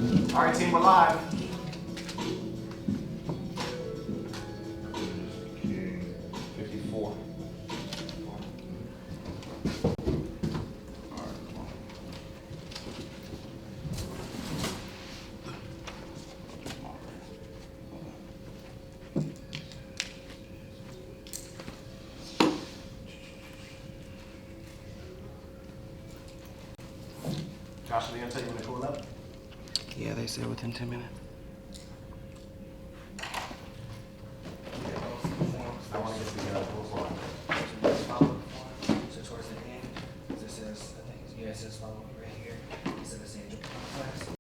All right, team, we're live. King 54. Josh, are they gonna tell you when they're pulling up? Yeah, they said within 10 minutes. I want to get the full form. So towards the end, it says, I think, yeah, it says follow me right here. Instead of saying class.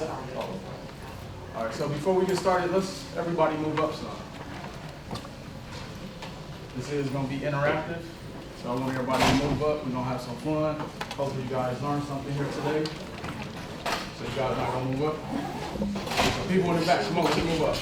set? Oh. All right, so before we get started, let's everybody move up some. This is going to be interactive, so I want everybody to move up. We're going to have some fun. Hopefully you guys learned something here today. So you guys not going to move up? So people in the back, come on, let's move up.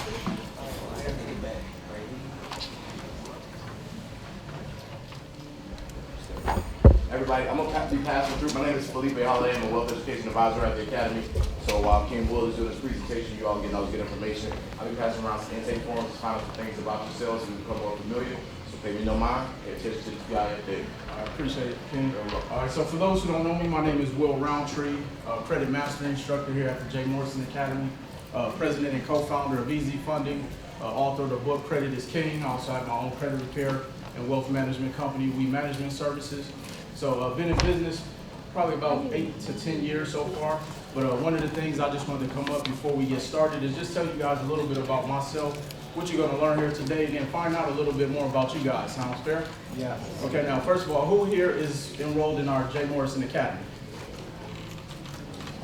Everybody, I'm going to be passing through. My name is Felipe Holiday. I'm a Wealth Education Advisor at the Academy. So while Ken Will is doing this presentation, you all getting all this good information. I'll be passing around some intake forms to find out some things about yourselves so you become more familiar. So pay me no mind. Pay attention to the guy up there. I appreciate it, Ken. All right, so for those who don't know me, my name is Will Roundtree, credit master instructor here at the J. Morrison Academy, president and co-founder of Easy Funding, author of the book Credit is King. I also have my own credit repair and wealth management company, We Management Services. So I've been in business probably about 8 to 10 years so far. But one of the things I just wanted to come up before we get started is just tell you guys a little bit about myself, what you're going to learn here today, and then find out a little bit more about you guys. Sounds fair? Yeah. Okay, now first of all, who here is enrolled in our J. Morrison Academy?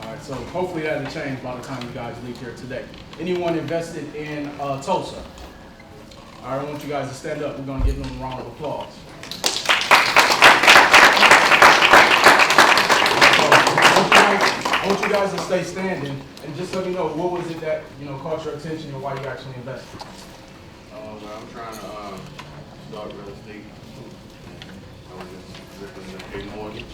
All right, so hopefully that'll change by the time you guys leave here today. Anyone invested in Tulsa? All right, I want you guys to stand up. We're going to give them a round of applause. I want you guys to stay standing and just let me know what was it that caught your attention and why you actually invested. Well, I'm trying to start real estate. I was just looking to pay mortgage.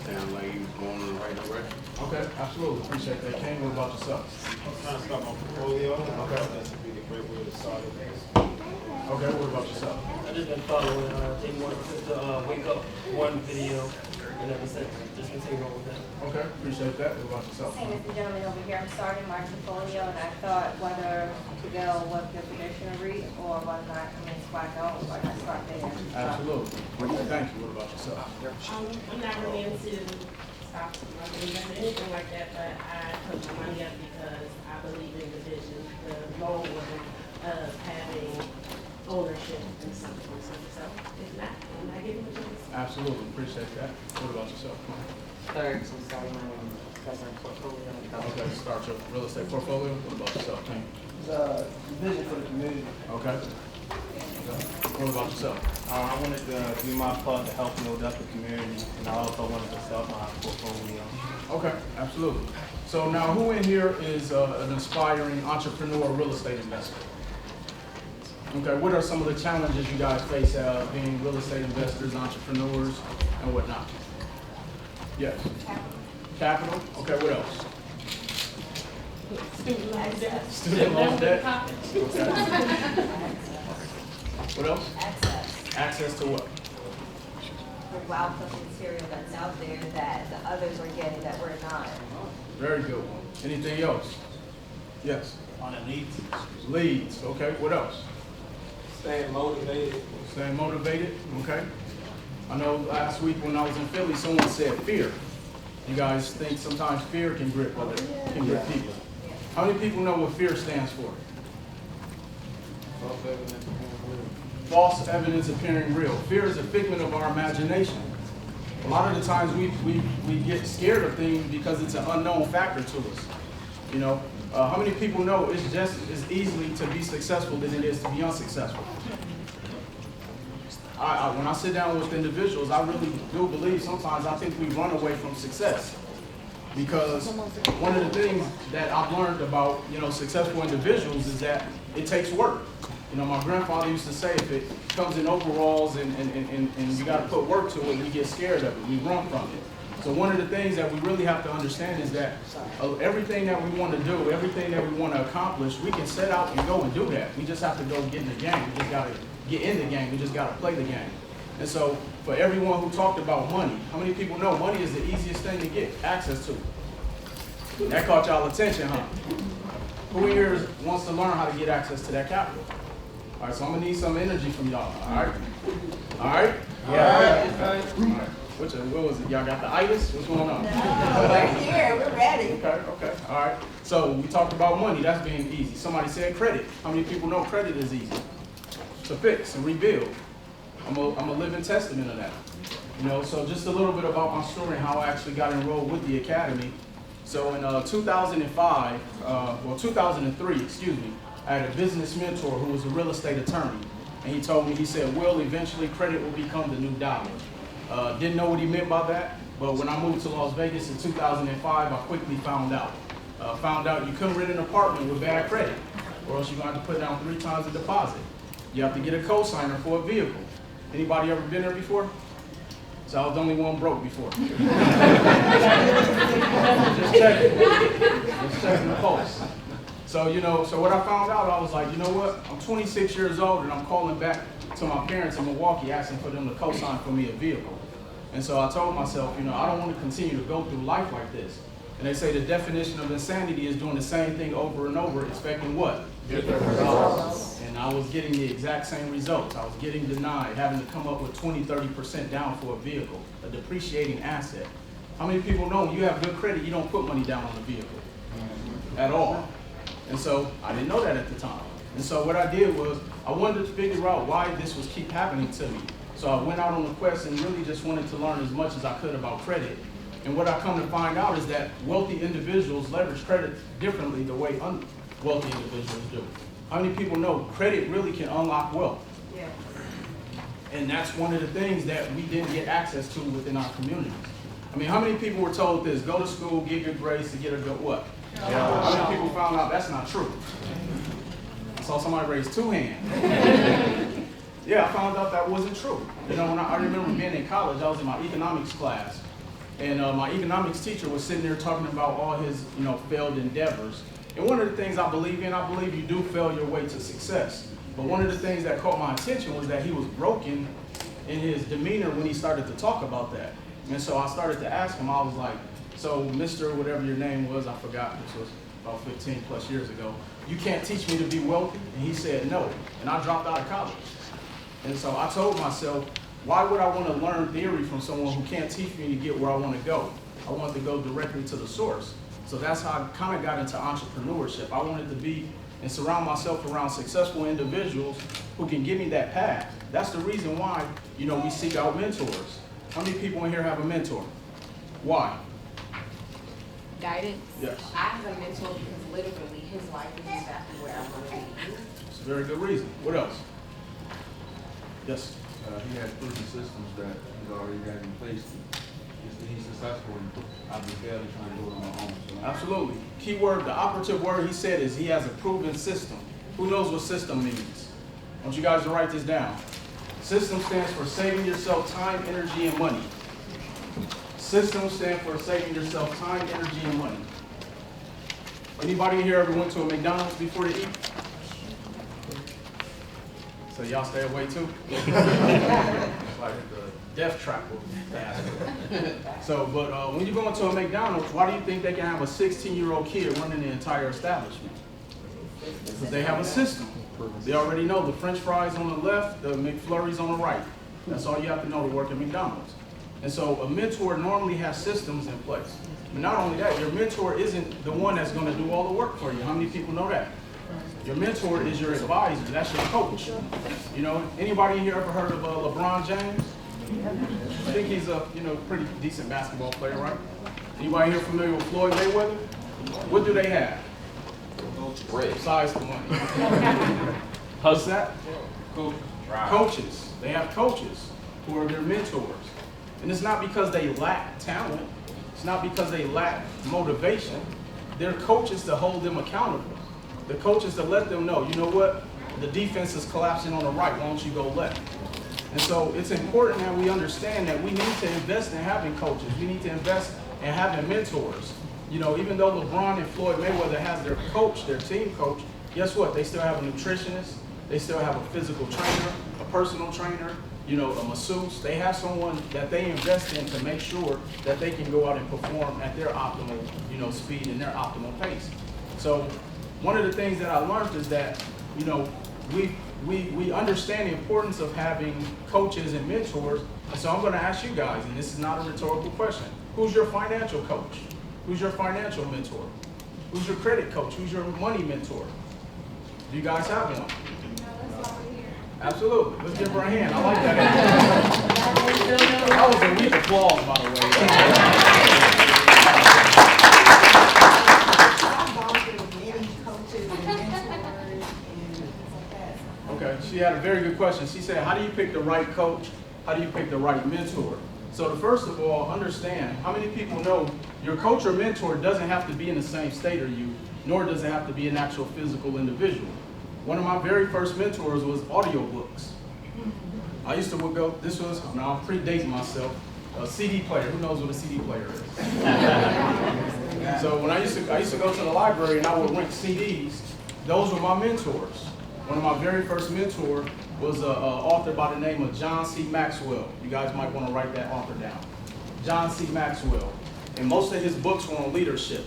Sounded like he was going in the right direction. Okay, absolutely. Appreciate that. Kane, what about yourself? I'm trying to start my portfolio. Okay. That's a really great way to start it. Okay, what about yourself? I just been following J. Morrison to wake up one video and ever since. Just continue on with that. Okay, appreciate that. What about yourself? Same as the gentleman over here. I'm starting my portfolio, and I thought whether to go with the traditional REIT or whether not, why not start there. Absolutely. Thank you. What about yourself? I'm not really into stocks or anything like that, but I put my money up because I believe in the vision, the long one of having ownership in something. So if not, I'm not getting the choice. Absolutely. Appreciate that. What about yourself? Third, so starting my investment portfolio. Okay, start your real estate portfolio. What about yourself, Kane? The vision for the community. Okay. What about yourself? I wanted to do my part to help build up the community, and I also wanted to start my portfolio. Okay, absolutely. So now who in here is an aspiring entrepreneur real estate investor? Okay, what are some of the challenges you guys face being real estate investors, entrepreneurs, and whatnot? Yes. Capital. Okay, what else? Student loan debt. Student loan debt. Okay. What else? Access. Access to what? The wealth of material that's out there that the others are getting that we're not. Very good one. Anything else? Yes. On the leads. Leads. Okay, what else? Staying motivated. Staying motivated. Okay. I know last week when I was in Philly, someone said fear. You guys think sometimes fear can grip people. How many people know what fear stands for? False evidence appearing real. Fear is a figment of our imagination. A lot of the times we get scared of things because it's an unknown factor to us. How many people know it's just as easily to be successful than it is to be unsuccessful? When I sit down with individuals, I really do believe sometimes I think we run away from success. Because one of the things that I've learned about, successful individuals is that it takes work. My grandfather used to say if it comes in overalls and you got to put work to it, we get scared of it, we run from it. So one of the things that we really have to understand is that everything that we want to do, everything that we want to accomplish, we can set out and go and do that. We just have to go get in the game. We just got to get in the game. We just got to play the game. And so for everyone who talked about money, how many people know money is the easiest thing to get access to? That caught y'all attention, huh? Who here wants to learn how to get access to that capital? All right, so I'm going to need some energy from y'all, all right? All right? Yeah. All right. What was it? Y'all got the itis? What's going on? We're here, we're ready. Okay, all right. So we talked about money, that's being easy. Somebody said credit. How many people know credit is easy? To fix and rebuild. I'm a living testament of that. So just a little bit about my story and how I actually got enrolled with the Academy. So in 2005, 2003, excuse me, I had a business mentor who was a real estate attorney. And he told me, he said, Will, eventually credit will become the new dollar. Didn't know what he meant by that, but when I moved to Las Vegas in 2005, I quickly found out. Found out you couldn't rent an apartment with bad credit, or else you're going to have to put down 3 times the deposit. You have to get a co-signer for a vehicle. Anybody ever been there before? So I was the only one broke before. Just checking. Just checking the pulse. So, so what I found out, I was like, you know what? I'm 26 years old and I'm calling back to my parents in Milwaukee asking for them to co-sign for me a vehicle. And so I told myself, I don't want to continue to go through life like this. And they say the definition of insanity is doing the same thing over and over, expecting what? Different results. And I was getting the exact same results. I was getting denied, having to come up with 20, 30% down for a vehicle, a depreciating asset. How many people know when you have good credit, you don't put money down on the vehicle at all? And so I didn't know that at the time. And so what I did was I wanted to figure out why this was keep happening to me. So I went out on a quest and really just wanted to learn as much as I could about credit. And what I come to find out is that wealthy individuals leverage credit differently the way unwealthy individuals do. How many people know credit really can unlock wealth? Yeah. And that's one of the things that we didn't get access to within our communities. I mean, how many people were told this? Go to school, get good grades to get a good what? Yeah. How many people found out that's not true? I saw somebody raise 2 hands. Yeah, I found out that wasn't true. When I remember being in college, I was in my economics class. And my economics teacher was sitting there talking about all his, failed endeavors. And one of the things I believe you do fail your way to success. But one of the things that caught my attention was that he was broken in his demeanor when he started to talk about that. And so I started to ask him, I was like, so Mr. whatever your name was, I forgot, this was about 15 plus years ago, you can't teach me to be wealthy? And he said no, and I dropped out of college. And so I told myself, why would I want to learn theory from someone who can't teach me to get where I want to go? I wanted to go directly to the source. So that's how I kind of got into entrepreneurship. I wanted to be and surround myself around successful individuals who can give me that path. That's the reason why, we seek out mentors. How many people in here have a mentor? Why? Guidance. Yes. I have a mentor because literally his life is exactly where I want to be. It's a very good reason. What else? Yes. He has proven systems that he's already got in place. He's successful, and I've been barely trying to do it on my own. So. Absolutely. Key word, the operative word he said is he has a proven system. Who knows what system means? I want you guys to write this down. System stands for saving yourself time, energy, and money. System stands for saving yourself time, energy, and money. Anybody here ever went to a McDonald's before they eat? So y'all stay away too? It's like the death trap will pass. So, but when you go into a McDonald's, why do you think they can have a 16-year-old kid running the entire establishment? Because they have a system. They already know the French fries on the left, the McFlurries on the right. That's all you have to know to work at McDonald's. And so a mentor normally has systems in place. But not only that, your mentor isn't the one that's going to do all the work for you. How many people know that? Your mentor is your advisor. That's your coach. Anybody in here ever heard of LeBron James? I think he's a pretty decent basketball player, right? Anybody here familiar with Floyd Mayweather? What do they have? Besides the money. What's that? Coaches. They have coaches who are their mentors. And it's not because they lack talent. It's not because they lack motivation. They're coaches to hold them accountable. The coaches to let them know, you know what? The defense is collapsing on the right. Why don't you go left? And so it's important that we understand that we need to invest in having coaches. We need to invest in having mentors. Even though LeBron and Floyd Mayweather has their coach, their team coach, guess what? They still have a nutritionist. They still have a physical trainer, a personal trainer, a masseuse. They have someone that they invest in to make sure that they can go out and perform at their optimal, speed and their optimal pace. So one of the things that I learned is that, we understand the importance of having coaches and mentors. And so I'm going to ask you guys, and this is not a rhetorical question, who's your financial coach? Who's your financial mentor? Who's your credit coach? Who's your money mentor? Do you guys have one? Absolutely. Let's give her a hand. I like that answer. That was a weak applause, by the way. she had a very good question. She said, how do you pick the right coach? How do you pick the right mentor? So first of all, understand, how many people know your coach or mentor doesn't have to be in the same state as you, nor does it have to be an actual physical individual. One of my very first mentors was audiobooks. I used to go, this was, now I'm predating myself, a CD player. Who knows what a CD player is? So when I used to go to the library and I would rent CDs, those were my mentors. One of my very first mentors was an author by the name of John C. Maxwell. You guys might want to write that author down. John C. Maxwell. And most of his books were on leadership.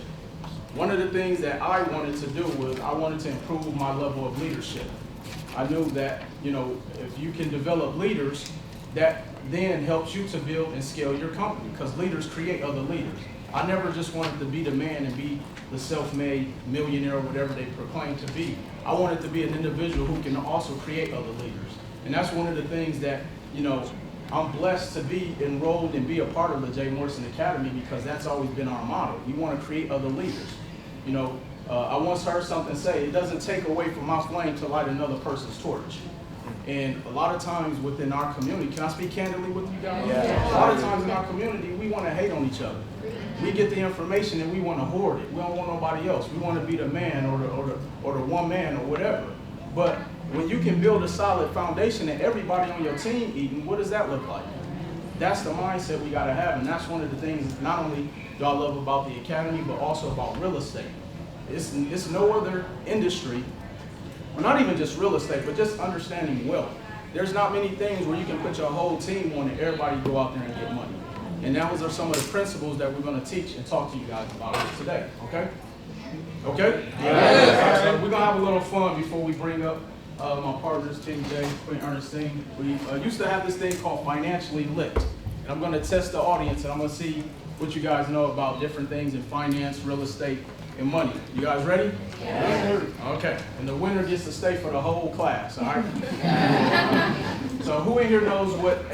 One of the things that I wanted to do was I wanted to improve my level of leadership. I knew that, you know, if you can develop leaders, that then helps you to build and scale your company, because leaders create other leaders. I never just wanted to be the man and be the self-made millionaire or whatever they proclaim to be. I wanted to be an individual who can also create other leaders. And that's one of the things that, you know, I'm blessed to be enrolled and be a part of the J. Morrison Academy, because that's always been our motto. We want to create other leaders. You know, I once heard something say, it doesn't take away from my flame to light another person's torch. And a lot of times within our community, can I speak candidly with you guys? Yeah. A lot of times in our community, we want to hate on each other. We get the information and we want to hoard it. We don't want nobody else. We want to be the man or the one man or whatever. But when you can build a solid foundation and everybody on your team eating, what does that look like? That's the mindset we got to have, and that's one of the things not only do I love about the academy, but also about real estate. It's no other industry, well, not even just real estate, but just understanding wealth. There's not many things where you can put your whole team on and everybody go out there and get money. And those are some of the principles that we're going to teach and talk to you guys about today, okay? Okay? Yeah. So we're going to have a little fun before we bring up my partners, King J, Queen Ernestine. We used to have this thing called Financially Lit. And I'm going to test the audience and I'm going to see what you guys know about different things in finance, real estate, and money. You guys ready? Yeah. Okay. And the winner gets to stay for the whole class, all right? So who in here knows what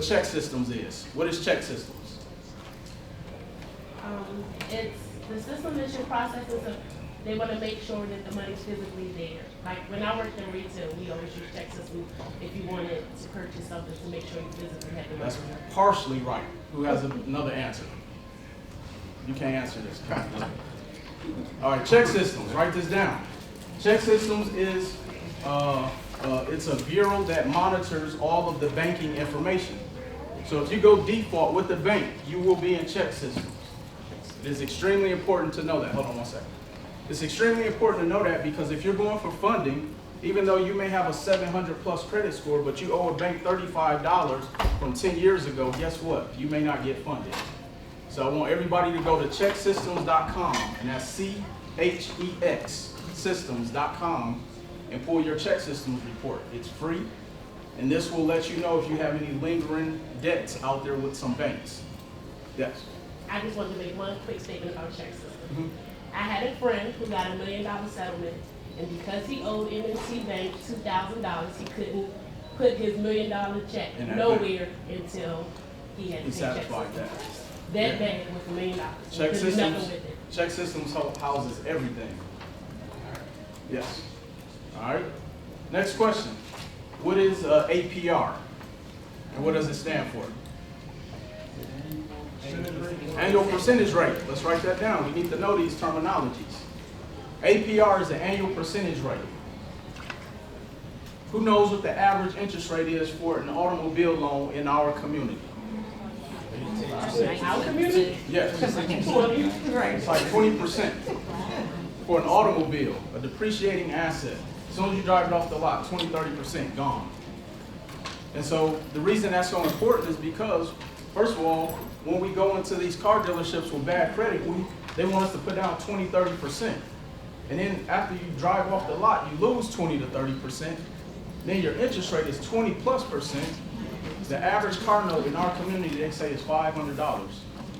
check systems is? What is check systems? It's the system that you're processing, so they want to make sure that the money's physically there. Like when I worked in retail, we always use check system if you wanted to purchase something to make sure you physically had the money. That's partially right. Who has another answer? You can't answer this. All right, check systems. Write this down. Check systems is it's a bureau that monitors all of the banking information. So if you go default with the bank, you will be in check systems. It is extremely important to know that. Hold on one second. It's extremely important to know that, because if you're going for funding, even though you may have a 700 plus credit score, but you owe a bank $35 from 10 years ago, guess what? You may not get funded. So I want everybody to go to checksystems.com, and that's C-H-E-X, systems.com, and pull your check systems report. It's free, and this will let you know if you have any lingering debts out there with some banks. Yes? I just wanted to make one quick statement about check system. Mm-hmm. I had a friend who got $1 million settlement, and because he owed M&T Bank $2,000, he couldn't put his $1 million check nowhere until he had to pay check satisfied that. That bank with $1 million. Check There's nothing systems. with it. Check systems houses everything. Yes. All right. Next question. What is APR, and what does it stand for? Annual percentage rate. Let's write that down. We need to know these terminologies. APR is the annual percentage rate. Who knows what the average interest rate is for an automobile loan in our community? Our community? Yes. It's like 20% for an automobile, a depreciating asset. As soon as you drive it off the lot, 20, 30% gone. And so the reason that's so important is because, first of all, when we go into these car dealerships with bad credit, they want us to put down 20, 30%. And then after you drive off the lot, you lose 20 to 30%. Then your interest rate is 20+%. The average car note in our community, they say, is $500.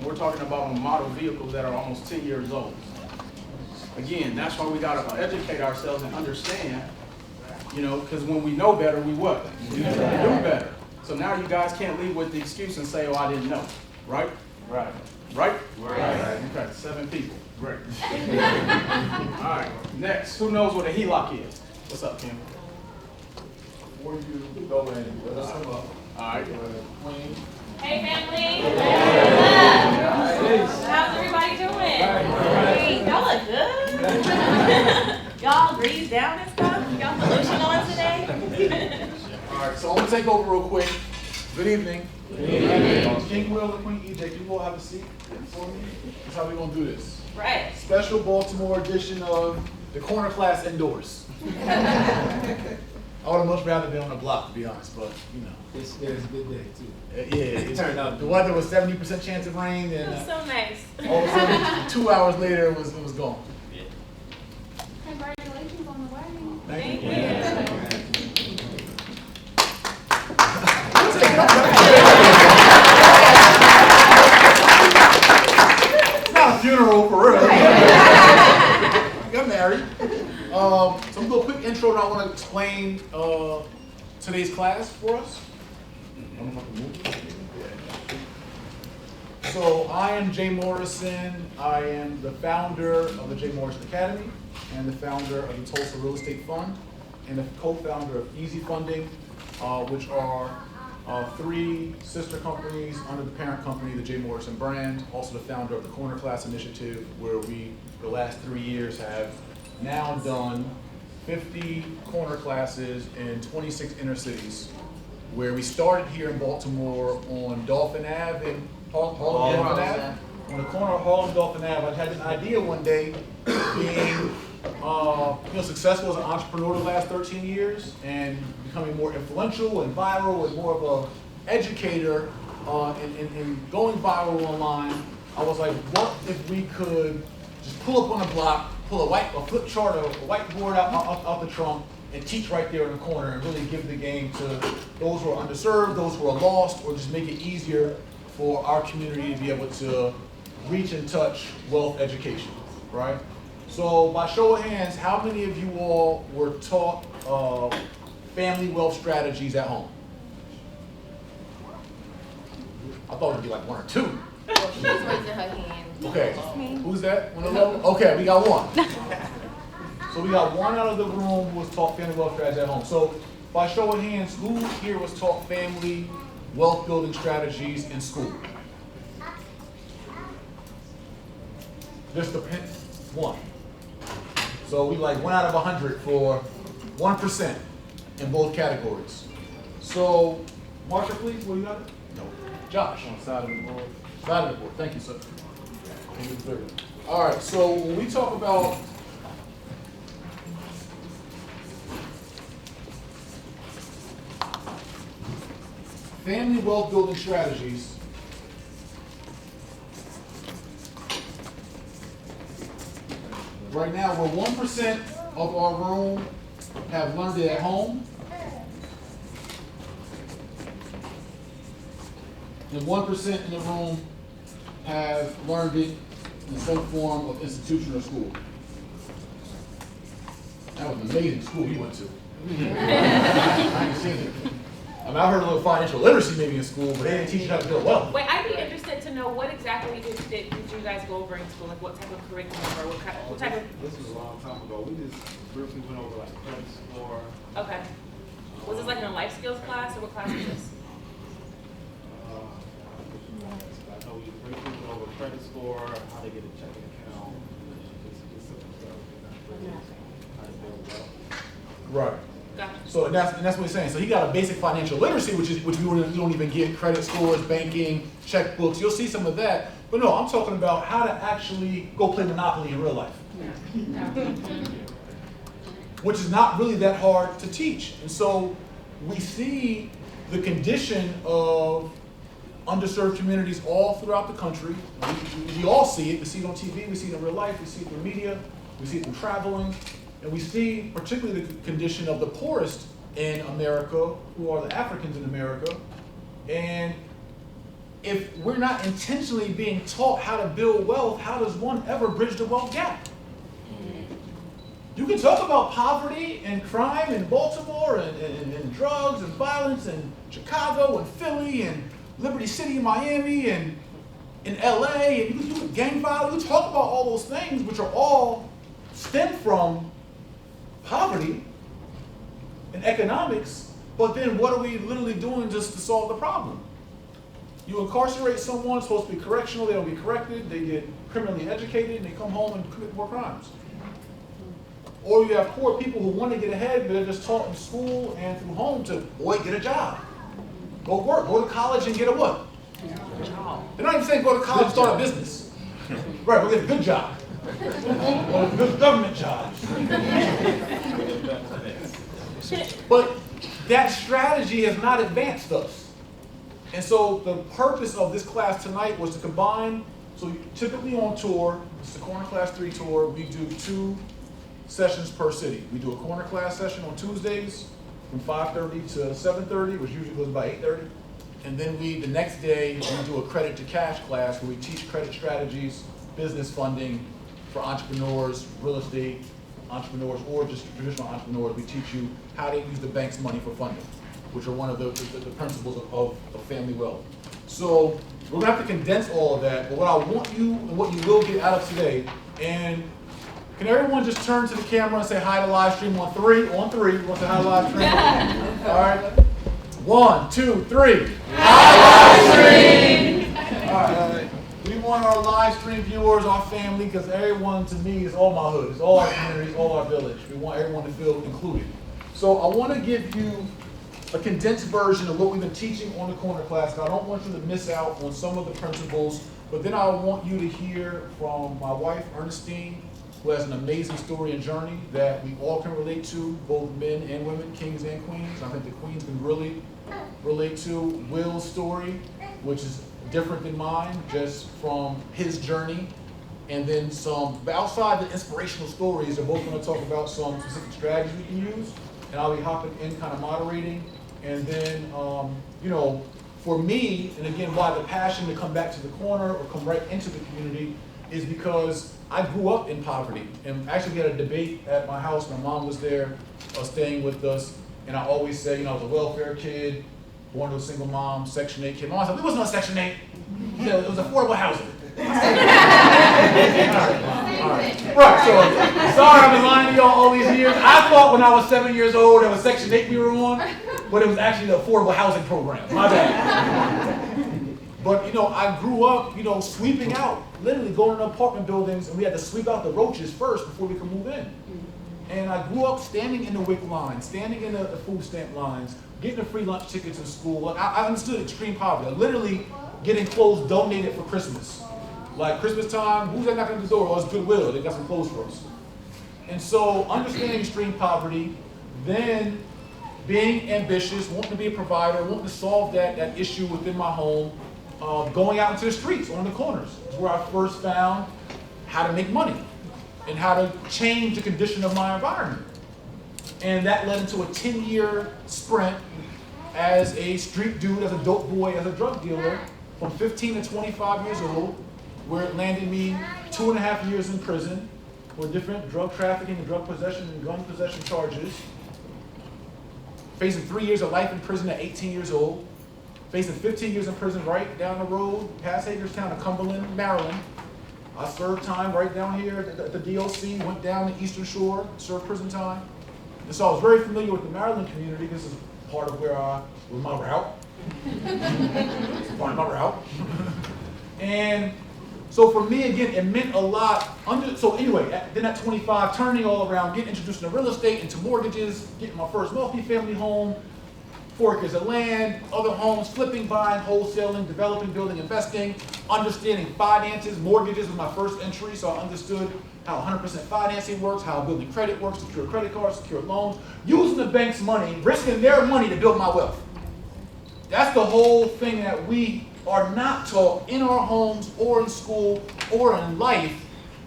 We're talking about on model vehicles that are almost 10 years old. Again, that's why we got to educate ourselves and understand, you know, because when we know better, we what? We do better. So now you guys can't leave with the excuse and say, oh, I didn't know. Right? Right. Right? Right. Okay, 7 people. Great. All right, next. Who knows what a HELOC is? What's up, Kim? before you go in, let us come up. All right, Queen. Hey, family. How's everybody doing? Right. Y'all look good. Y'all breathe down and stuff. Y'all put lotion on today. All right, so I'm gonna take over real quick. Good evening. Good evening. King Will and Queen EJ, can you all have a seat for me? That's how we're gonna do this. Right. Special Baltimore edition of the corner class indoors. I would have much rather been on the block, to be honest, but you know. It's a good day too. Yeah, it turned out the weather was 70% chance of rain, and That's so nice. all of a sudden, 2 hours later, it was gone. Congratulations on the wedding. Thank you. It's not a funeral for real. Got married. So I'm gonna do a quick intro, and I want to explain today's class for us. I don't know if I can move it. Yeah. So I am Jay Morrison. I am the founder of the Jay Morrison Academy and the founder of the Tulsa Real Estate Fund and the co-founder of Easy Funding, which are 3 sister companies under the parent company, the Jay Morrison brand. Also the founder of the Corner Class Initiative, where we, for the last 3 years, have now done 50 corner classes in 26 inner cities, where we started here in Baltimore on Dolphin Ave and Harlem Dolphin Ave. On the corner of Harlem Dolphin Ave, I had this idea one day, being successful as an entrepreneur the last 13 years and becoming more influential and viral and more of an educator and going viral online. I was like, what if we could just pull up on a block, pull a flip chart or a whiteboard out the trunk and teach right there in the corner and really give the game to those who are underserved, those who are lost, or just make it easier for our community to be able to reach and touch wealth education, right? So by show of hands, how many of you all were taught family wealth strategies at home? I thought it'd be like 1 or 2. She's raising her hand. Okay, who's that? On the level? Okay, we got 1. So we got 1 out of the room who was taught family wealth strategies at home. So by show of hands, who here was taught family wealth building strategies in school? Just a 1. So we like 1 out of 100 for 1% in both categories. So Marsha, please, what do you got? No. Josh. On the side of the board. Side of the board. Thank you, sir. All right, so when we talk about family wealth building strategies, right now we're 1% of our room have learned it at home, and 1% in the room have learned it in some form of institution or school. That was an amazing school you went to. I ain't seen it. I mean, I heard a little financial literacy maybe in school, but they didn't teach you how to build wealth. Wait, I'd be interested to know what exactly did you guys go over in school? Like what type of curriculum or what type of? This was a long time ago. We just briefly went over like credit score. Okay. Was this like in a life skills class or what class was this? I know we briefly went over credit score, how to get a checking account, just simple stuff. How to build wealth. Right. Gotcha. So and that's what he's saying. So he got a basic financial literacy, which we don't even get credit scores, banking, checkbooks. You'll see some of that. But no, I'm talking about how to actually go play Monopoly in real life. Which is not really that hard to teach. And so we see the condition of underserved communities all throughout the country. We all see it. We see it on TV, we see it in real life, we see it through media, we see it through traveling. And we see particularly the condition of the poorest in America, who are the Africans in America. And if we're not intentionally being taught how to build wealth, how does one ever bridge the wealth gap? You can talk about poverty and crime in Baltimore and drugs and violence in Chicago and Philly and Liberty City, Miami and in LA, and you gang violence. You talk about all those things, which are all stem from poverty and economics, But then what are we literally doing just to solve the problem? You incarcerate someone, supposed to be correctional, they don't be corrected, they get criminally educated, and they come home and commit more crimes. Or you have poor people who want to get ahead, but they're just taught in school and through home to, boy, get a job. Go work, go to college and get a what? They're not even saying go to college and start a business. Right, go get a good job. Or a good government job. But that strategy has not advanced us. And so the purpose of this class tonight was to combine, so typically on tour, it's the Corner Class 3 tour, we do 2 sessions per city. We do a corner class session on Tuesdays from 5:30 to 7:30, which usually goes by 8:30. And then the next day, we do a credit to cash class where we teach credit strategies, business funding for entrepreneurs, real estate entrepreneurs, or just traditional entrepreneurs. We teach you how to use the bank's money for funding, which are one of the principles of family wealth. So we're gonna have to condense all of that, but what I want you and what you will get out of today, and can everyone just turn to the camera and say hi to live stream on 3? On 3, you want to say hi to live stream? All right. 1, 2, 3. Hi live stream! All right. We want our live stream viewers, our family, because everyone to me is all my hood, it's all our communities, all our village. We want everyone to feel included. So I want to give you a condensed version of what we've been teaching on the corner class. I don't want you to miss out on some of the principles, but then I want you to hear from my wife, Ernestine, who has an amazing story and journey that we all can relate to, both men and women, kings and queens. I think the queens can really relate to Will's story, which is different than mine, just from his journey. And then some, but outside the inspirational stories, they're both going to talk about some specific strategies we can use. And I'll be hopping in, kind of moderating. And then, you know, for me, and again, why the passion to come back to the corner or come right into the community is because I grew up in poverty. And actually, we had a debate at my house. My mom was there, staying with us. And I always say, you know, I was a welfare kid, born to a single mom, Section 8 kid. My mom said, we wasn't on Section 8. You know, it was affordable housing. All right. Right, so, sorry I've been lying to y'all all these years. I thought when I was 7 years old, it was Section 8 we were on, but it was actually the affordable housing program. My bad. But, you know, I grew up, you know, sweeping out, literally going to apartment buildings, and we had to sweep out the roaches first before we could move in. And I grew up standing in the WIC line, standing in the food stamp lines, getting the free lunch tickets in school. Like, I understood extreme poverty. Literally getting clothes donated for Christmas. Like Christmas time, who's that knocking at the door? Oh, it's Goodwill. They got some clothes for us. And so understanding extreme poverty, then being ambitious, wanting to be a provider, wanting to solve that issue within my home, going out into the streets, on the corners, is where I first found how to make money and how to change the condition of my environment. And that led into a 10-year sprint as a street dude, as a dope boy, as a drug dealer, from 15 to 25 years old, where it landed me 2.5 years in prison for different drug trafficking and drug possession and gun possession charges. Facing 3 years of life in prison at 18 years old. Facing 15 years in prison right down the road, past Hagerstown to Cumberland, Maryland. I served time right down here at the DOC, went down the Eastern Shore, served prison time. And so I was very familiar with the Maryland community. This is part of where was my route. It's part of my route. And so for me, again, it meant a lot. So anyway, then at 25, turning all around, getting introduced to real estate, into mortgages, getting my first multi-family home, 4 acres of land, other homes, flipping, buying, wholesaling, developing, building, investing, understanding finances. Mortgages was my first entry, so I understood how 100% financing works, how building credit works, secure credit cards, secure loans, using the bank's money, risking their money to build my wealth. That's the whole thing that we are not taught in our homes or in school or in life,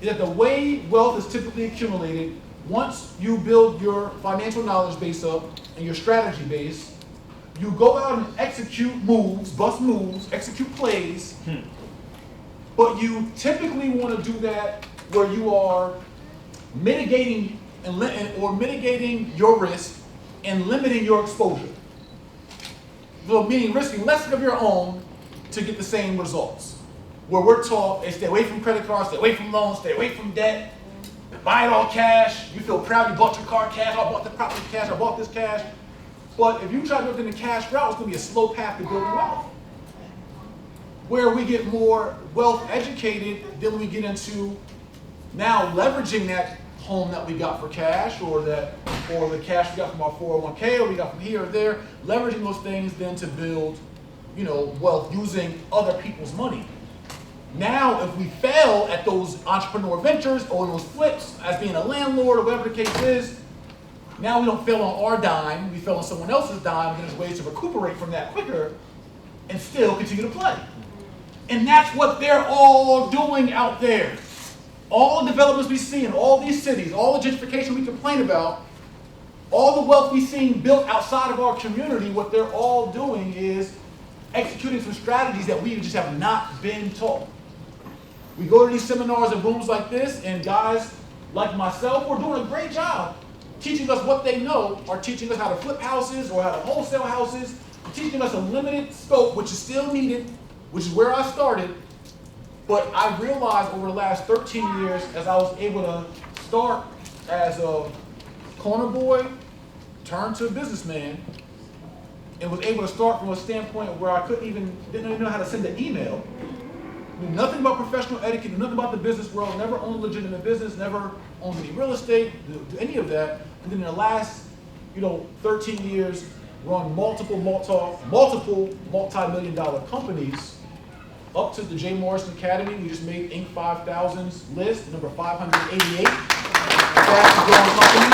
is that the way wealth is typically accumulated, once you build your financial knowledge base up and your strategy base, you go out and execute moves, bust moves, execute plays, but you typically want to do that where you are mitigating or mitigating your risk and limiting your exposure. So meaning risking less of your own to get the same results. Where we're taught, hey, stay away from credit cards, stay away from loans, stay away from debt, buy it all cash. You feel proud you bought your car cash, I bought the property cash, I bought this cash. But if you try to go in the cash route, it's going to be a slow path to building wealth. Where we get more wealth educated, then we get into now leveraging that home that we got for cash, or the cash we got from our 401k, or we got from here or there, leveraging those things then to build, wealth using other people's money. Now, if we fail at those entrepreneur ventures or those flips as being a landlord or whatever the case is, now we don't fail on our dime, we fail on someone else's dime, and there's ways to recuperate from that quicker and still continue to play. And that's what they're all doing out there. All the developments we see in all these cities, all the gentrification we complain about, all the wealth we've seen built outside of our community, what they're all doing is executing some strategies that we just have not been taught. We go to these seminars and rooms like this, and guys like myself are doing a great job teaching us what they know, or teaching us how to flip houses or how to wholesale houses, teaching us a limited scope, which is still needed, which is where I started. But I realized over the last 13 years, as I was able to start as a corner boy, turn to a businessman, and was able to start from a standpoint where I didn't even know how to send an email, knew nothing about professional etiquette, knew nothing about the business world, never owned a legitimate business, never owned any real estate, any of that. And then in the last, 13 years, run multiple multi-million dollar companies, up to the JMA Academy. We just made Inc. 5000's list, number 588. Fastest growing company.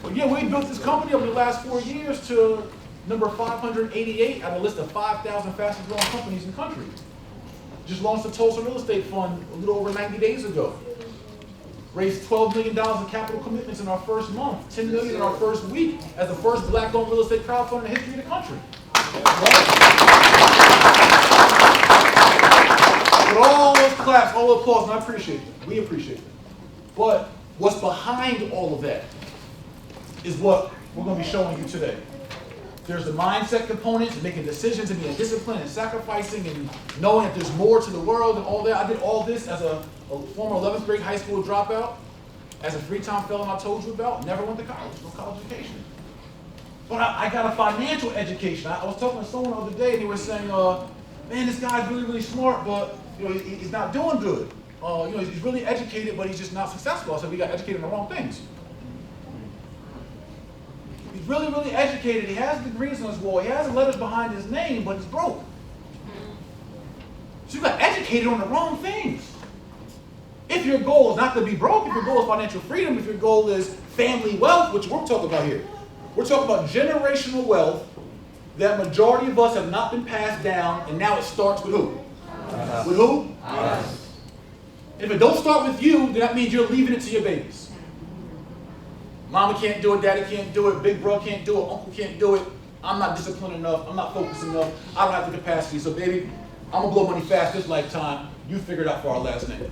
But yeah, we built this company over the last 4 years to number 588 on a list of 5,000 fastest growing companies in the country. Just launched the Tulsa Real Estate Fund a little over 90 days ago. Raised $12 million in capital commitments in our first month, $10 million in our first week as the first black-owned real estate crowdfund in the history of the country. With all those claps, all those applause, and I appreciate it. We appreciate it. But what's behind all of that is what we're going to be showing you today. There's the mindset component, making decisions and being disciplined and sacrificing and knowing that there's more to the world and all that. I did all this as a former 11th grade high school dropout, as a free-time felon I told you about, never went to college, no college education. But I got a financial education. I was talking to someone the other day and they were saying, man, this guy's really, really smart, but he's not doing good. He's really educated, but he's just not successful. I said, we got educated in the wrong things. He's really, really educated. He has degrees on his wall. He has letters behind his name, but he's broke. So you got educated on the wrong things. If your goal is not to be broke, if your goal is financial freedom, if your goal is family wealth, which we're talking about here, we're talking about generational wealth that majority of us have not been passed down, and now it starts with who? Us. With who? Us. If it don't start with you, then that means you're leaving it to your babies. Mama can't do it, daddy can't do it, big bro can't do it, uncle can't do it. I'm not disciplined enough, I'm not focused enough, I don't have the capacity. So baby, I'm gonna blow money fast this lifetime. You figure it out for our last name.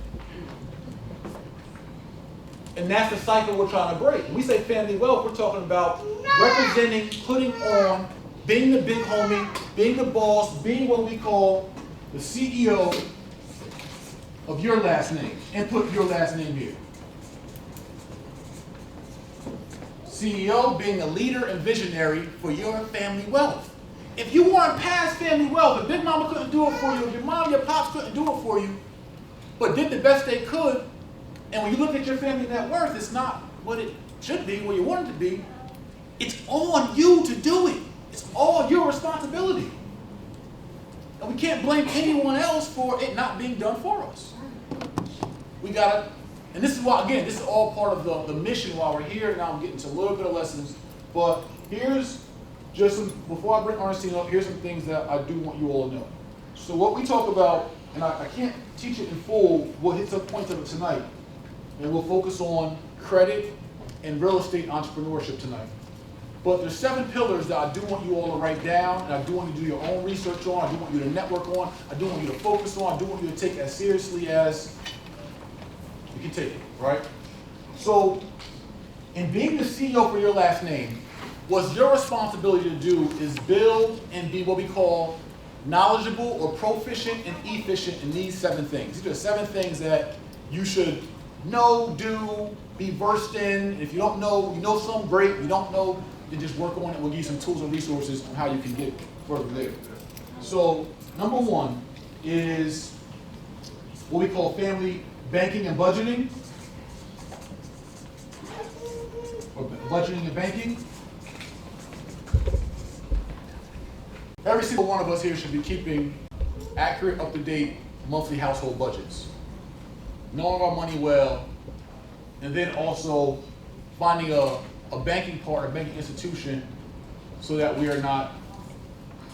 And that's the cycle we're trying to break. When we say family wealth, we're talking about representing, putting on, being the big homie, being the boss, being what we call the CEO of your last name. And put your last name here. CEO, being a leader and visionary for your family wealth. If you weren't past family wealth, if Big Mama couldn't do it for you, if your mom, your pops couldn't do it for you, but did the best they could, and when you look at your family net worth, it's not what it should be, where you want it to be, it's on you to do it. It's all your responsibility. And we can't blame anyone else for it not being done for us. We gotta, and this is why, again, this is all part of the mission while we're here. Now I'm getting to a little bit of lessons, but here's just some, before I bring Ernestine up, here's some things that I do want you all to know. So what we talk about, and I can't teach it in full, we'll hit some points of it tonight, and we'll focus on credit and real estate entrepreneurship tonight. But there's 7 pillars that I do want you all to write down, and I do want you to do your own research on, I do want you to network on, I do want you to focus on, I do want you to take as seriously as you can take it, right? So, in being the CEO for your last name, what your responsibility to do is build and be what we call knowledgeable or proficient and efficient in these 7 things. These are 7 things that you should know, do, be versed in. If you don't know, you know some, great. You don't know, then just work on it. We'll give you some tools and resources on how you can get further there. So number one is what we call family banking and budgeting. Or budgeting and banking. Every single one of us here should be keeping accurate, up-to-date monthly household budgets. Knowing our money well, and then also finding a banking partner, a banking institution, so that we are not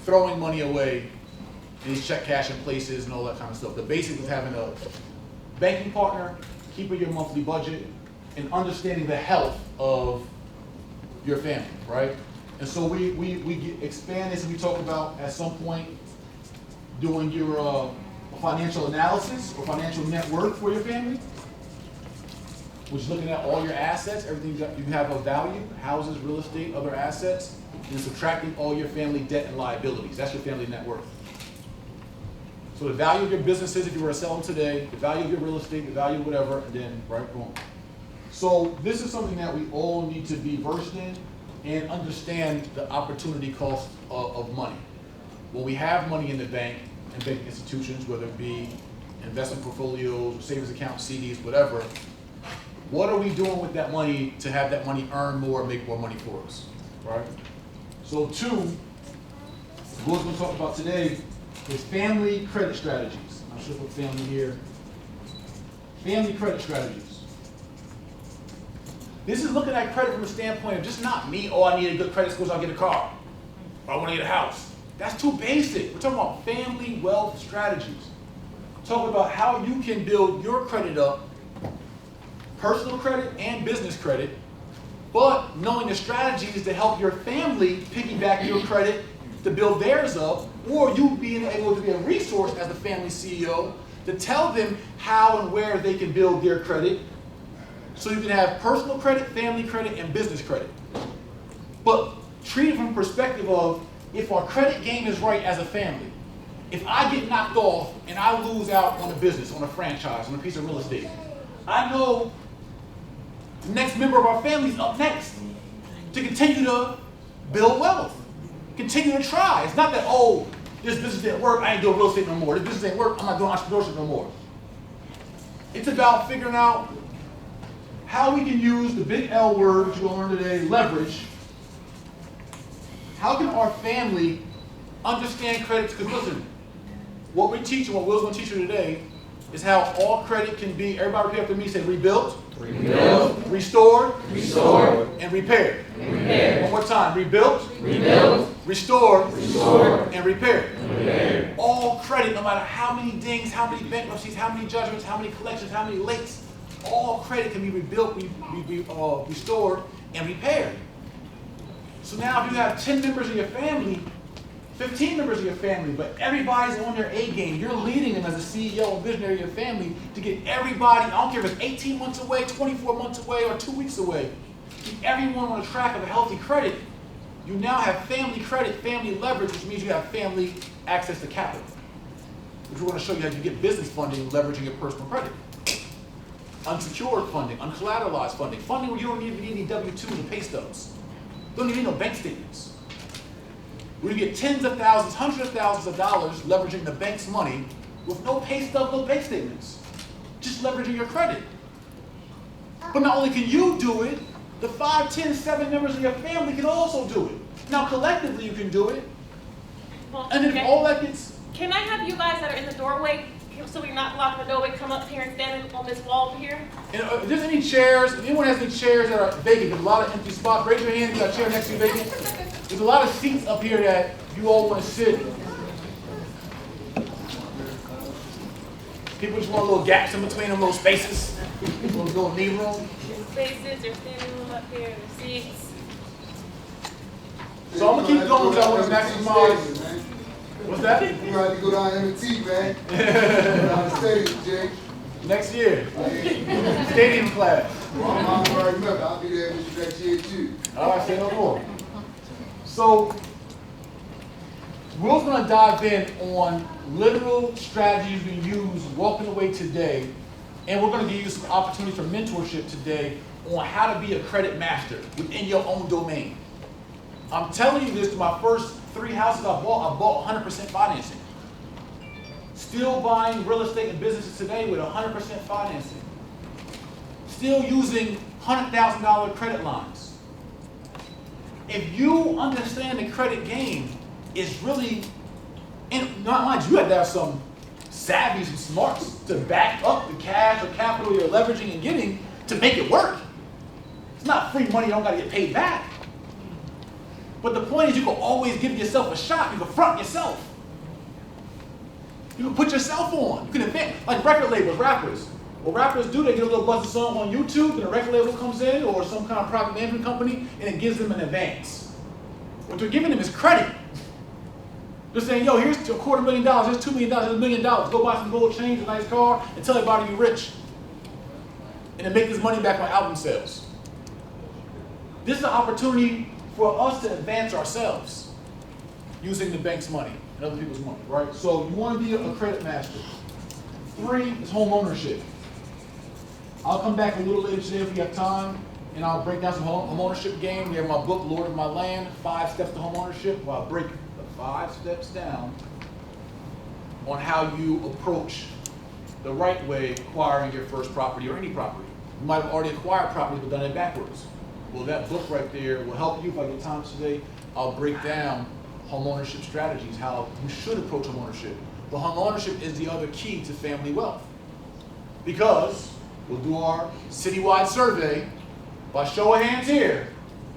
throwing money away in these check cashing places and all that kind of stuff. The basic is having a banking partner, keeping your monthly budget, and understanding the health of your family, right? And so we expand this, and we talk about at some point doing your financial analysis or financial net worth for your family, which is looking at all your assets, everything that you have of value, houses, real estate, other assets, and subtracting all your family debt and liabilities. That's your family net worth. So the value of your businesses, if you were to sell them today, the value of your real estate, the value of whatever, and then, right, boom. So this is something that we all need to be versed in and understand the opportunity cost of money. When we have money in the bank and banking institutions, whether it be investment portfolios, or savings accounts, CDs, whatever, what are we doing with that money to have that money earn more and make more money for us, right? So two, what we're going to talk about today is family credit strategies. I should put family here. Family credit strategies. This is looking at credit from a standpoint of just not me, oh, I need a good credit score so I'll get a car, or I want to get a house. That's too basic. We're talking about family wealth strategies. Talking about how you can build your credit up, personal credit and business credit, but knowing the strategies to help your family piggyback your credit to build theirs up, or you being able to be a resource as the family CEO to tell them how and where they can build their credit, so you can have personal credit, family credit, and business credit. But treat it from the perspective of, if our credit game is right as a family, if I get knocked off and I lose out on a business, on a franchise, on a piece of real estate, I know the next member of our family is up next to continue to build wealth, continue to try. It's not that, oh, this business didn't work, I ain't doing real estate no more. This business didn't work, I'm not doing entrepreneurship no more. It's about figuring out how we can use the big L word, which you'll learn today, leverage. How can our family understand credit? Because listen, what we teach and what Will's going to teach you today is how all credit can be, everybody repeat after me, say rebuilt, restored, and repaired. One more time, rebuilt, restored, and repaired. All credit, no matter how many dings, how many bankruptcies, how many judgments, how many collections, how many lates, all credit can be rebuilt, restored, and repaired. So now if you have 10 members of your family, 15 members of your family, but everybody's on their A game, you're leading them as a CEO and visionary of your family to get everybody, I don't care if it's 18 months away, 24 months away, or 2 weeks away, keep everyone on a track of a healthy credit. You now have family credit, family leverage, which means you have family access to capital. Which we're going to show you how you get business funding leveraging your personal credit. Unsecured funding, uncollateralized funding, funding where you don't even need any W-2s and pay stubs. You don't even need no bank statements. Where you get tens of thousands, hundreds of thousands of dollars leveraging the bank's money with no pay stubs, no bank statements. Just leveraging your credit. But not only can you do it, the 5, 10, 7 members of your family can also do it. Now collectively you can do it. Well, And then all that gets... Can I have you guys that are in the doorway, so we're not blocking the doorway, come up here and stand on this wall over here? And if there's any chairs, if anyone has any chairs that are vacant, there's a lot of empty spots, raise your hand if you got a chair next to you vacant. There's a lot of seats up here that you all want to sit. People just want little gaps in between them, little spaces, little knee room. Spaces, there's standing room up here, there's seats. So I'm gonna keep going because I want to maximize. What's that? You got to go down M&T, man. Down the stadium, Jay. Next year. Stadium class. Well, I'm already remember. I'll be there with you next year, too. All right, say no more. So, Will's going to dive in on literal strategies we use walking away today And we're going to give you some opportunity for mentorship today on how to be a credit master within your own domain. I'm telling you this, my first 3 houses I bought 100% financing. Still buying real estate and businesses today with 100% financing. Still using $100,000 credit lines. If you understand the credit game, it's really, and not mind you have to have some savvy, some smarts to back up the cash or capital you're leveraging and getting to make it work. It's not free money, you don't gotta get paid back. But the point is you can always give yourself a shot, you can front yourself. You can put yourself on, you can invent, like record labels, rappers. What rappers do, they get a little busted song on YouTube, and a record label comes in, or some kind of private management company, and it gives them an advance. What they're giving them is credit. They're saying, yo, here's $250,000, here's $2 million, here's $1 million. Go buy some gold chains, a nice car, and tell everybody you're rich. And then make this money back on album sales. This is an opportunity for us to advance ourselves using the bank's money and other people's money, right? So you want to be a credit master. 3 is home ownership. I'll come back a little later today if we have time, and I'll break down some home ownership game. We have my book, Lord of My Land, 5 Steps to Home Ownership, where I'll break the 5 steps down on how you approach the right way acquiring your first property or any property. You might have already acquired property but done it backwards. Well, that book right there will help you. If I get time today, I'll break down home ownership strategies, how you should approach home ownership. But home ownership is the other key to family wealth. Because we'll do our citywide survey. By show of hands here,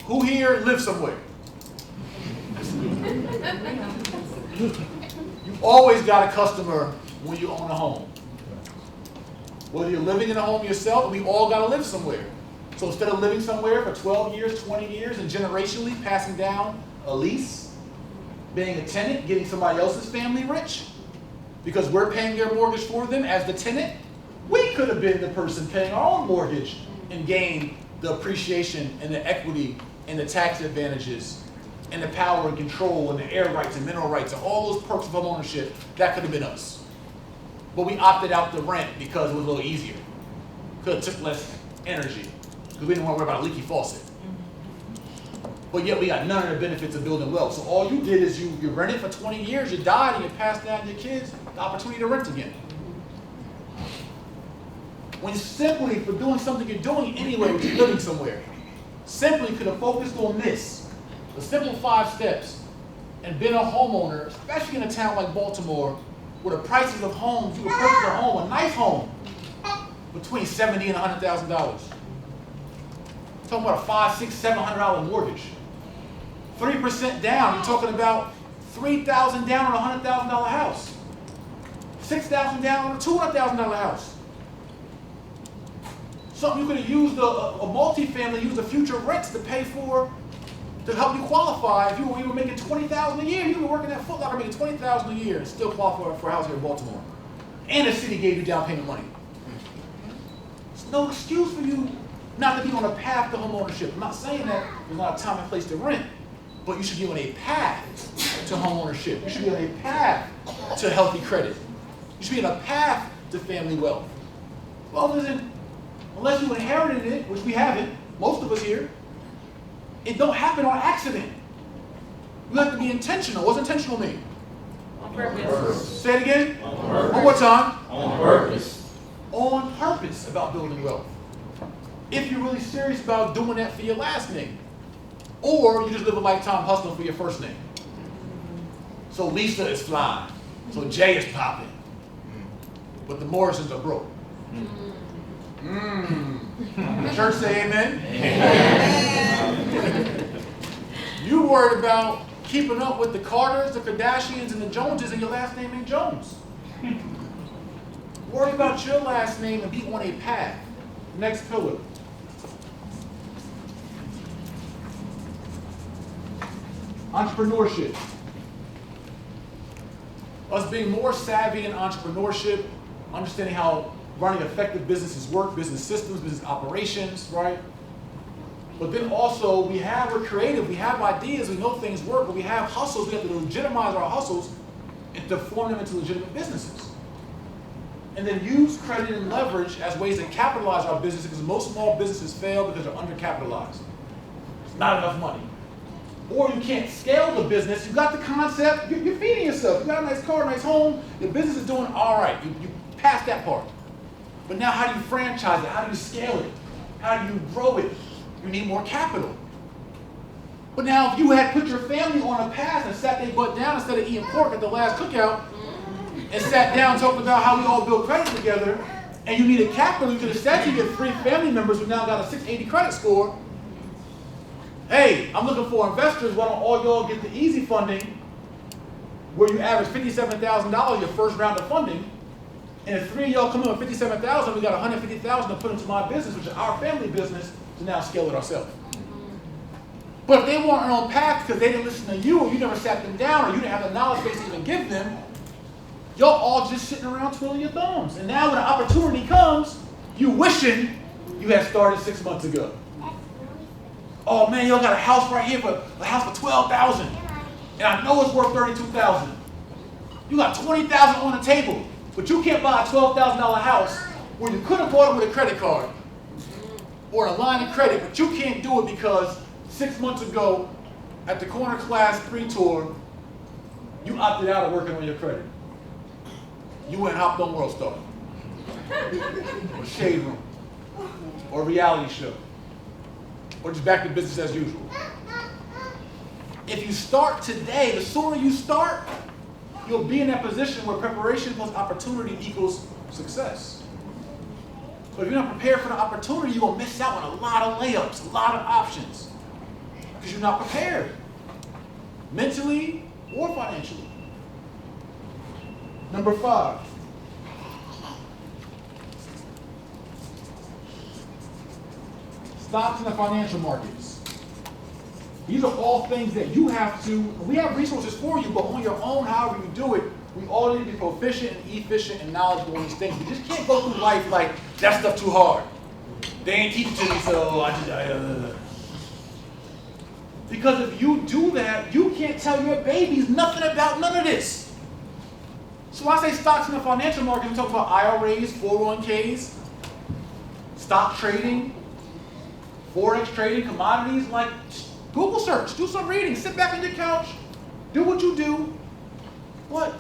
who here lives somewhere? You've always got a customer when you own a home. Whether you're living in a home yourself, we all got to live somewhere. So instead of living somewhere for 12 years, 20 years, and generationally passing down a lease, being a tenant, getting somebody else's family rich, because we're paying their mortgage for them as the tenant, we could have been the person paying our own mortgage and gained the appreciation and the equity and the tax advantages and the power and control and the air rights and mineral rights and all those perks of home ownership. That could have been us. But we opted out the rent because it was a little easier. Because it took less energy. Because we didn't want to worry about a leaky faucet. But yet we got none of the benefits of building wealth. So all you did is you rented for 20 years, you died, and you passed down to your kids the opportunity to rent again. When simply for doing something you're doing anyway, which is living somewhere, simply could have focused on this, the simple 5 steps, and been a homeowner, especially in a town like Baltimore, where the prices of homes, you could purchase a home, a nice home, between $70,000 and $100,000. Talking about a $500, $600, $700 mortgage. 3% down, you're talking about $3,000 down on a $100,000 house. $6,000 down on a $200,000 house. Something you could have used a multifamily, used the future rents to pay for, to help you qualify. If you were making $20,000 a year, you were working at Foot Locker making $20,000 a year and still qualify for a house here in Baltimore. And the city gave you down payment money. There's no excuse for you not to be on a path to home ownership. I'm not saying that there's not a time and place to rent, but you should be on a path to home ownership. You should be on a path to healthy credit. You should be on a path to family wealth. Well, unless you inherited it, which we haven't, most of us here, it don't happen on accident. You have to be intentional. What's intentional mean? On purpose. Say it again. On purpose. One more time. On purpose. On purpose about building wealth. If you're really serious about doing that for your last name. Or you just live a lifetime hustling for your first name. So Lisa is flying. So Jay is popping. But the Morrisons are broke. The church say amen. You worried about keeping up with the Carters, the Kardashians, and the Joneses, and your last name ain't Jones. Worry about your last name and be on a path. Next pillar. Entrepreneurship. Us being more savvy in entrepreneurship, understanding how running effective businesses work, business systems, business operations, right? But then also, we're creative, we have ideas, we know things work, but we have hustles, we have to legitimize our hustles and to form them into legitimate businesses. and then use credit and leverage as ways to capitalize our business, because most small businesses fail because they're undercapitalized. It's not enough money. Or you can't scale the business. You got the concept, you're feeding yourself. You got a nice car, nice home, your business is doing all right. You passed that part. But now how do you franchise it? How do you scale it? How do you grow it? You need more capital. But now if you had put your family on a path and sat their butt down instead of eating pork at the last cookout, and sat down and talked about how we all build credit together, and you needed capital, you could have said you get 3 family members who now got a 680 credit score. Hey, I'm looking for investors. Why don't all y'all get the easy funding, where you average $57,000 your first round of funding, and if 3 of y'all come in with $57,000, we got $150,000 to put into my business, which is our family business, to now scale it ourselves. But if they weren't on path because they didn't listen to you, or you never sat them down, or you didn't have the knowledge base to even give them, y'all all just sitting around twiddling your thumbs. And now when an opportunity comes, you wishing you had started 6 months ago. Oh man, y'all got a house right here for $12,000, and I know it's worth $32,000. You got $20,000 on the table, but you can't buy a $12,000 house where you could have bought it with a credit card or a line of credit, but you can't do it because 6 months ago at the corner class pre-tour, you opted out of working on your credit. You went and hopped on World Star, or Shade Room, or a reality show, or just back to business as usual. If you start today, the sooner you start, you'll be in that position where preparation plus opportunity equals success. But if you're not prepared for the opportunity, you're going to miss out on a lot of layups, a lot of options, because you're not prepared, mentally or financially. Number 5. Stocks in the financial markets. These are all things that you have to, we have resources for you, but on your own, however you do it, we all need to be proficient and efficient and knowledgeable in these things. We just can't go through life like, that stuff too hard. They ain't teach it to me, so Because if you do that, you can't tell your babies nothing about none of this. So when I say stocks in the financial market, I'm talking about IRAs, 401ks, stock trading, forex trading, commodities. Like, Google search, do some reading, sit back on your couch, do what you do. What?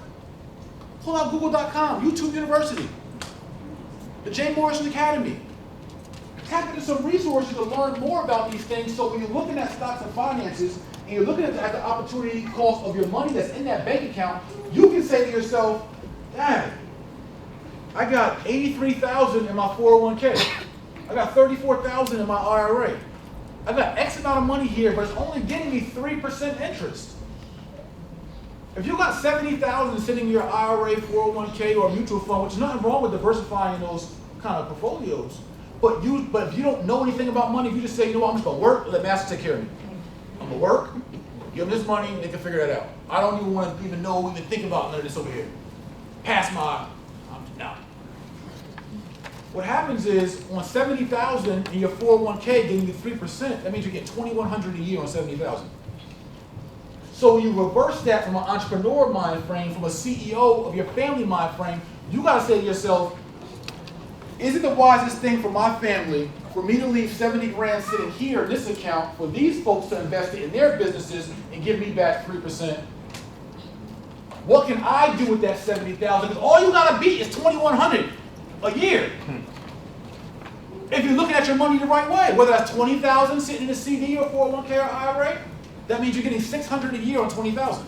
Pull out Google.com, YouTube University, the J. Morrison Academy. Tap into some resources to learn more about these things, so when you're looking at stocks and finances, and you're looking at the opportunity cost of your money that's in that bank account, you can say to yourself, Dad, I got $83,000 in my 401k. I got $34,000 in my IRA. I got X amount of money here, but it's only getting me 3% interest. If you got $70,000 sitting in your IRA, 401k, or mutual fund, which is nothing wrong with diversifying those kind of portfolios, but if you don't know anything about money, if you just say, you know what, I'm just gonna work, let Master take care of me. I'm gonna work, give them this money, and they can figure that out. I don't even want to even think about none of this over here. Pass my, no. What happens is, on $70,000 in your 401k getting you 3%, that means you get $2,100 a year on $70,000. So when you reverse that from an entrepreneur mind frame, from a CEO of your family mind frame, you gotta say to yourself, is it the wisest thing for my family for me to leave 70 grand sitting here in this account for these folks to invest it in their businesses and give me back 3%? What can I do with that $70,000? Because all you gotta beat is $2,100 a year. If you're looking at your money the right way, whether that's $20,000 sitting in a CD or 401k or IRA, that means you're getting $600 a year on $20,000.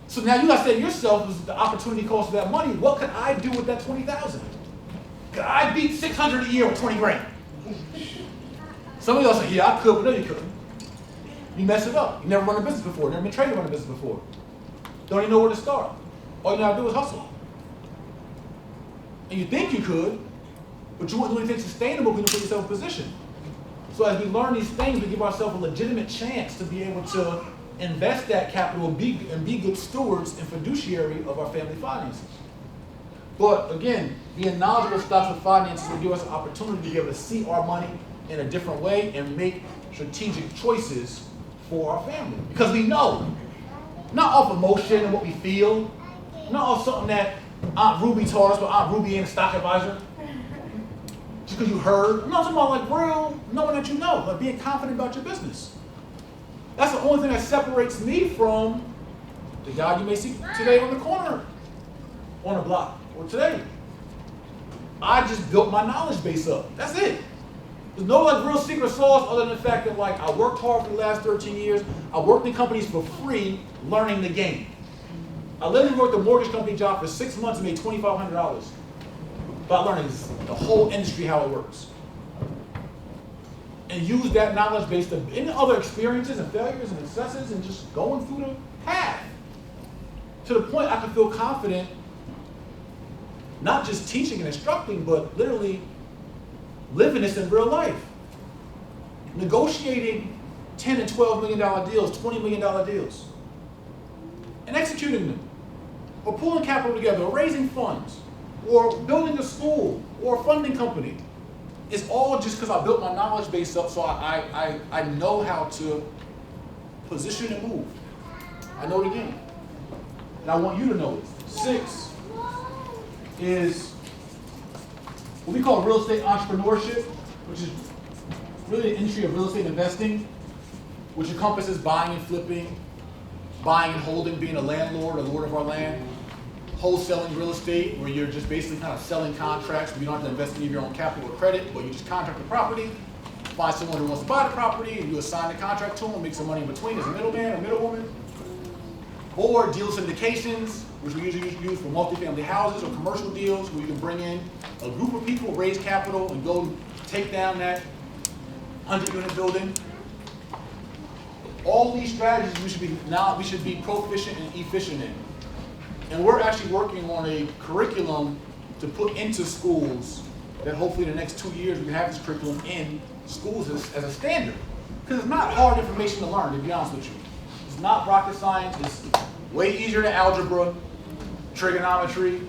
So now you gotta say to yourself, this is the opportunity cost of that money. What can I do with that $20,000? Could I beat $600 a year with 20 grand? Some of y'all say, yeah, I could, but no, you couldn't. You mess it up. You never run a business before. Never been trained to run a business before. Don't even know where to start. All you gotta do is hustle. And you think you could, but you wouldn't do anything sustainable when you put yourself in position. So as we learn these things, we give ourselves a legitimate chance to be able to invest that capital and be good stewards and fiduciary of our family finances. But again, being knowledgeable of stocks and finances will give us an opportunity to be able to see our money in a different way and make strategic choices for our family. Because we know, not off emotion and what we feel, not off something that Aunt Ruby taught us, but Aunt Ruby ain't a stock advisor. Just because you heard. I'm not talking about like real knowing that you know, like being confident about your business. That's the only thing that separates me from the guy you may see today on the corner, on the block, or today. I just built my knowledge base up. That's it. There's no like real secret sauce other than the fact that like I worked hard for the last 13 years. I worked in companies for free learning the game. I literally worked a mortgage company job for 6 months and made $2,500 by learning the whole industry, how it works. And use that knowledge based on any other experiences and failures and successes and just going through the path. To the point I can feel confident, not just teaching and instructing, but literally living this in real life. Negotiating $10 and $12 million deals, $20 million deals, and executing them, or pulling capital together, or raising funds, or building a school, or a funding company. It's all just because I built my knowledge base up, so I know how to position and move. I know the game. And I want you to know it. 6 is what we call real estate entrepreneurship, which is really the industry of real estate investing, which encompasses buying and flipping, buying and holding, being a landlord, a lord of our land, wholesaling real estate, where you're just basically kind of selling contracts, where you don't have to invest any of your own capital or credit, but you just contract the property, find someone who wants to buy the property, and you assign the contract to them, make some money in between as a middleman or middlewoman. Or deal syndications, which we usually use for multifamily houses or commercial deals, where you can bring in a group of people, raise capital, and go take down that 100-unit building. All these strategies we should be proficient and efficient in. And we're actually working on a curriculum to put into schools that hopefully in the next 2 years we can have this curriculum in schools as a standard. Because it's not hard information to learn, to be honest with you. It's not rocket science. It's way easier than algebra, trigonometry,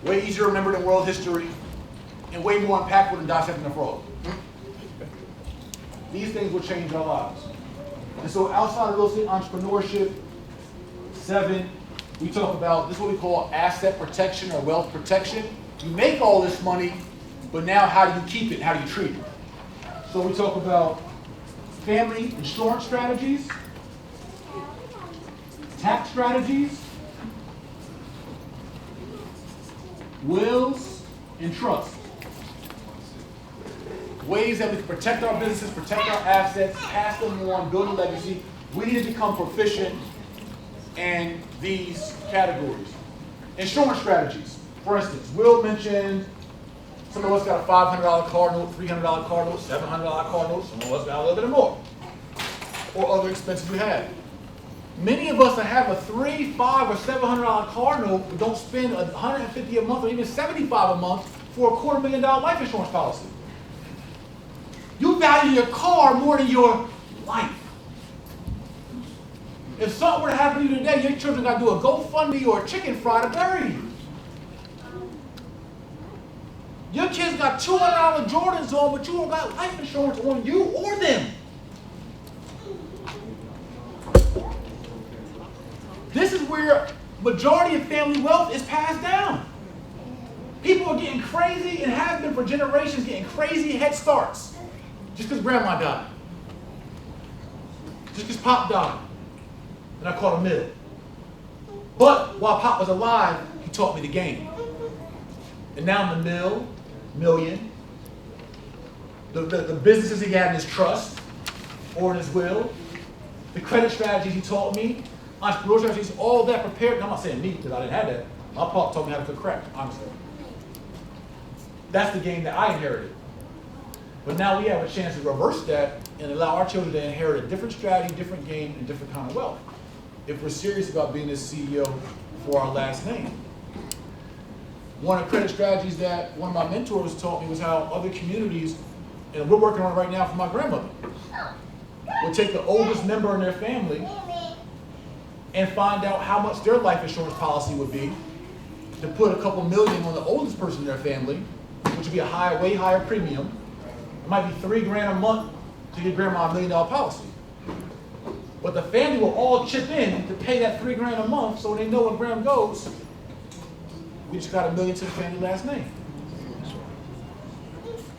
way easier to remember than world history, and way more impactful than dissecting a frog. These things will change our lives. And so outside of real estate entrepreneurship, 7, we talk about, this is what we call asset protection or wealth protection. You make all this money, but now how do you keep it? How do you treat it? So we talk about family insurance strategies, tax strategies, wills, and trusts. Ways that we can protect our businesses, protect our assets, pass them on, build a legacy. We need to become proficient in these categories. Insurance strategies, for instance, Will mentioned some of us got a $500 car note, $300 car note, $700 car note, some of us got a little bit more, or other expenses we have. Many of us that have a $300, $500, or $700 car note but don't spend $150 a month or even $75 a month for a $250,000 life insurance policy. You value your car more than your life. If something were to happen to you today, your children got to do a GoFundMe or a chicken fry to bury you. Your kids got $200 Jordans on, but you don't got life insurance on you or them. This is where majority of family wealth is passed down. People are getting crazy and have been for generations getting crazy head starts. Just because grandma died. Just because Pop died. And I caught a mill. But while Pop was alive, he taught me the game. And now in the million, the businesses he had in his trust or in his will, the credit strategies he taught me, entrepreneurial strategies, all that prepared. And I'm not saying me because I didn't have that. My Pop taught me how to cook crack, honestly. That's the game that I inherited. But now we have a chance to reverse that and allow our children to inherit a different strategy, different game, and different kind of wealth. If we're serious about being this CEO for our last name. One of the credit strategies that one of my mentors taught me was how other communities, and we're working on it right now for my grandmother, would take the oldest member in their family and find out how much their life insurance policy would be to put a couple million on the oldest person in their family, which would be a way higher premium. It might be $3,000 a month to give grandma $1 million policy. But the family will all chip in to pay that $3,000 a month so they know when grandma goes, we just got $1 million to the family last name.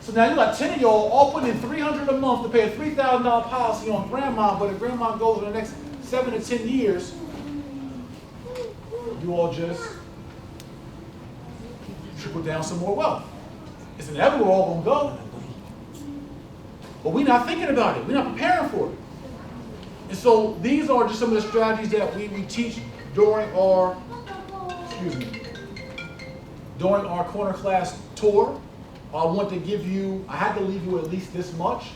So now you got 10 of y'all all putting in $300 a month to pay a $3,000 policy on grandma, but if grandma goes in the next 7 to 10 years, you all just trickle down some more wealth. It's inevitable we're all gonna go. But we're not thinking about it. We're not preparing for it. And so these are just some of the strategies that we teach during our, during our corner class tour. I want to give you, I had to leave you at least this much.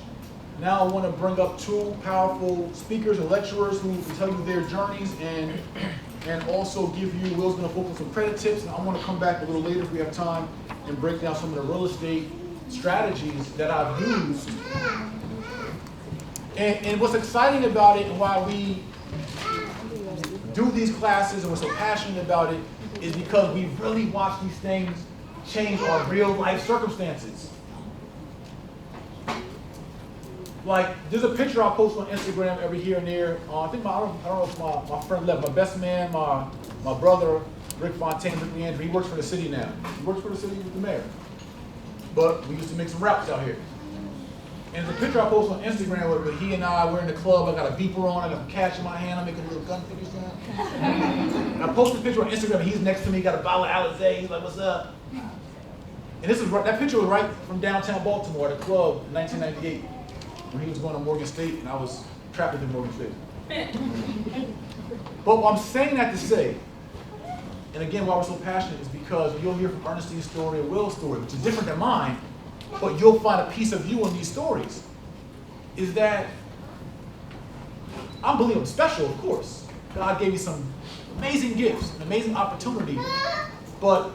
Now I want to bring up 2 powerful speakers and lecturers who can tell you their journeys and also give you, Will's going to focus on credit tips, and I want to come back a little later if we have time and break down some of the real estate strategies that I've used. And what's exciting about it and why we do these classes and we're so passionate about it is because we really watch these things change our real life circumstances. Like, there's a picture I post on Instagram every here and there. I think I don't know if my friend left, my best man, my brother, Rick Fontaine, Rick Leandro, he works for the city now. He works for the city with the mayor. But we used to make some raps out here. And there's a picture I post on Instagram where he and I, we're in the club, I got a beeper on, I got some cash in my hand, I'm making a little gun figure sound. And I posted a picture on Instagram, and he's next to me, got a bottle of Alizé, he's like, what's up? And this is that picture was right from downtown Baltimore at a club in 1998 when he was going to Morgan State and I was trapped in Morgan State. But what I'm saying that to say, and again why we're so passionate, is because you'll hear from Ernestine's story and Will's story, which is different than mine, but you'll find a piece of you in these stories, is that I believe I'm special, of course. God gave me some amazing gifts, an amazing opportunity, but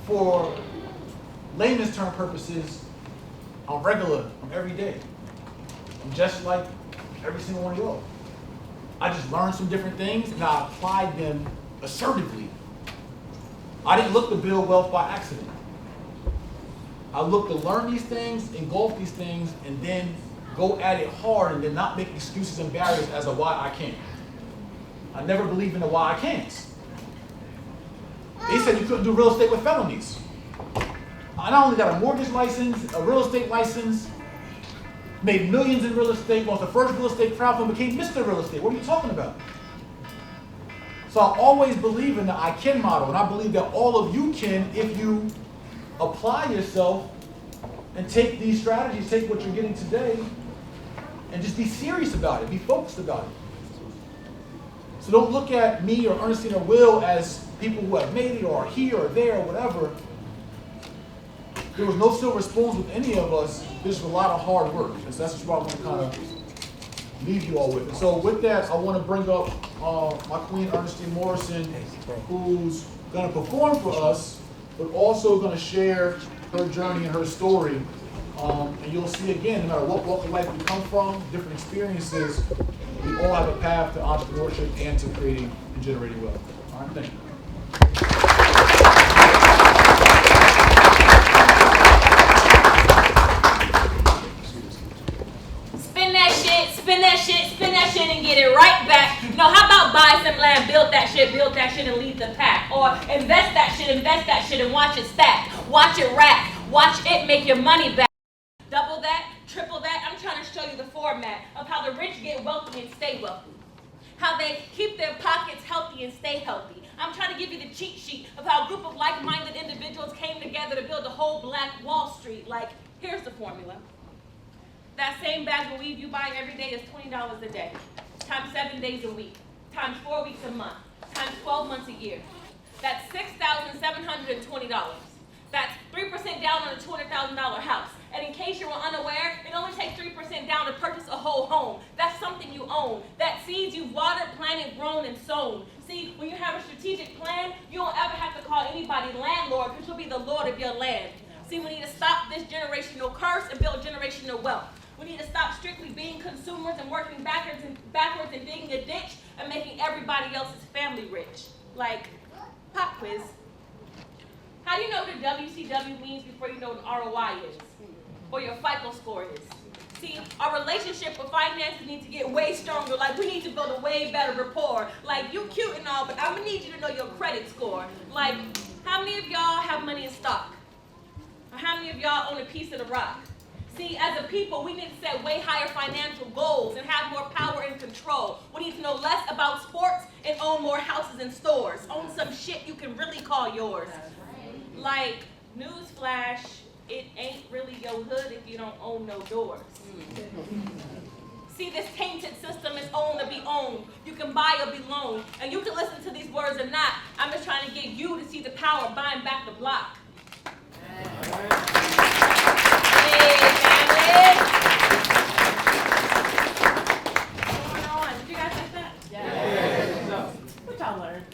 for layman's term purposes, I'm regular, I'm everyday. I'm just like every single one of y'all. I just learned some different things and I applied them assertively. I didn't look to build wealth by accident. I looked to learn these things, engulf these things, and then go at it hard and then not make excuses and barriers as to why I can't. I never believed in the why I can't. They said you couldn't do real estate with felonies. I not only got a mortgage license, a real estate license, made millions in real estate, was the first real estate crowdfund, became Mr. Real Estate. What are you talking about? So I always believe in the I can model, and I believe that all of you can if you apply yourself and take these strategies, take what you're getting today, and just be serious about it, be focused about it. So don't look at me or Ernestine or Will as people who have made it or are here or there or whatever. There was no silver spoons with any of us. There's a lot of hard work. And so that's what I want to kind of leave you all with. And so with that, I want to bring up my queen, Ernestine Morrison, who's going to perform for us, but also going to share her journey and her story. And you'll see again, no matter what walk of life we come from, different experiences, we all have a path to entrepreneurship and to creating and generating wealth. All right, thank you. Spin that shit and get it right back. No, how about buy some land, build that shit and lead the pack? Or invest that shit and watch it stack. Watch it rack. Watch it make your money back. Double that, triple that. I'm trying to show you the format of how the rich get wealthy and stay wealthy. How they keep their pockets healthy and stay healthy. I'm trying to give you the cheat sheet of how a group of like-minded individuals came together to build a whole black Wall Street. Like, here's the formula. That same bag of weave you buy every day is $20 a day, times 7 days a week, times 4 weeks a month, times 12 months a year. That's $6,720. That's 3% down on a $200,000 house. And in case you were unaware, it only takes 3% down to purchase a whole home. That's something you own. That seeds you've watered, planted, grown, and sown. See, when you have a strategic plan, you don't ever have to call anybody landlord because you'll be the lord of your land. See, we need to stop this generational curse and build generational wealth. We need to stop strictly being consumers and working backwards and digging a ditch and making everybody else's family rich. Like, pop quiz. How do you know what a WCW means before you know what an ROI is? Or your FICO score is? See, our relationship with finances needs to get way stronger. Like, we need to build a way better rapport. Like, you cute and all, but I'm gonna need you to know your credit score. Like, How many of y'all have money in stock? Or how many of y'all own a piece of the rock? See, as a people, we need to set way higher financial goals and have more power and control. We need to know less about sports and own more houses and stores. Own some shit you can really call yours. Like, newsflash, it ain't really your hood if you don't own no doors. See, this tainted system is own to be owned. You can buy or be loaned. And you can listen to these words or not. I'm just trying to get you to see the power of buying back the block. Did you guys like that? Yeah. What y'all learned?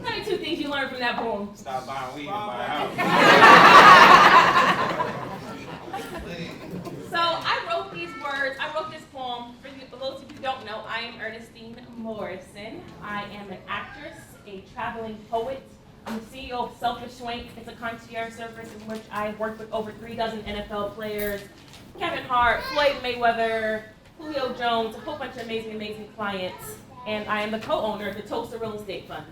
Tell me 2 things you learned from that poem. Stop buying weed and buy a house. So I wrote these words, I wrote this poem. For those of you who don't know, I am Ernestine Morrison. I am an actress, a traveling poet. I'm the CEO of Selfish Swank. It's a concierge service in which I work with over 3 dozen NFL players, Kevin Hart, Floyd Mayweather, Julio Jones, a whole bunch of amazing clients. And I am the co-owner of the Tulsa Real Estate Fund.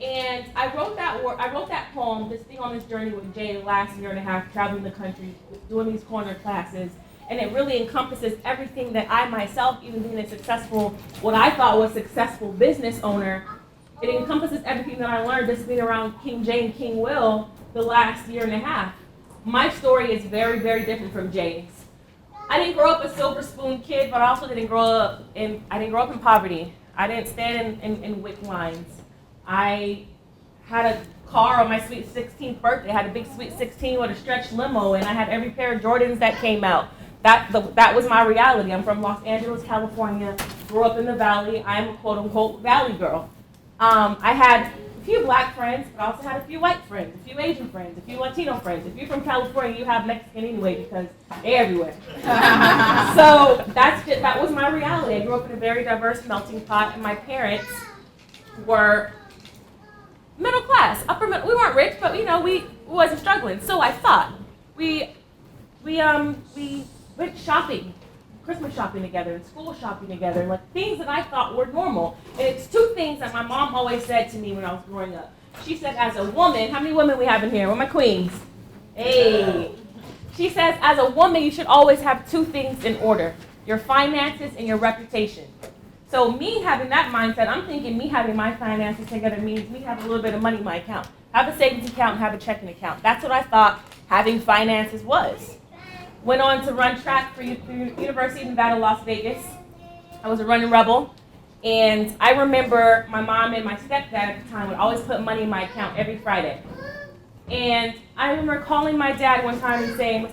And I wrote that poem, just being on this journey with Jay the last year and a half, traveling the country, doing these corner classes. And it really encompasses everything that I myself, even being a successful, what I thought was successful business owner, it encompasses everything that I learned just being around King Jay and King Will the last year and a half. My story is very, very different from Jay's. I didn't grow up a silver spoon kid, but I also didn't grow up in poverty. I didn't stand in WIC lines. I had a car on my sweet 16th birthday. I had a big sweet 16 with a stretch limo, and I had every pair of Jordans that came out. That was my reality. I'm from Los Angeles, California, grew up in the Valley. I'm a quote-unquote Valley girl. I had a few black friends, but I also had a few white friends, a few Asian friends, a few Latino friends. If you're from California, you have Mexican anyway because they're everywhere. So that was my reality. I grew up in a very diverse melting pot, and my parents were middle class, upper middle. We weren't rich, but we wasn't struggling. So I thought we went shopping. Christmas shopping together and school shopping together, like things that I thought were normal. And it's 2 things that my mom always said to me when I was growing up. She said, as a woman, how many women we have in here? Where are my queens? Hey. She says, as a woman, you should always have 2 things in order, your finances and your reputation. So me having that mindset, I'm thinking me having my finances together means me having a little bit of money in my account. Have a savings account and have a checking account. That's what I thought having finances was. Went on to run track for University of Nevada, Las Vegas. I was a running rebel. And I remember my mom and my stepdad at the time would always put money in my account every Friday. And I remember calling my dad one time and saying,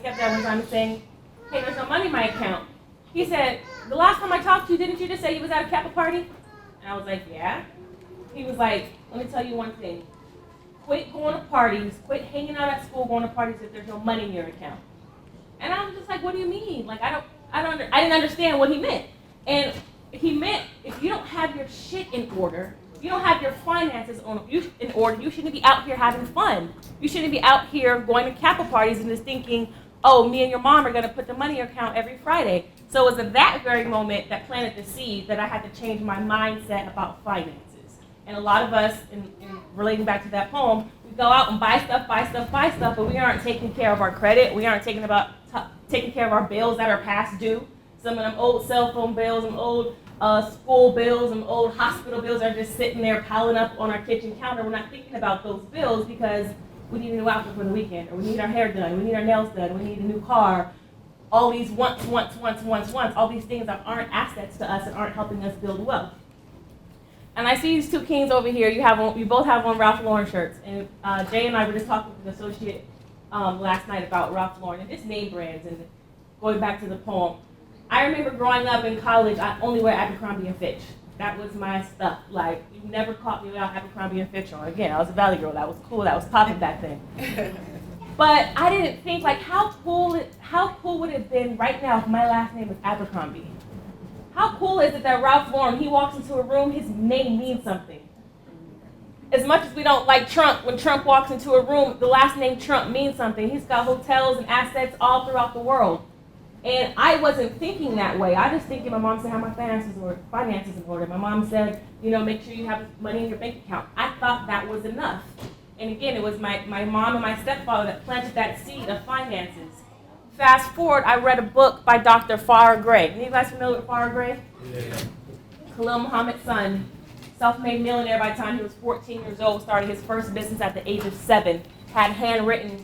hey, there's no money in my account. He said, the last time I talked to you, didn't you just say you was at a Kappa party? And I was like, yeah. He was like, let me tell you one thing. Quit going to parties, quit hanging out at school going to parties if there's no money in your account. And I was just like, what do you mean? Like, I didn't understand what he meant. And he meant if you don't have your shit in order, you don't have your finances in order, you shouldn't be out here having fun. You shouldn't be out here going to Kappa parties and just thinking, oh, me and your mom are going to put the money in your account every Friday. So it was at that very moment that planted the seed that I had to change my mindset about finances. And a lot of us, in relating back to that poem, we go out and buy stuff, but we aren't taking care of our credit. We aren't taking care of our bills that are past due. Some of them old cell phone bills and old school bills and old hospital bills are just sitting there piling up on our kitchen counter. We're not thinking about those bills because we need a new outfit for the weekend, or we need our hair done, we need our nails done, we need a new car. All these wants, all these things that aren't assets to us and aren't helping us build wealth. And I see these 2 kings over here. You both have on Ralph Lauren shirts. And Jay and I were just talking to the associate last night about Ralph Lauren and just name brands and going back to the poem. I remember growing up in college, I only wear Abercrombie and Fitch. That was my stuff. Like, you never caught me without Abercrombie and Fitch on. Again, I was a Valley girl. That was cool. That was popping back then. But I didn't think, like, how cool would it have been right now if my last name was Abercrombie? How cool is it that Ralph Lauren, he walks into a room, his name means something. As much as we don't like Trump, when Trump walks into a room, the last name Trump means something. He's got hotels and assets all throughout the world. And I wasn't thinking that way. I just thinking my mom said have my finances in order. My mom said, make sure you have money in your bank account. I thought that was enough. And again, it was my mom and my stepfather that planted that seed of finances. Fast forward, I read a book by Dr. Farah Gray. Any of you guys familiar with Farah Gray? Yeah. Khalil Muhammad's son, self-made millionaire by the time he was 14 years old, started his first business at the age of 7, had handwritten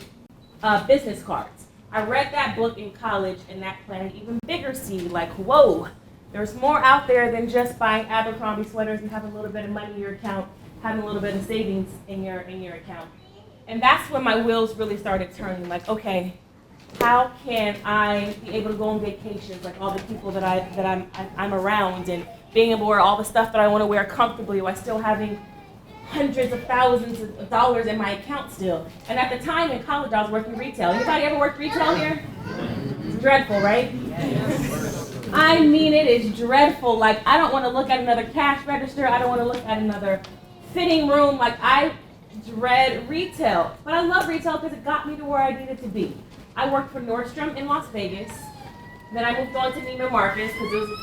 business cards. I read that book in college, and that planted an even bigger seed, like, whoa, there's more out there than just buying Abercrombie sweaters and having a little bit of money in your account, having a little bit of savings in your account. And that's when my wheels really started turning, like, okay, how can I be able to go on vacations like all the people that I'm around, and being able to wear all the stuff that I want to wear comfortably while still having hundreds of thousands of dollars in my account still. And at the time in college, I was working retail. Anybody ever worked retail here? It's dreadful, right? I mean, it is dreadful. Like, I don't want to look at another cash register. I don't want to look at another fitting room. Like, I dread retail. But I love retail because it got me to where I needed to be. I worked for Nordstrom in Las Vegas. Then I moved on to Neiman Marcus because it was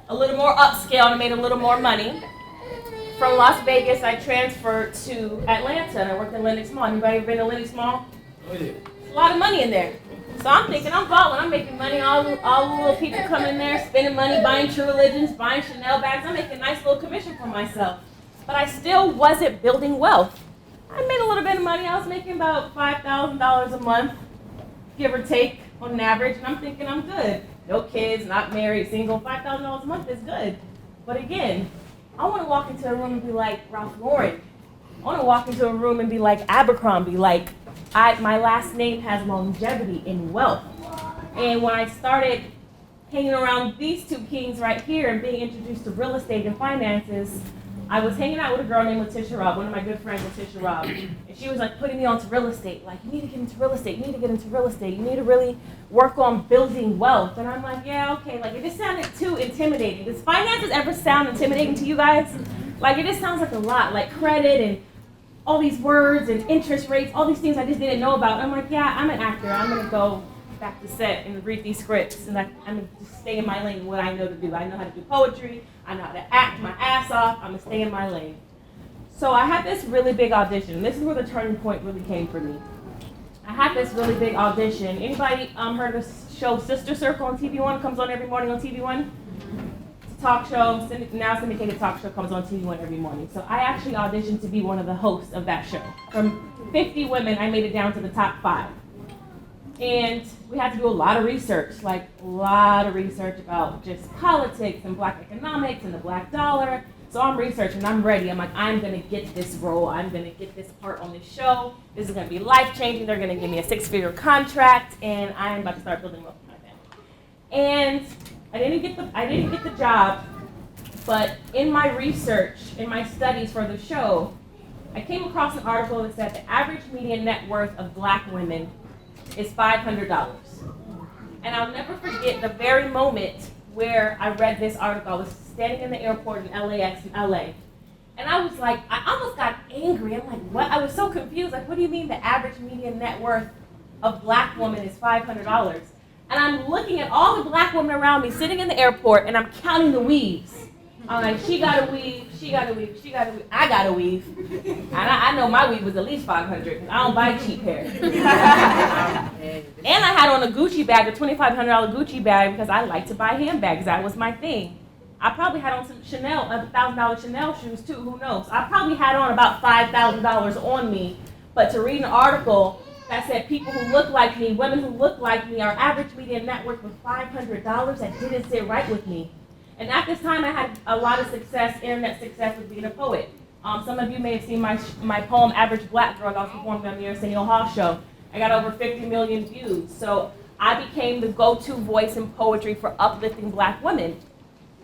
a little more upscale and I made a little more money. From Las Vegas, I transferred to Atlanta and I worked in Lenox Mall. Anybody ever been to Lenox Mall? Oh, yeah. A lot of money in there. So I'm thinking I'm balling. I'm making money. All the little people come in there, spending money, buying True Religions, buying Chanel bags. I'm making a nice little commission for myself. But I still wasn't building wealth. I made a little bit of money. I was making about $5,000 a month, give or take, on an average. And I'm thinking I'm good. No kids, not married, single. $5,000 a month is good. But again, I want to walk into a room and be like Ralph Lauren. I want to walk into a room and be like Abercrombie. Like, my last name has longevity in wealth. And when I started hanging around these two kings right here and being introduced to real estate and finances, I was hanging out with a girl named Letitia Robb, one of my good friends, Letitia Robb. And she was like putting me onto real estate. Like, you need to get into real estate. You need to get into real estate. You need to really work on building wealth. And I'm like, yeah, okay. Like, it just sounded too intimidating. Does finances ever sound intimidating to you guys? Like, it just sounds like a lot. Like credit and all these words and interest rates, all these things I just didn't know about. And I'm like, yeah, I'm an actor. I'm going to go back to set and read these scripts. And I'm going to just stay in my lane, what I know to do. I know how to do poetry. I know how to act my ass off. I'm going to stay in my lane. So I had this really big audition. This is where the turning point really came for me. I had this really big audition. Anybody heard of the show Sister Circle on TV One? It comes on every morning on TV One. It's a talk show. Now syndicated talk show comes on TV One every morning. So I actually auditioned to be one of the hosts of that show. From 50 women, I made it down to the top 5. And we had to do a lot of research, like a lot of research about just politics and black economics and the black dollar. So I'm researching, I'm ready. I'm like, I'm gonna get this role. I'm gonna get this part on this show. This is gonna be life-changing. They're gonna give me a 6-figure contract, and I'm about to start building wealth for my family. And I didn't get the job, but in my research, in my studies for the show, I came across an article that said the average median net worth of black women is $500. And I'll never forget the very moment where I read this article. I was standing in the airport in LAX in LA. And I was like, I almost got angry. I'm like, what? I was so confused. Like, what do you mean the average median net worth of black women is $500? And I'm looking at all the black women around me sitting in the airport, and I'm counting the weaves. I'm like, she got a weave, she got a weave, she got a weave, I got a weave. And I know my weave was at least $500. I don't buy cheap hair. And I had on a Gucci bag, a $2,500 Gucci bag, because I like to buy handbags. That was my thing. I probably had on some Chanel, $1,000 Chanel shoes too, who knows. I probably had on about $5,000 on me, but to read an article that said people who look like me, women who look like me, our average median net worth was $500, that didn't sit right with me. And at this time, I had a lot of success, internet success with being a poet. Some of you may have seen my poem, Average Black Girl, that was performed on the Arsenio Hall show. I got over 50 million views. So I became the go-to voice in poetry for uplifting black women.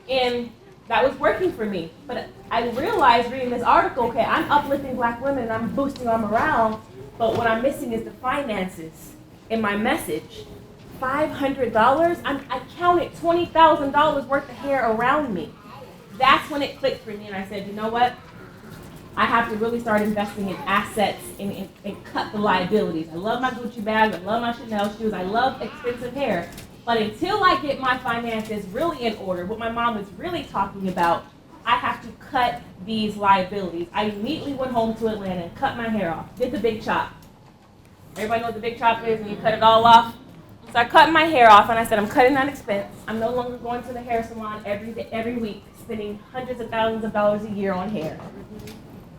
And that was working for me. But I realized reading this article, okay, I'm uplifting black women and I'm boosting our morale, but what I'm missing is the finances in my message. $500? I counted $20,000 worth of hair around me. That's when it clicked for me, and I said, you know what? I have to really start investing in assets and cut the liabilities. I love my Gucci bags, I love my Chanel shoes, I love expensive hair, But until I get my finances really in order, what my mom was really talking about, I have to cut these liabilities. I immediately went home to Atlanta and cut my hair off. Did the big chop. Everybody know what the big chop is when you cut it all off? So I cut my hair off and I said, I'm cutting that expense. I'm no longer going to the hair salon every week, spending hundreds of thousands of dollars a year on hair.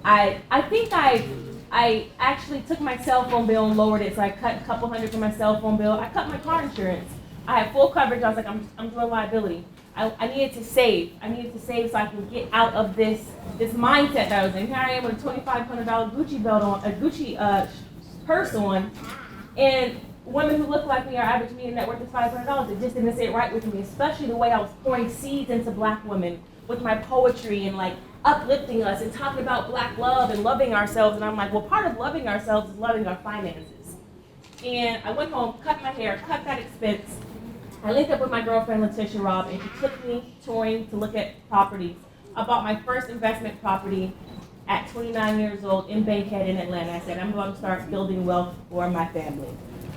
I think I actually took my cell phone bill and lowered it, so I cut a couple hundred from my cell phone bill. I cut my car insurance. I had full coverage. I was like, I'm doing liability. I needed to save. I needed to save so I can get out of this mindset that I was in. Here I am with a $2,500 Gucci belt on, a Gucci purse on, and women who look like me, our average median net worth is $500. It just didn't sit right with me, especially the way I was pouring seeds into black women with my poetry and like uplifting us and talking about black love and loving ourselves. And I'm like, well, part of loving ourselves is loving our finances. And I went home, cut my hair, cut that expense. I linked up with my girlfriend, Letitia Robb, and she took me touring to look at properties. I bought my first investment property at 29 years old in Bankhead in Atlanta. I said, I'm going to start building wealth for my family.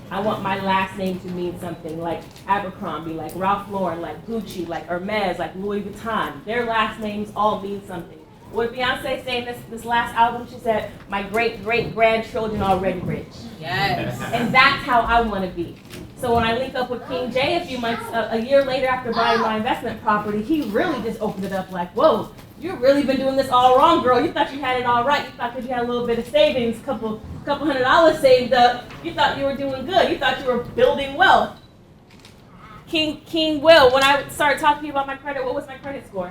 I want my last name to mean something, like Abercrombie, like Ralph Lauren, like Gucci, like Hermes, like Louis Vuitton. Their last names all mean something. What Beyonce say in this last album? She said, my great-great-grandchildren already rich. Yes. And that's how I want to be. So when I link up with King J a few months, a year later after buying my investment property, he really just opened it up like, whoa, you've really been doing this all wrong, girl. You thought you had it all right. You thought because you had a little bit of savings, couple $100 saved up, you thought you were doing good. You thought you were building wealth. King Will, when I started talking to you about my credit, what was my credit score?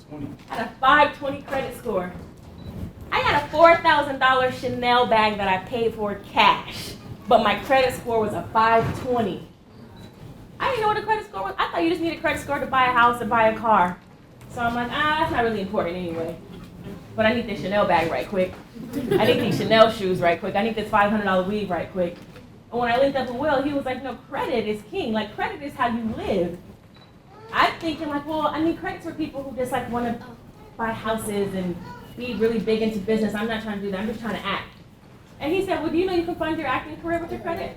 520. I had a 520 credit score. I had a $4,000 Chanel bag that I paid for cash, but my credit score was a 520. I didn't know what a credit score was. I thought you just needed a credit score to buy a house and buy a car. So I'm like, that's not really important anyway. But I need this Chanel bag right quick. I need these Chanel shoes right quick. I need this $500 weave right quick. And when I linked up with Will, he was like, no, credit is king. Like, credit is how you live. I'm thinking like, well, I need credit for people who just like want to buy houses and be really big into business. I'm not trying to do that. I'm just trying to act. And he said, well, do you know you can fund your acting career with your credit?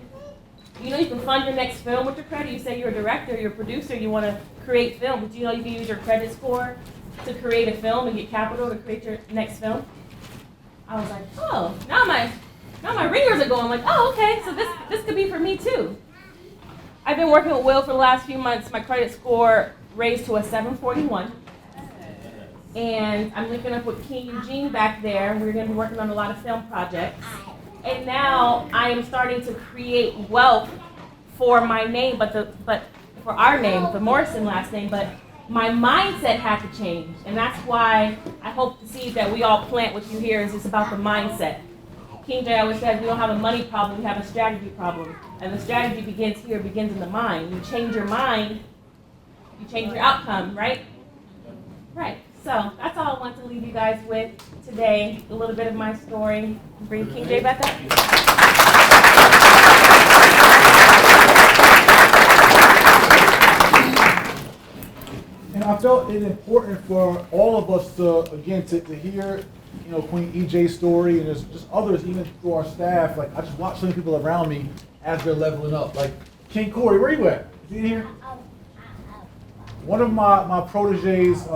You know you can fund your next film with your credit? You say you're a director, you're a producer, you want to create film, but do you know you can use your credit score to create a film and get capital to create your next film? I was like, oh, now my ringers are going. I'm like, oh, okay, so this could be for me too. I've been working with Will for the last few months. My credit score raised to a 741. And I'm linking up with King Eugene back there. We're going to be working on a lot of film projects. And now I am starting to create wealth for my name, but for our name, the Morrison last name. But my mindset had to change, and that's why I hope the seed that we all plant, what you hear, is just about the mindset. King J always says we don't have a money problem, we have a strategy problem. And the strategy begins here, begins in the mind. You change your mind, you change your outcome, right? Right. So that's all I want to leave you guys with today. A little bit of my story. Bring King J back up. And I felt it important for all of us to, again, to hear, Queen EJ's story, and there's just others, even through our staff. Like, I just watch so many people around me as they're leveling up. Like, King Corey, where you at? Is he in here? One of my proteges,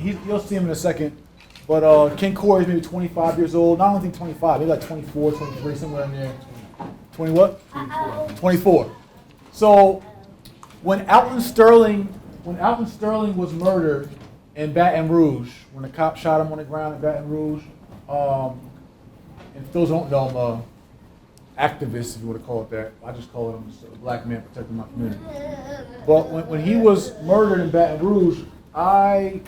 you'll see him in a second, but King Corey is maybe 25 years old. No, I don't think 25, maybe like 24, 23, somewhere in there. 20 what? 24. So, when Alton Sterling was murdered in Baton Rouge, when the cop shot him on the ground in Baton Rouge, and for those who don't know, I'm an activist, if you want to call it that. I just call him a black man protecting my community. But when he was murdered in Baton Rouge, I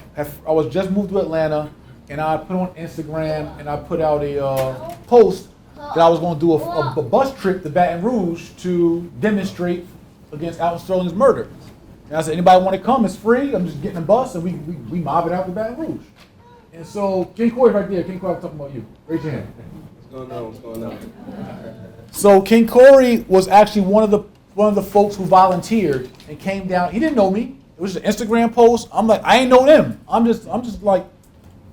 was just moved to Atlanta, and I put on Instagram, and I put out a post that I was going to do a bus trip to Baton Rouge to demonstrate against Alton Sterling's murder. And I said, anybody want to come? It's free. I'm just getting a bus, and we mob it out to Baton Rouge. And so, King Corey right there. King Corey, I'm talking about you. Raise your hand. What's going on? So King Corey was actually one of the folks who volunteered and came down. He didn't know me. It was just an Instagram post. I'm like, I ain't know them. I'm just like,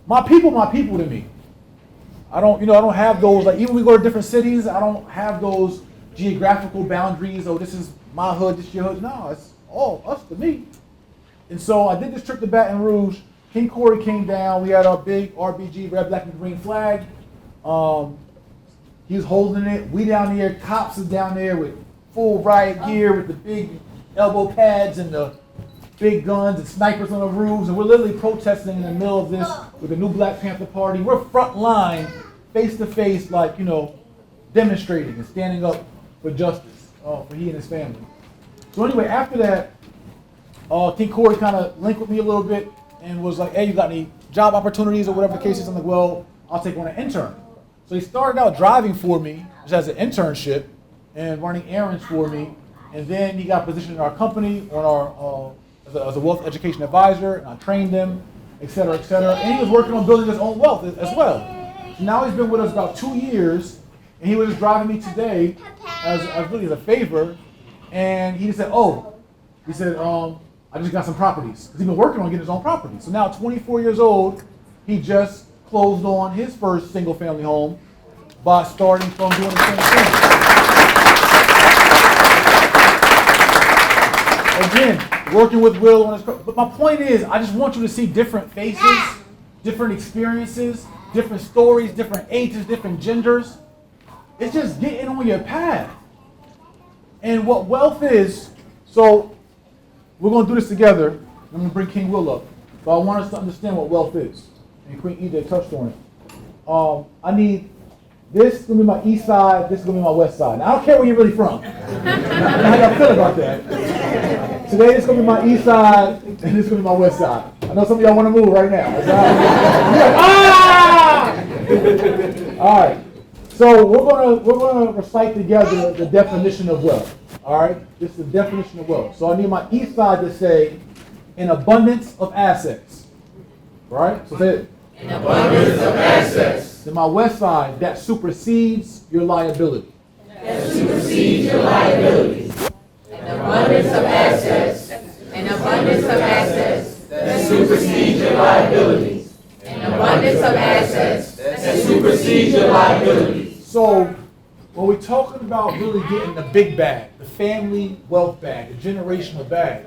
my people to me. I don't have those, like, even when we go to different cities, I don't have those geographical boundaries. Oh, this is my hood, this is your hood. No, it's all us to me. And so I did this trip to Baton Rouge. King Corey came down. We had our big RBG, red, black, and green flag. He was holding it. We down there, cops is down there with full riot gear with the big elbow pads and the big guns and snipers on the roofs. And we're literally protesting in the middle of this with the new Black Panther Party. We're front line, face to face, like, demonstrating and standing up for justice for he and his family. So anyway, after that, King Corey kind of linked with me a little bit and was like, hey, you got any job opportunities or whatever the case is? I'm like, well, I'll take on an intern. So he started out driving for me, just as an internship, and running errands for me. And then he got positioned in our company on our as a wealth education advisor, and I trained him, et cetera, et cetera. And he was working on building his own wealth as well. So now he's been with us about 2 years, and he was just driving me today as really as a favor. And he said, I just got some properties. Because he's been working on getting his own property. So now, 24 years old, he just closed on his first single-family home by starting from doing the same thing. Again, working with Will on his. But my point is, I just want you to see different faces, different experiences, different stories, different ages, different genders. It's just getting on your path. And what wealth is, so we're going to do this together. I'm going to bring King Will up. But I want us to understand what wealth is. And Queen EJ touched on it. I need, this is going to be my east side, this is going to be my west side. Now, I don't care where you're really from. How y'all feel about that? Today, this is going to be my east side, and this is going to be my west side. I know some of y'all want to move right now. All right. So we're gonna recite together the definition of wealth. All right, this is the definition of wealth. So I need my east side to say, an abundance of assets. All right, so say it. An abundance of assets. Then my west side, that supersedes your liability. That supersedes your liability. An abundance of assets. An abundance of assets. That supersedes your liability. An abundance of assets. That supersedes your liability. So, when we're talking about really getting the big bag, the family wealth bag, the generational bag,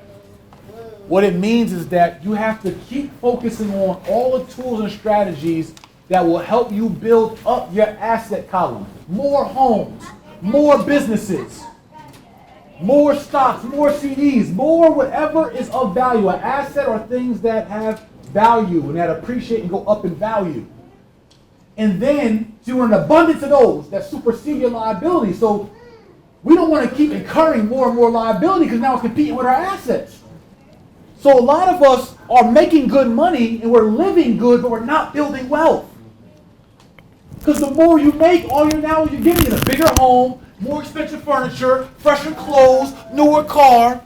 what it means is that you have to keep focusing on all the tools and strategies that will help you build up your asset column. More homes, more businesses, more stocks, more CDs, more whatever is of value, an asset or things that have value and that appreciate and go up in value. And then you want an abundance of those that supersede your liability. So we don't want to keep incurring more and more liability because now it's competing with our assets. So a lot of us are making good money and we're living good, but we're not building wealth. Because the more you make, all you're getting is a bigger home, more expensive furniture, fresher clothes, newer car.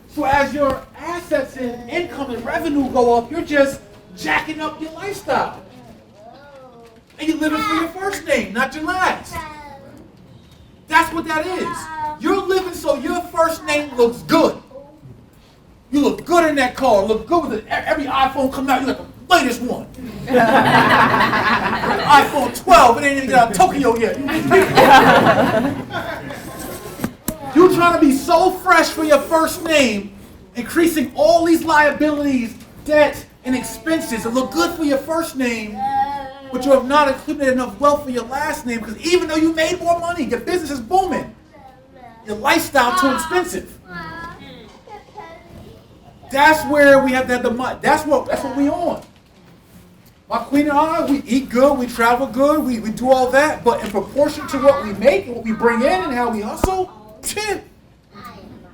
So as your assets and income and revenue go up, you're just jacking up your lifestyle. And you're living for your first name, not your last. That's what that is. You're living so your first name looks good. You look good in that car. Look good with it. Every iPhone come out, you got the latest one. iPhone 12, it ain't even got out of Tokyo yet. You're trying to be so fresh for your first name, increasing all these liabilities, debts, and expenses to look good for your first name. But you have not accumulated enough wealth for your last name because even though you made more money, your business is booming, your lifestyle too expensive. That's where we have to have the money. That's what we on. My queen and I, we eat good, we travel good, we do all that, but in proportion to what we make and what we bring in and how we hustle,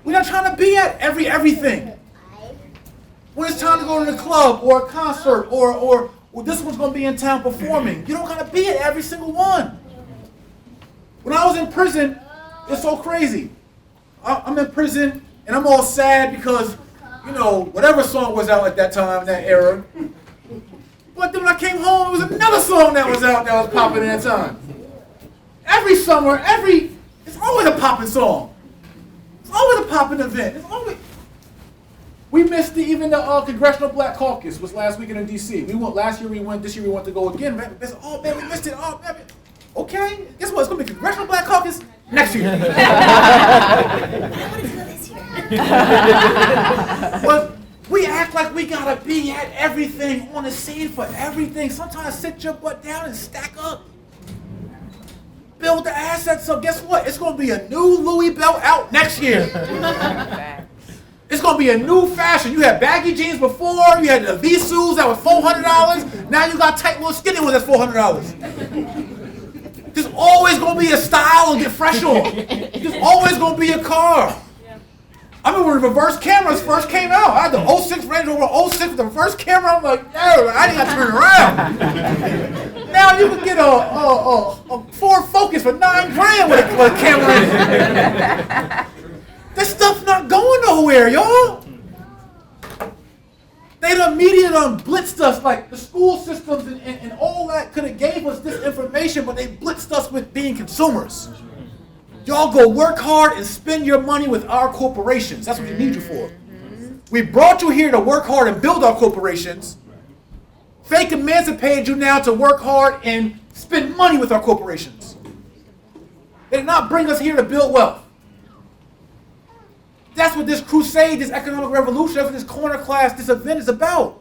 we're not trying to be at everything. When it's time to go to the club or a concert or this one's going to be in town performing, you don't got to be at every single one. When I was in prison, it's so crazy. I'm in prison and I'm all sad because, whatever song was out at that time, that era. But then when I came home, it was another song that was out that was popping at that time. Every summer, it's always a popping song. It's always a popping event. We missed even the Congressional Black Caucus was last weekend in D.C. We went last year. We went this year. We want to go again. Man, we missed it. Oh man, okay. Guess what? It's gonna be Congressional Black Caucus next year. But we act like we gotta be at everything, on the scene for everything. Sometimes sit your butt down and stack up. Build the assets up. Guess what? It's gonna be a new Louis belt out next year. It's gonna be a new fashion. You had baggy jeans before, you had the V-suits that was $400. Now you got tight little skinny ones that's $400. There's always gonna be a style to get fresh on. There's always gonna be a car. I remember when reverse cameras first came out. I had the 06 Range Rover 06 with the reverse camera. I'm like, yo, I didn't have to turn around. Now you can get a Ford Focus for $9,000 with a camera in it. This stuff's not going nowhere, y'all. They done media done blitzed us, like the school systems and all that could have gave us this information, but they blitzed us with being consumers. Y'all go work hard and spend your money with our corporations. That's what we need you for. We brought you here to work hard and build our corporations. Fake emancipated you now to work hard and spend money with our corporations. They did not bring us here to build wealth. That's what this crusade, this economic revolution, that's what this corner class, this event is about.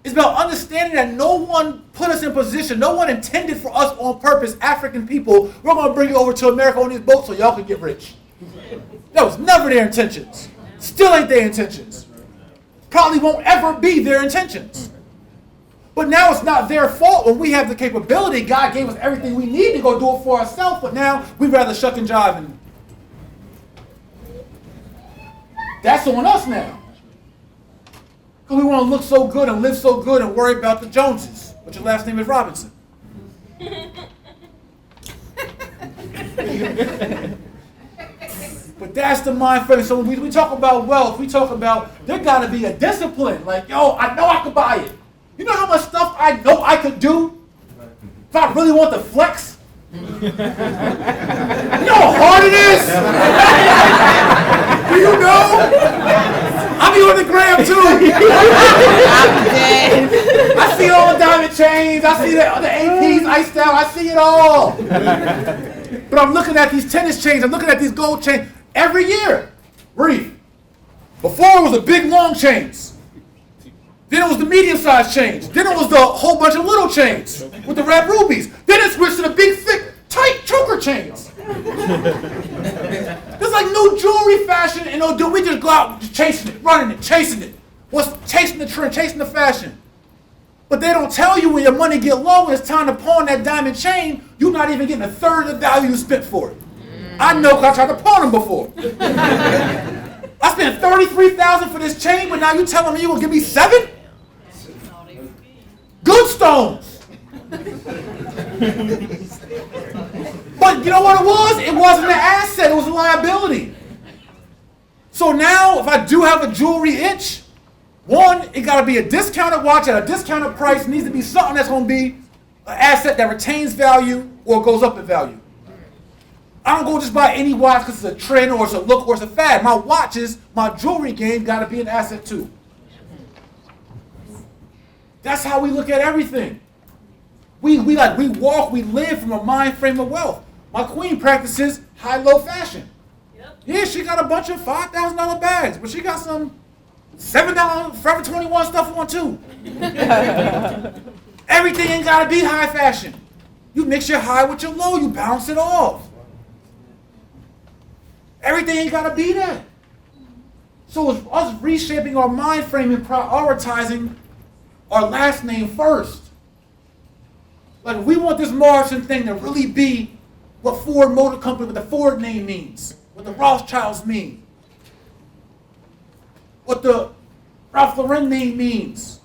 It's about understanding that no one put us in position, no one intended for us on purpose, African people, we're going to bring you over to America on these boats so y'all can get rich. That was never their intentions. Still ain't their intentions. Probably won't ever be their intentions. But now it's not their fault when we have the capability. God gave us everything we need to go do it for ourselves, but now we'd rather shuck and jive and that's on us now. Because we want to look so good and live so good and worry about the Joneses. But your last name is Robinson. But that's the mind frame. So when we talk about wealth, we talk about there got to be a discipline. Like, yo, I know I could buy it. You know how much stuff I know I could do? If I really want to flex? You know how hard it is? Do you know? I be on the gram too. I see all the diamond chains. I see the APs iced out. I see it all. But I'm looking at these tennis chains. I'm looking at these gold chains every year. Brief. Before it was the big long chains. Then it was the medium-sized chains. Then it was the whole bunch of little chains with the red rubies. Then it switched to the big, thick, tight choker chains. There's like no jewelry fashion, and we just go out just chasing it, running it, chasing it. What's chasing the trend, chasing the fashion. But they don't tell you when your money get low and it's time to pawn that diamond chain, you're not even getting a third of the value you spent for it. I know because I tried to pawn them before. I spent $33,000 for this chain, but now you telling me you will give me $7,000? Good stones. But you know what it was? It wasn't an asset, it was a liability. So now if I do have a jewelry itch, one, it got to be a discounted watch at a discounted price. It needs to be something that's going to be an asset that retains value or goes up in value. I don't go just buy any watch because it's a trend or it's a look or it's a fad. My watches, my jewelry game got to be an asset too. That's how we look at everything. We walk, we live from a mind frame of wealth. My queen practices high-low fashion. Yep. Yeah, she got a bunch of $5,000 bags, but she got some $7 Forever 21 stuff on too. Everything ain't got to be high fashion. You mix your high with your low, you balance it off. Everything ain't got to be that. So it's us reshaping our mind frame and prioritizing our last name first. Like if we want this Morrison thing to really be what Ford Motor Company, what the Ford name means, what the Rothschilds mean, what the Ralph Lauren name means.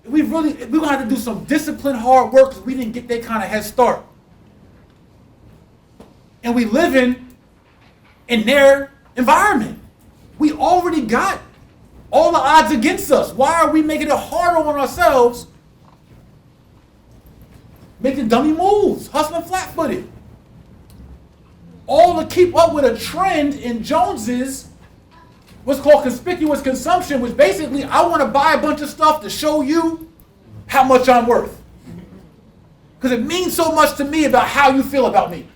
We're going to have to do some disciplined hard work because we didn't get that kind of head start. And we live in their environment. We already got all the odds against us. Why are we making it harder on ourselves? Making dummy moves, hustling flat-footed. All to keep up with a trend in Joneses, what's called conspicuous consumption, which basically I want to buy a bunch of stuff to show you how much I'm worth. Because it means so much to me about how you feel about me.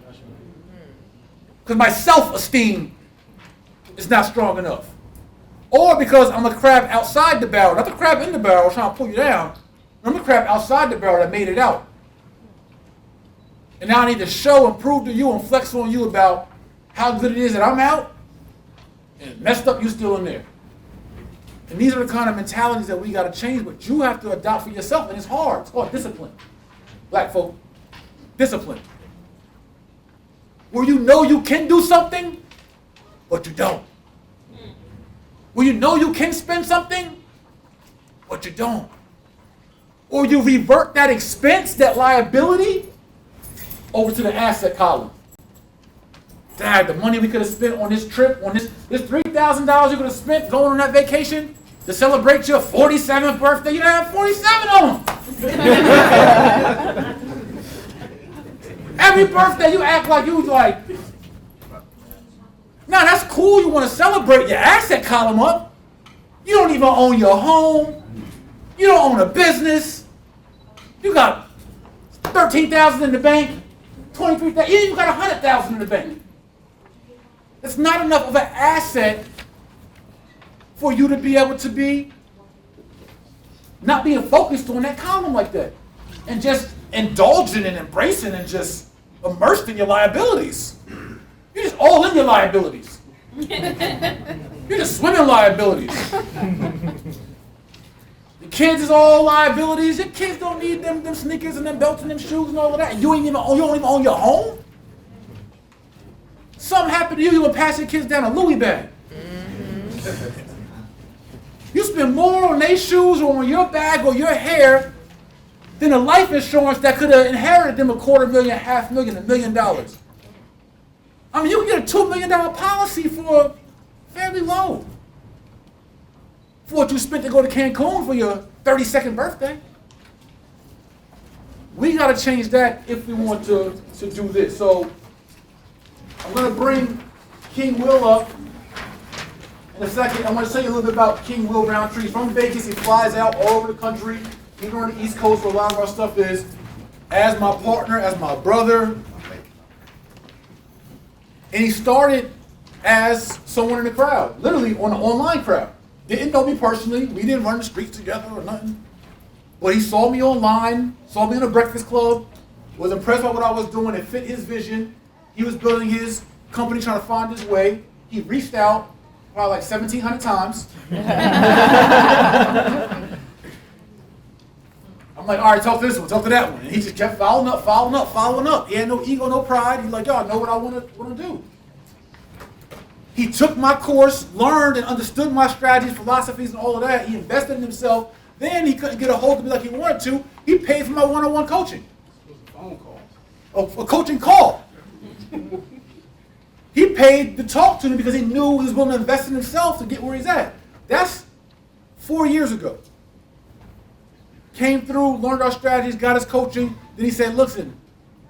because my self-esteem is not strong enough. Or because I'm a crab outside the barrel, not the crab in the barrel trying to pull you down. I'm the crab outside the barrel that made it out. And now I need to show and prove to you and flex on you about how good it is that I'm out, and messed up, you still in there. And these are the kind of mentalities that we got to change, but you have to adopt for yourself, and it's hard. It's called discipline. Black folk, discipline. Where you know you can do something, but you don't. Where you know you can spend something, but you don't. Or you revert that expense, that liability, over to the asset column. Dad, the money we could have spent on this trip, on this $3,000 you could have spent going on that vacation to celebrate your 47th birthday, you have 47 of them. Every birthday you act like you was like, now that's cool, you want to celebrate your asset column up. You don't even own your home. You don't own a business. You got $13,000 in the bank, $23,000, you even got $100,000 in the bank. It's not enough of an asset for you to be able to be not being focused on that column like that and just indulging and embracing and just immersed in your liabilities. You're just all in your liabilities. You're just swimming liabilities. The kids is all liabilities. Your kids don't need them sneakers and them belts and them shoes and all of that. And you don't even own your home. Something happened to you, you gonna pass your kids down a Louis bag. You spend more on their shoes or on your bag or your hair than a life insurance that could have inherited them $250,000, $500,000, $1 million. I mean, you can get a $2 million policy for fairly low for what you spent to go to Cancun for your 32nd birthday. We got to change that if we want to do this. So I'm going to bring King Will up in a second. I want to tell you a little bit about King Will Roundtree. He's from Vegas. He flies out all over the country, even on the East Coast where a lot of our stuff is, as my partner, as my brother. And he started as someone in the crowd, literally on an online crowd. Didn't know me personally. We didn't run the streets together or nothing. But he saw me online, saw me in a breakfast club, was impressed by what I was doing. It fit his vision. He was building his company, trying to find his way. He reached out probably like 1,700 times. I'm like, all right, talk to this one, talk to that one. And he just kept following up. He had no ego, no pride. He's like, yo, I know what I want to do. He took my course, learned and understood my strategies, philosophies, and all of that. He invested in himself. Then he couldn't get a hold of me like he wanted to. He paid for my one-on-one coaching. It was a phone call. Oh, a coaching call. He paid to talk to me because he knew he was willing to invest in himself to get where he's at. That's 4 years ago. Came through, learned our strategies, got his coaching. Then he said, listen,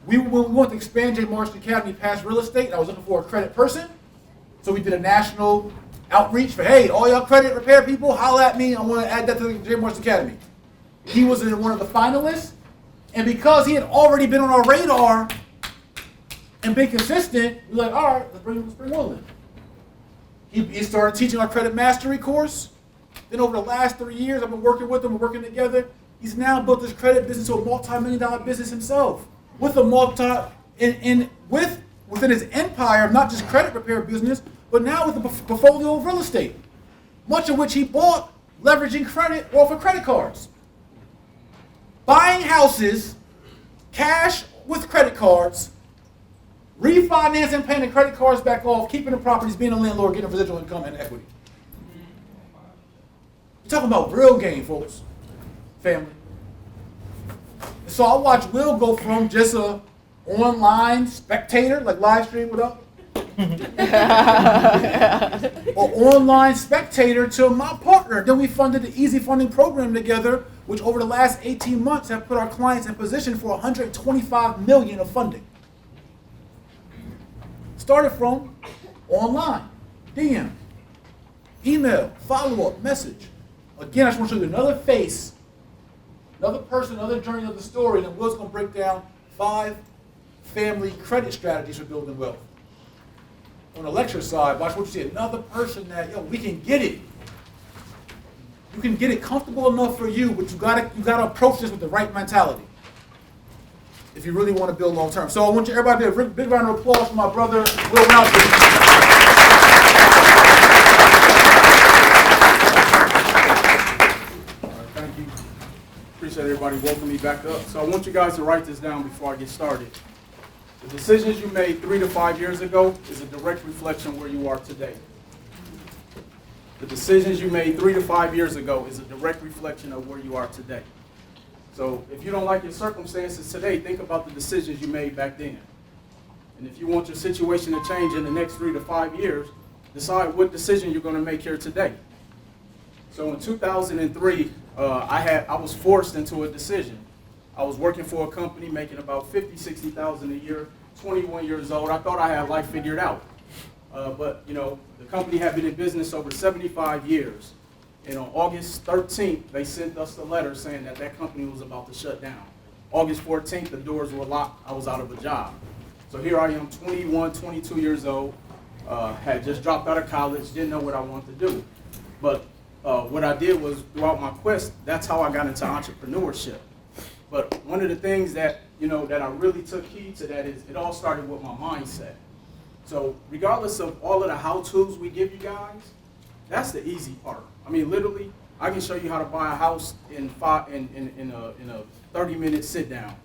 we want to expand JMA Masterclass Academy past real estate. I was looking for a credit person. So we did a national outreach for, hey, all y'all credit repair people, holla at me. I want to add that to the JMA Masterclass Academy. He was one of the finalists. And because he had already been on our radar and been consistent, we're like, all right, let's bring Will in. He started teaching our credit mastery course. Then over the last 3 years, I've been working with him, we're working together. He's now built this credit business to a multi-million-dollar business himself. With a within his empire of not just credit repair business, but now with a portfolio of real estate, much of which he bought leveraging credit off of credit cards. Buying houses, cash with credit cards, refinancing, paying the credit cards back off, keeping the properties, being a landlord, getting residual income and equity. We're talking about real gain, folks, family. So I watched Will go from just a online spectator, like live stream, what up? Or online spectator to my partner. Then we funded the Easy Funding program together, which over the last 18 months have put our clients in position for $125 million of funding. Started from online, DM, email, follow-up, message. Again, I just want to show you another face, another person, another journey of the story, and Will's going to break down 5 family credit strategies for building wealth. on the lecture side, watch what you see. Another person that, we can get it. You can get it comfortable enough for you, but you gotta approach this with the right mentality if you really want to build long term. So I want everybody to give a big round of applause for my brother, Will Roundtree. Thank you. Appreciate everybody welcoming me back up. So I want you guys to write this down before I get started. The decisions you made 3 to 5 years ago is a direct reflection of where you are today. The decisions you made 3 to 5 years ago is a direct reflection of where you are today. So if you don't like your circumstances today, think about the decisions you made back then. And if you want your situation to change in the next 3 to 5 years, decide what decision you're going to make here today. So in 2003, I was forced into a decision. I was working for a company making about $50,000, $60,000 a year, 21 years old. I thought I had life figured out. But the company had been in business over 75 years. And on August 13th, they sent us the letter saying that company was about to shut down. August 14th, the doors were locked. I was out of a job. So here I am, 21, 22 years old, had just dropped out of college, didn't know what I wanted to do. But what I did was, throughout my quest, that's how I got into entrepreneurship. But one of the things that, that I really took heed to that is it all started with my mindset. So regardless of all of the how-tos we give you guys, that's the easy part. I mean, literally, I can show you how to buy a house in a 30-minute sit down.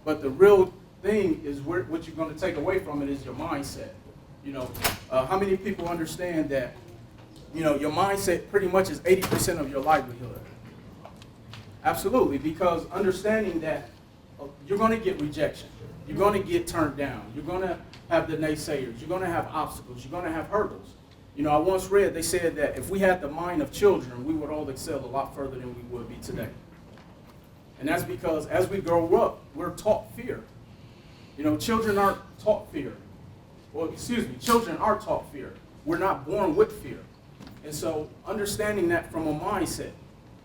But the real thing is what you're going to take away from it is your mindset. How many people understand that, your mindset pretty much is 80% of your livelihood? Absolutely, because understanding that you're going to get rejection, you're going to get turned down, you're going to have the naysayers, you're going to have obstacles, you're going to have hurdles. I once read, they said that if we had the mind of children, we would all excel a lot further than we would be today. And that's because as we grow up, we're taught fear. Children aren't taught fear. Children are taught fear. We're not born with fear. And so understanding that from a mindset,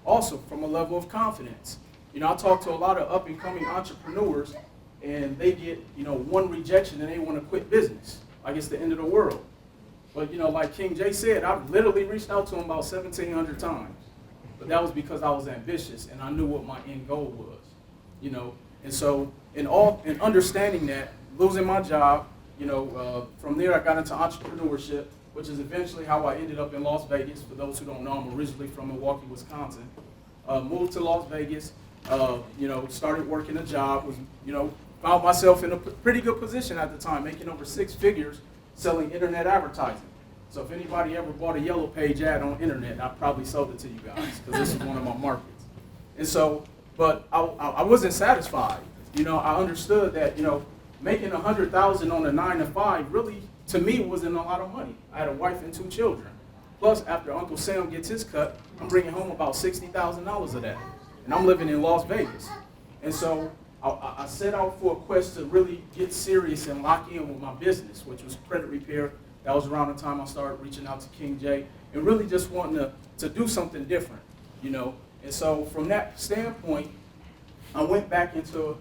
also from a level of confidence. I talk to a lot of up-and-coming entrepreneurs, and they get, one rejection and they want to quit business. Like it's the end of the world. But, like King Jay said, I've literally reached out to him about 1,700 times. But that was because I was ambitious and I knew what my end goal was. And so in understanding that, losing my job, from there I got into entrepreneurship, which is eventually how I ended up in Las Vegas. For those who don't know, I'm originally from Milwaukee, Wisconsin. Moved to Las Vegas, started working a job, found myself in a pretty good position at the time, making over 6 figures selling internet advertising. So if anybody ever bought a Yellow Page ad on internet, I probably sold it to you guys, because this is one of my markets. And so, but I wasn't satisfied. I understood that, making $100,000 on a 9 to 5 really, to me, wasn't a lot of money. I had a wife and 2 children. Plus, after Uncle Sam gets his cut, I'm bringing home about $60,000 of that. And I'm living in Las Vegas. And so I set out for a quest to really get serious and lock in with my business, which was credit repair. That was around the time I started reaching out to King Jay and really just wanting to do something different, And so from that standpoint, I went back into,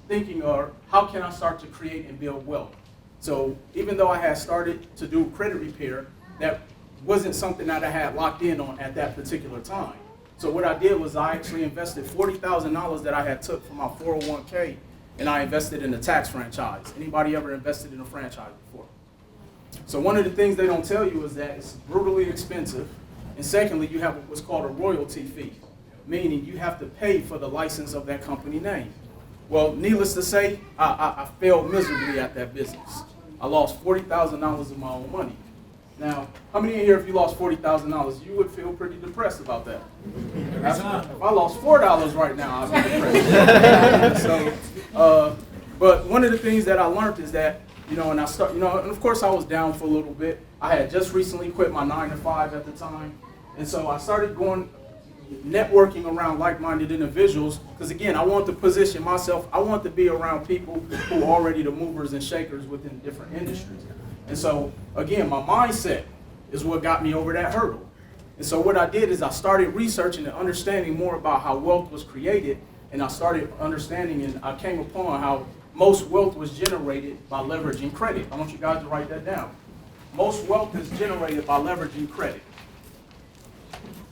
thinking of how can I start to create and build wealth. So even though I had started to do credit repair, that wasn't something that I had locked in on at that particular time. So what I did was I actually invested $40,000 that I had took from my 401k, and I invested in a tax franchise. Anybody ever invested in a franchise before? So one of the things they don't tell you is that it's brutally expensive. And secondly, you have what's called a royalty fee, meaning you have to pay for the license of that company name. Well, needless to say, I failed miserably at that business. I lost $40,000 of my own money. Now, how many in here, if you lost $40,000, you would feel pretty depressed about that? If I lost $4 right now, I'd be depressed. But one of the things that I learned is that, and of course I was down for a little bit. I had just recently quit my 9 to 5 at the time. And so I started networking around like-minded individuals, because again, I want to position myself, I want to be around people who are already the movers and shakers within different industries. And so, again, my mindset is what got me over that hurdle. And so what I did is I started researching and understanding more about how wealth was created, and I started understanding, and I came upon how most wealth was generated by leveraging credit. I want you guys to write that down. most wealth is generated by leveraging credit.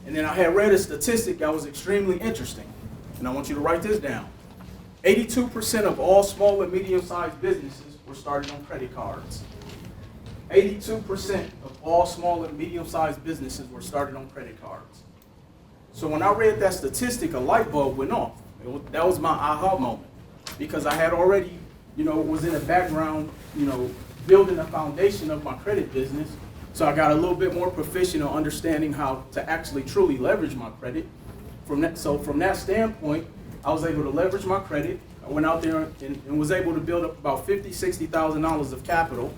And then I had read a statistic that was extremely interesting, and I want you to write this down. 82% of all small and medium-sized businesses were started on credit cards. 82% of all small and medium-sized businesses were started on credit cards. So when I read that statistic, a light bulb went off. That was my aha moment, because I had already, was in the background, building a foundation of my credit business. So I got a little bit more proficient on understanding how to actually truly leverage my credit. From that standpoint, I was able to leverage my credit. I went out there and was able to build up about $50,000, $60,000 of capital.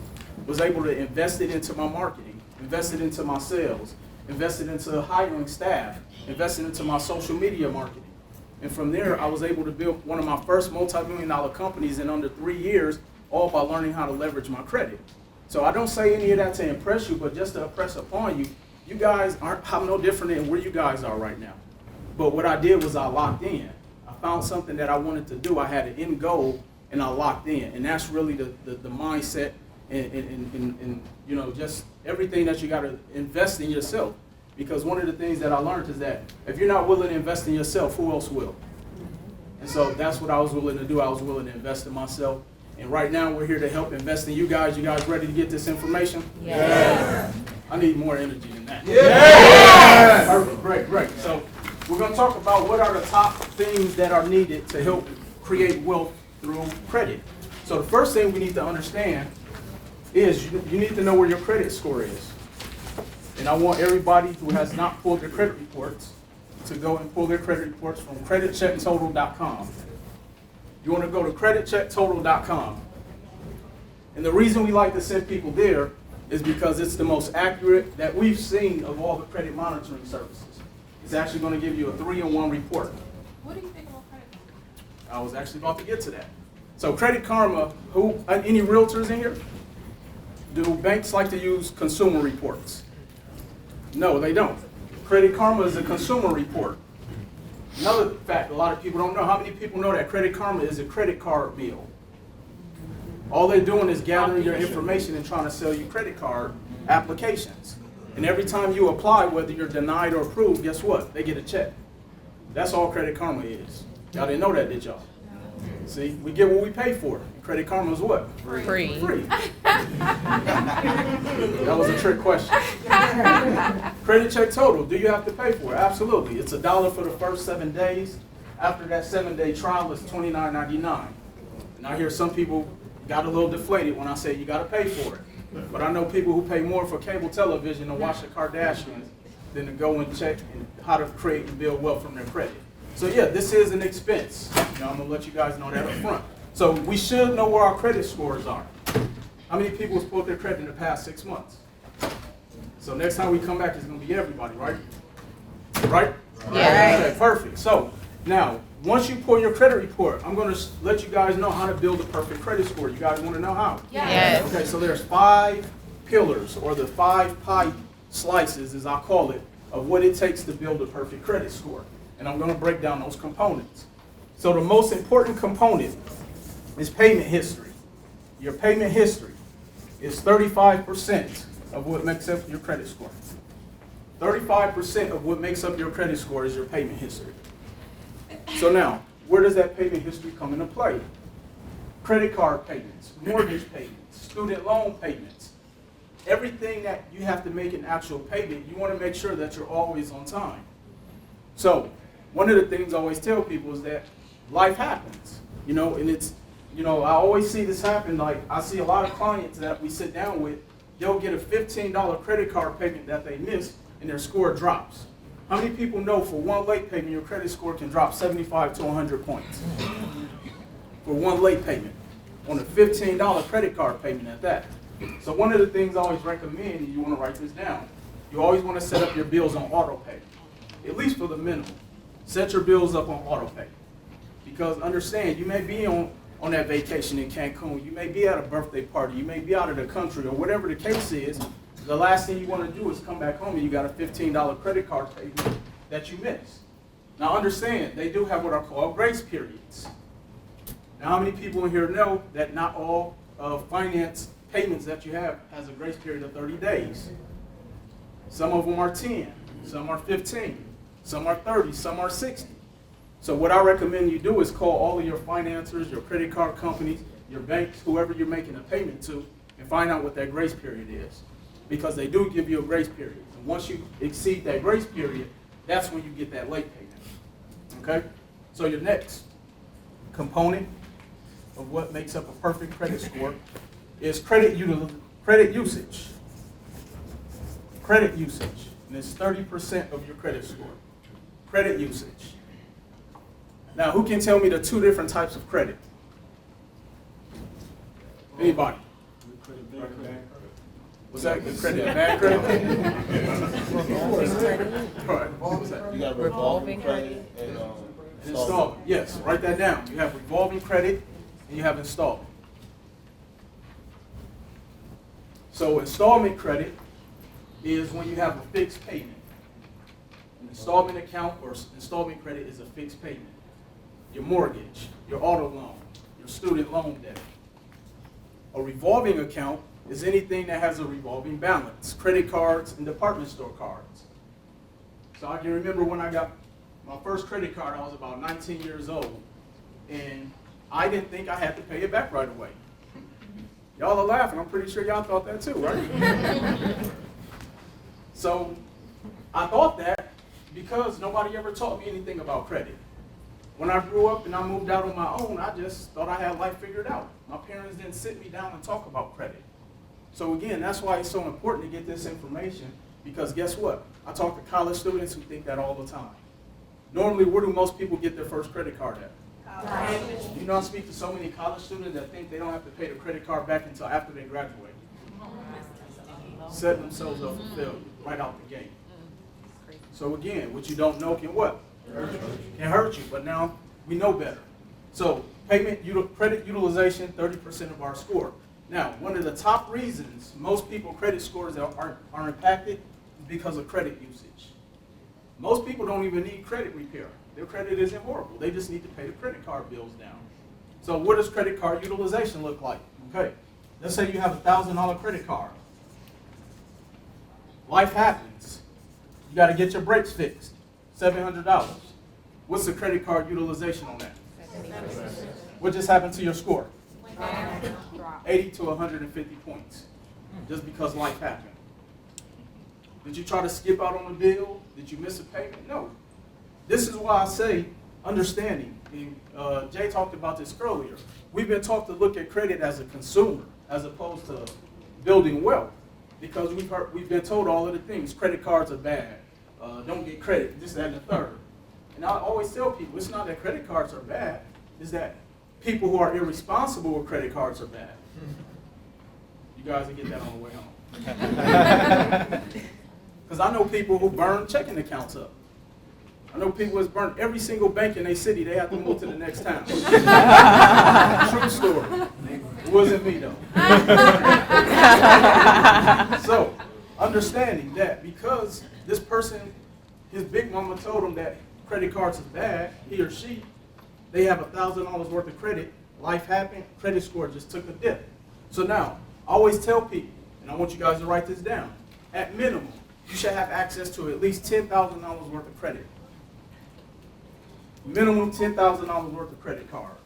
Was able to invest it into my marketing, invest it into my sales, invest it into hiring staff, invest it into my social media marketing. And from there, I was able to build one of my first multi-million-dollar companies in under 3 years, all by learning how to leverage my credit. So I don't say any of that to impress you, but just to impress upon you, you guys I'm no different than where you guys are right now. But what I did was I locked in. I found something that I wanted to do. I had an end goal, and I locked in. And that's really the mindset and just everything that you got to invest in yourself. Because one of the things that I learned is that if you're not willing to invest in yourself, who else will? And so that's what I was willing to do. I was willing to invest in myself. And right now we're here to help invest in you guys. You guys ready to get this information? Yes. I need more energy than that. Yes. Perfect, great. So we're going to talk about what are the top things that are needed to help create wealth through credit. So the first thing we need to understand is you need to know where your credit score is. And I want everybody who has not pulled their credit reports to go and pull their credit reports from creditchecktotal.com. You want to go to creditchecktotal.com. And the reason we like to send people there is because it's the most accurate that we've seen of all the credit monitoring services. It's actually going to give you a 3-in-1 report. What do you think about Credit Karma? I was actually about to get to that. So Credit Karma, any realtors in here? Do banks like to use consumer reports? No, they don't. Credit Karma is a consumer report. Another fact a lot of people don't know, how many people know that Credit Karma is a credit card bill? All they're doing is gathering your information and trying to sell you credit card applications. And every time you apply, whether you're denied or approved, guess what? They get a check. That's all Credit Karma is. Y'all didn't know that, did y'all? See, we get what we pay for. Credit Karma is what? Free. Free. That was a trick question. Credit Check Total, do you have to pay for it? Absolutely. It's $1 for the first 7 days. After that 7-day trial, it's $29.99. And I hear some people got a little deflated when I say you got to pay for it. But I know people who pay more for cable television to watch the Kardashians than to go and check how to create and build wealth from their credit. So yeah, this is an expense. I'm going to let you guys know that up front. So we should know where our credit scores are. How many people have pulled their credit in the past 6 months? So next time we come back, it's going to be everybody, right? Right? Yeah. Okay, perfect. So now, once you pull your credit report, I'm going to let you guys know how to build a perfect credit score. You guys want to know how? Yes. Okay, so there's 5 pillars, or the 5 pie slices, as I call it, of what it takes to build a perfect credit score. And I'm going to break down those components. So the most important component is payment history. Your payment history is 35% of what makes up your credit score. 35% of what makes up your credit score is your payment history. So now, where does that payment history come into play? Credit card payments, mortgage payments, student loan payments. Everything that you have to make an actual payment, you want to make sure that you're always on time. So, one of the things I always tell people is that life happens, and it's, I always see this happen. Like, I see a lot of clients that we sit down with, they'll get a $15 credit card payment that they missed, and their score drops. How many people know for one late payment, your credit score can drop 75 to 100 points? For one late payment, on a $15 credit card payment at that. So one of the things I always recommend, and you want to write this down, you always want to set up your bills on auto pay, at least for the minimum. Set your bills up on auto pay. Because understand, you may be on that vacation in Cancun, you may be at a birthday party, you may be out of the country, or whatever the case is. The last thing you want to do is come back home and you got a $15 credit card payment that you missed. Now understand, they do have what are called grace periods. Now how many people in here know that not all finance payments that you have has a grace period of 30 days. Some of them are 10, some are 15, some are 30, some are 60. So what I recommend you do is call all of your financiers, your credit card companies, your banks, whoever you're making a payment to, and find out what that grace period is. Because they do give you a grace period. And once you exceed that grace period, that's when you get that late payment. Okay? So your next component of what makes up a perfect credit score is credit usage. Credit usage. And it's 30% of your credit score. Credit usage. Now, who can tell me the two different types of credit? Anybody? What's that? Good credit and bad credit? Right. What was that? You got revolving credit and installment. Yes, write that down. You have revolving credit and you have installment. So installment credit is when you have a fixed payment. An installment account or installment credit is a fixed payment. Your mortgage, your auto loan, your student loan debt. A revolving account is anything that has a revolving balance. Credit cards and department store cards. So I can remember when I got my first credit card, I was about 19 years old. And I didn't think I had to pay it back right away. Y'all are laughing. I'm pretty sure y'all thought that too, right? So I thought that because nobody ever taught me anything about credit. When I grew up and I moved out on my own, I just thought I had life figured out. My parents didn't sit me down and talk about credit. So again, that's why it's so important to get this information, because guess what? I talk to college students who think that all the time. Normally, where do most people get their first credit card at? College. You know, I speak to so many college students that think they don't have to pay the credit card back until after they graduate. Setting themselves up for failure right out the gate. So again, what you don't know can what? Can hurt you, but now we know better. So credit utilization, 30% of our score. Now, one of the top reasons most people credit scores are impacted is because of credit usage. Most people don't even need credit repair. Their credit isn't horrible. They just need to pay the credit card bills down. So what does credit card utilization look like? Okay, let's say you have a $1,000 credit card. Life happens. You got to get your brakes fixed. $700. What's the credit card utilization on that? What just happened to your score? 80 to 150 points. Just because life happened. Did you try to skip out on a bill? Did you miss a payment? No. This is why I say understanding. And, Jay talked about this earlier. We've been taught to look at credit as a consumer as opposed to building wealth, because we've been told all of the things. Credit cards are bad. Don't get credit. This, that, and the third. And I always tell people, it's not that credit cards are bad. It's that people who are irresponsible with credit cards are bad. You guys will get that on the way home. Because I know people who burn checking accounts up. I know people who's burned every single bank in their city. They have to move to the next town. True story. It wasn't me though. So, understanding that because this person, his big mama told him that credit cards is bad, he or she, they have $1,000 worth of credit, life happened, credit score just took a dip. So now, I always tell people, and I want you guys to write this down, at minimum, you should have access to at least $10,000 worth of credit. Minimum $10,000 worth of credit cards.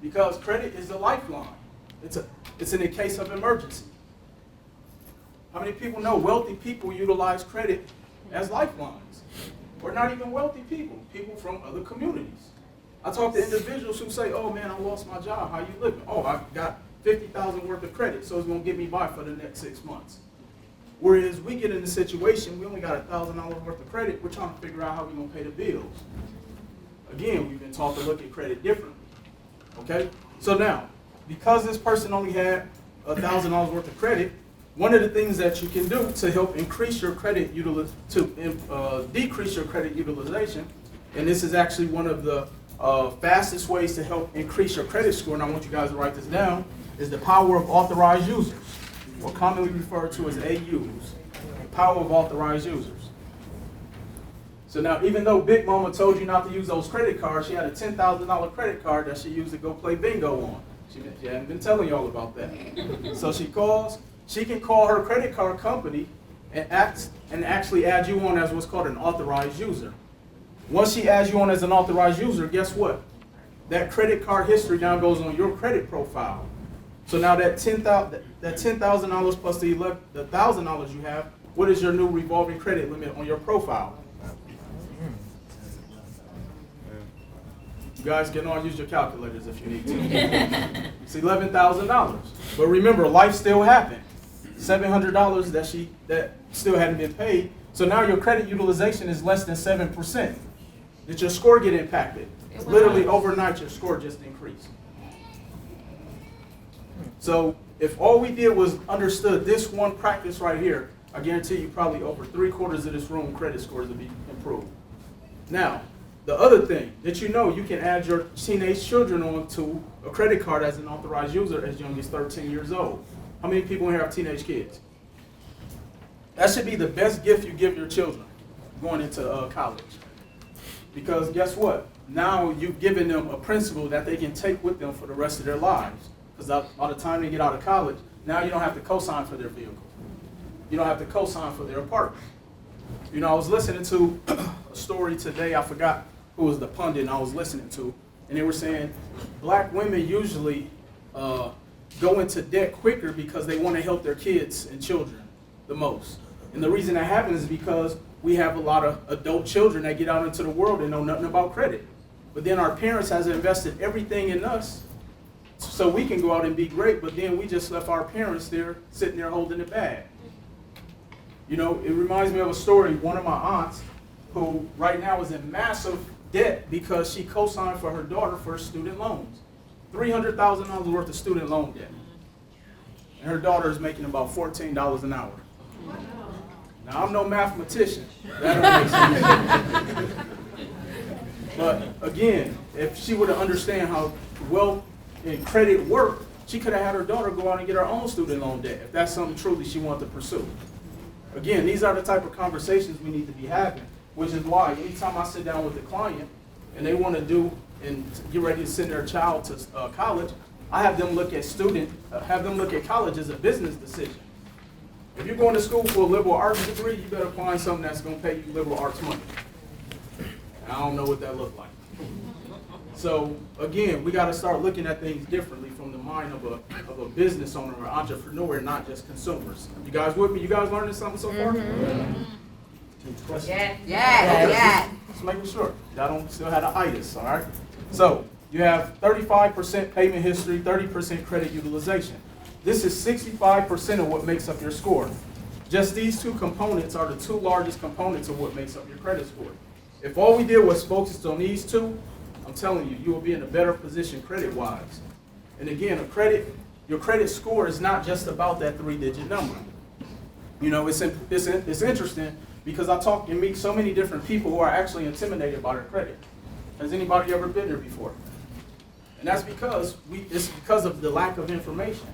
Because credit is a lifeline. It's in a case of emergency. How many people know wealthy people utilize credit as lifelines? Or not even wealthy people, people from other communities. I talk to individuals who say, oh man, I lost my job, how you living? Oh, I got $50,000 worth of credit, so it's gonna get me by for the next 6 months. Whereas we get in the situation, we only got $1,000 worth of credit, we're trying to figure out how we're gonna pay the bills. Again, we've been taught to look at credit differently, okay? So now, because this person only had $1,000 worth of credit, one of the things that you can do to help increase your credit decrease your credit utilization, and this is actually one of the fastest ways to help increase your credit score, and I want you guys to write this down, is the power of authorized users, or commonly referred to as AUs, the power of authorized users. So now, even though Big Mama told you not to use those credit cards, she had a $10,000 credit card that she used to go play bingo on. She hadn't been telling y'all about that. So she calls, she can call her credit card company and actually add you on as what's called an authorized user. Once she adds you on as an authorized user, guess what? That credit card history now goes on your credit profile. So now that $10,000 plus the $1,000 you have, what is your new revolving credit limit on your profile? You guys can all use your calculators if you need to. It's $11,000. But remember, life still happened. $700 that still hadn't been paid. So now your credit utilization is less than 7%. Did your score get impacted? Literally overnight, your score just increased. So if all we did was understood this one practice right here, I guarantee you probably over 3/4 of this room credit scores will be improved. Now, the other thing that you know, you can add your teenage children onto a credit card as an authorized user as young as 13 years old. How many people here have teenage kids? That should be the best gift you give your children going into college. Because guess what? Now you've given them a principle that they can take with them for the rest of their lives. Because by the time they get out of college, now you don't have to co-sign for their vehicle. You don't have to co-sign for their apartment. You know, I was listening to a story today, I forgot who was the pundit I was listening to, and they were saying black women usually go into debt quicker because they want to help their kids and children the most. And the reason that happens is because we have a lot of adult children that get out into the world and know nothing about credit. But then our parents has invested everything in us so we can go out and be great, but then we just left our parents there, sitting there holding the bag. You know, it reminds me of a story, one of my aunts, who right now is in massive debt because she co-signed for her daughter for student loans. $300,000 worth of student loan debt. And her daughter is making about $14 an hour. Now, I'm no mathematician. That don't make sense. But again, if she were to understand how wealth and credit work, she could have had her daughter go out and get her own student loan debt if that's something truly she wanted to pursue. Again, these are the type of conversations we need to be having, which is why anytime I sit down with the client and they want to do and get ready to send their child to college, I have them look at college as a business decision. If you're going to school for a liberal arts degree, you better find something that's going to pay you liberal arts money. And I don't know what that looks like. So again, we got to start looking at things differently from the mind of a business owner or entrepreneur, not just consumers. You guys with me? You guys learning something so far? Yeah. Just making sure. Y'all don't still have the itis, all right? So you have 35% payment history, 30% credit utilization. This is 65% of what makes up your score. Just these two components are the two largest components of what makes up your credit score. If all we did was focus on these two, I'm telling you, you will be in a better position credit-wise. And again, your credit score is not just about that 3-digit number. You know, it's interesting because I talk and meet so many different people who are actually intimidated by their credit. Has anybody ever been there before? And that's because it's because of the lack of information.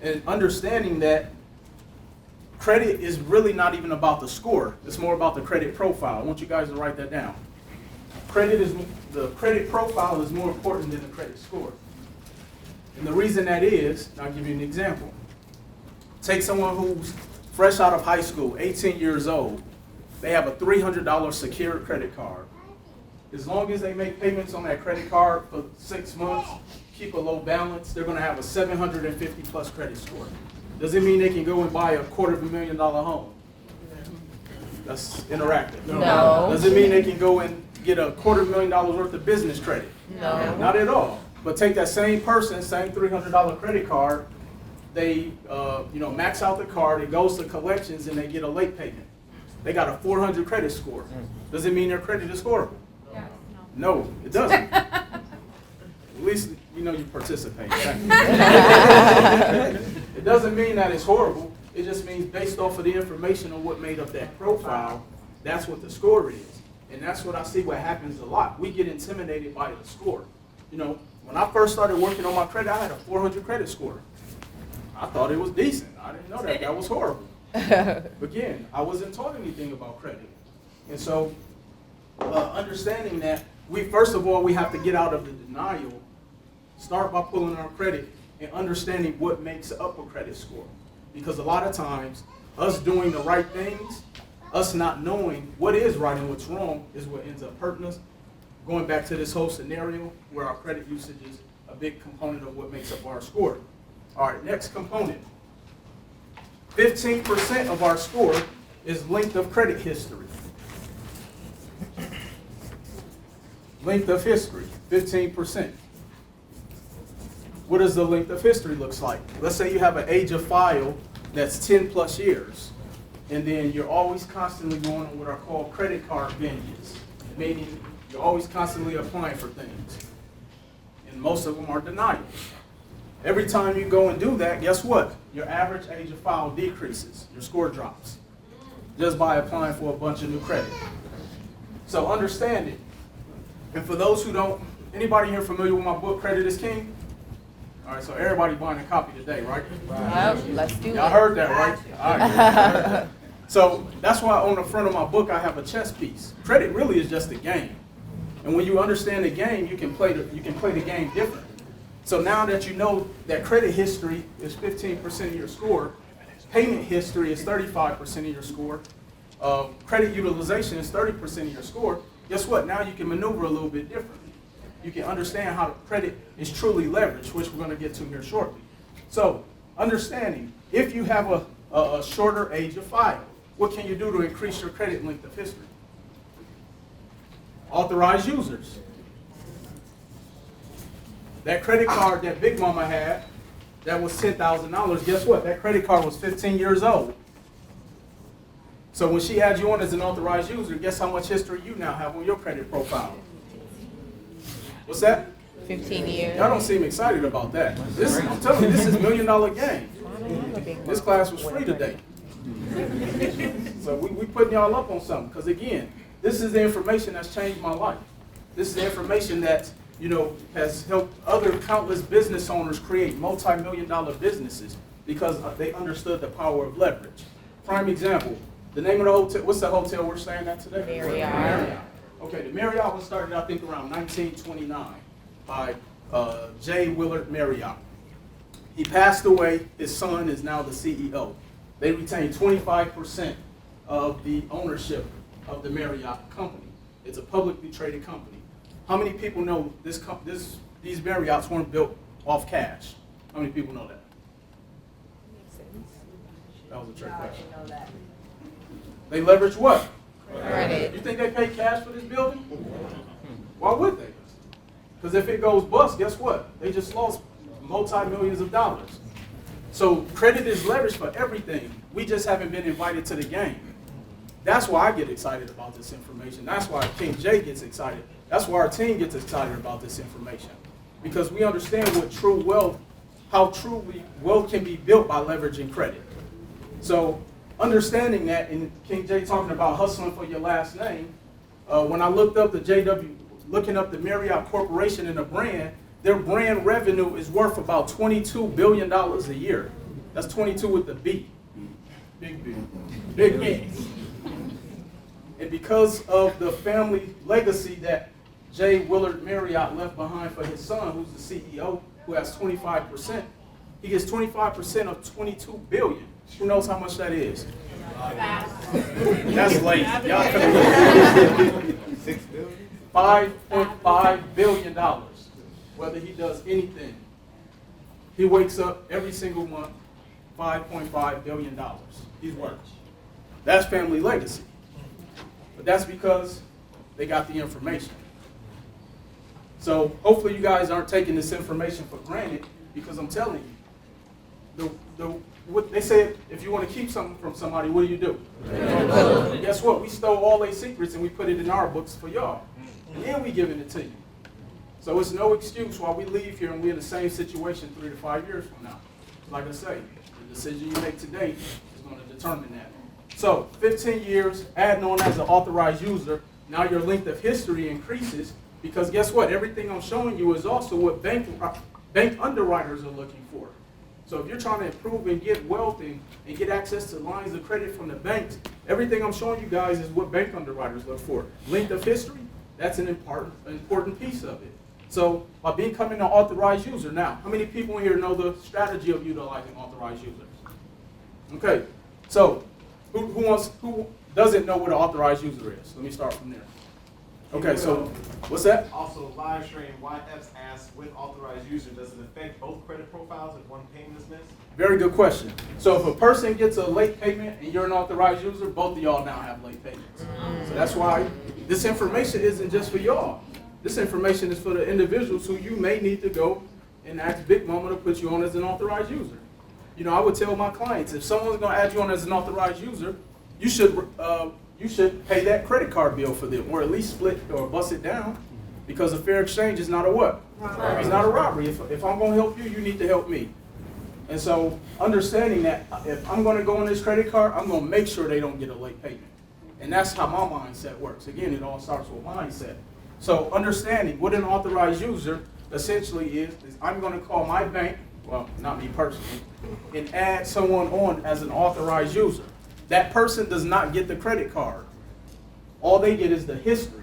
And understanding that credit is really not even about the score. It's more about the credit profile. I want you guys to write that down. The credit profile is more important than the credit score. And the reason that is, and I'll give you an example. Take someone who's fresh out of high school, 18 years old. They have a $300 secured credit card. As long as they make payments on that credit card for 6 months, keep a low balance, they're going to have a 750 plus credit score. Does it mean they can go and buy a $250,000 home? That's interactive. No. Does it mean they can go and get a $250,000 worth of business credit? No. Not at all. But take that same person, same $300 credit card, they max out the card, it goes to collections, and they get a late payment. They got a 400 credit score. Does it mean their credit is horrible? No, it doesn't. At least you know you participate. It doesn't mean that it's horrible. It just means based off of the information on what made up that profile, that's what the score is. And that's what I see what happens a lot. We get intimidated by the score. You know, when I first started working on my credit, I had a 400 credit score. I thought it was decent. I didn't know that was horrible. Again, I wasn't taught anything about credit. And so understanding that first of all, we have to get out of the denial start by pulling our credit and understanding what makes up a credit score. Because a lot of times, us doing the right things, us not knowing what is right and what's wrong is what ends up hurting us. Going back to this whole scenario where our credit usage is a big component of what makes up our score. All right, next component. 15% of our score is length of credit history. Length of history, 15%. What does the length of history looks like? Let's say you have an age of file that's 10 plus years, and then you're always constantly going on what are called credit card binges, meaning you're always constantly applying for things, and most of them are denials. Every time you go and do that, guess what? Your average age of file decreases, your score drops, just by applying for a bunch of new credit. So understand it. And for those who don't, anybody here familiar with my book, Credit is King? All right, so everybody buying a copy today, right? Yep, let's do it. Y'all heard that, right? All right. So that's why on the front of my book I have a chess piece. Credit really is just a game. And when you understand the game, you can play the game different. So now that you know that credit history is 15% of your score, payment history is 35% of your score, credit utilization is 30% of your score, guess what? Now you can maneuver a little bit differently. You can understand how credit is truly leveraged, which we're going to get to here shortly. So, understanding, if you have a shorter age of file, what can you do to increase your credit length of history? Authorized users. That credit card that Big Mama had, that was $10,000, guess what? That credit card was 15 years old. So when she had you on as an authorized user, guess how much history you now have on your credit profile? What's that? 15 years. Y'all don't seem excited about that. I'm telling you, this is $1 million game. This class was free today. So we putting y'all up on something. Because again, this is the information that's changed my life. This is the information that, has helped other countless business owners create multi-million-dollar businesses because they understood the power of leverage. Prime example, the name of the hotel, what's the hotel we're staying at today? Marriott. Okay, the Marriott was started, I think, around 1929 by J. Willard Marriott. He passed away. His son is now the CEO. They retained 25% of the ownership of the Marriott company. It's a publicly traded company. How many people know these Marriotts weren't built off cash? How many people know that? That was a trick question. They leverage what? Credit. You think they pay cash for this building? Why would they? Because if it goes bust, guess what? They just lost multi-millions of dollars. So credit is leveraged for everything. We just haven't been invited to the game. That's why I get excited about this information. That's why King Jay gets excited. That's why our team gets excited about this information. Because we understand what true wealth, how truly wealth can be built by leveraging credit. So understanding that, and King Jay talking about hustling for your last name, when I looked up looking up the Marriott Corporation and the brand, their brand revenue is worth about $22 billion a year. That's 22 with the B. Big B. Big B. And because of the family legacy that J. Willard Marriott left behind for his son, who's the CEO, who has 25%, he gets 25% of $22 billion. Who knows how much that is? That's late. Y'all $6 billion? $5.5 billion. Whether he does anything. He wakes up every single month, $5.5 billion. He's worth. That's family legacy. But that's because they got the information. So hopefully you guys aren't taking this information for granted, because I'm telling you, what they say, if you want to keep something from somebody, what do? Guess what? We stole all their secrets and we put it in our books for y'all. And then we giving it to you. So it's no excuse why we leave here and we're in the same situation 3 to 5 years from now. Like I say, the decision you make today is going to determine that. So 15 years, adding on as an authorized user, now your length of history increases, because guess what? Everything I'm showing you is also what bank underwriters are looking for. So if you're trying to improve and get wealth and get access to lines of credit from the banks, everything I'm showing you guys is what bank underwriters look for. Length of history, that's an important piece of it. So by becoming an authorized user, now, how many people in here know the strategy of utilizing authorized users? Okay, so who doesn't know what an authorized user is? Let me start from there. Okay, so what's that? Also, live stream, YF's asked, with authorized user, does it affect both credit profiles if one payment is missed? Very good question. So if a person gets a late payment and you're an authorized user, both of y'all now have late payments. So that's why this information isn't just for y'all. This information is for the individuals who you may need to go and ask Big Mama to put you on as an authorized user. You know, I would tell my clients, if someone's going to add you on as an authorized user, you should pay that credit card bill for them, or at least split or bust it down, because a fair exchange is not a what? It's not a robbery. If I'm going to help you, you need to help me. And so understanding that if I'm going to go on this credit card, I'm going to make sure they don't get a late payment. And that's how my mindset works. Again, it all starts with mindset. So understanding what an authorized user essentially is I'm going to call my bank, well, not me personally, and add someone on as an authorized user. That person does not get the credit card. All they get is the history.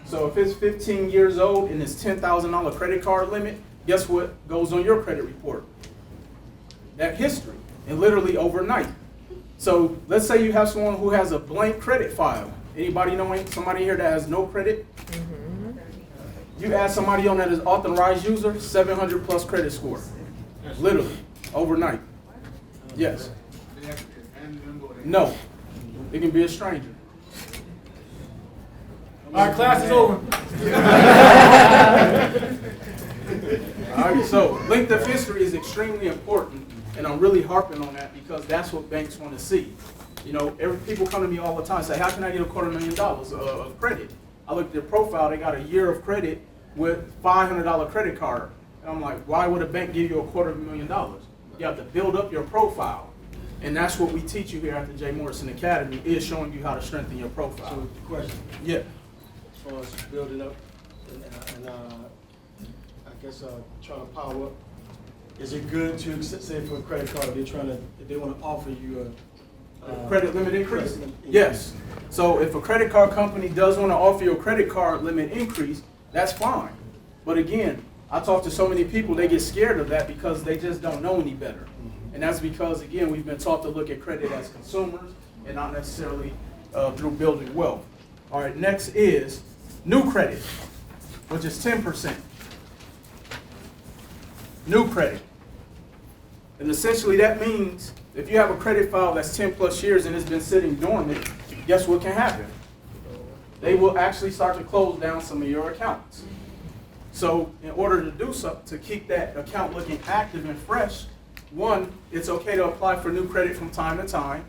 So if it's 15 years old and it's $10,000 credit card limit, guess what goes on your credit report? That history, and literally overnight. So let's say you have someone who has a blank credit file. Anybody know somebody here that has no credit? You add somebody on that is authorized user, 700 plus credit score. Literally, overnight. Yes. No. It can be a stranger. All right, class is over. All right, so length of history is extremely important, and I'm really harping on that because that's what banks want to see. You know, people come to me all the time and say, how can I get $250,000 of credit? I look at their profile, they got a year of credit with $500 credit card. And I'm like, why would a bank give you $250,000? You have to build up your profile. And that's what we teach you here at the J. Morrison Academy, is showing you how to strengthen your profile. So, question. Yeah. As far as building up and I guess trying to power up, is it good to say for a credit card if they want to offer you a credit limit increase? Credit limit increase? Yes. So if a credit card company does want to offer you a credit card limit increase, that's fine. But again, I talk to so many people, they get scared of that because they just don't know any better. And that's because, again, we've been taught to look at credit as consumers and not necessarily through building wealth. All right, next is new credit, which is 10%. New credit. And essentially that means if you have a credit file that's 10 plus years and it's been sitting dormant, guess what can happen? They will actually start to close down some of your accounts. So in order to do so, to keep that account looking active and fresh, one, it's okay to apply for new credit from time to time.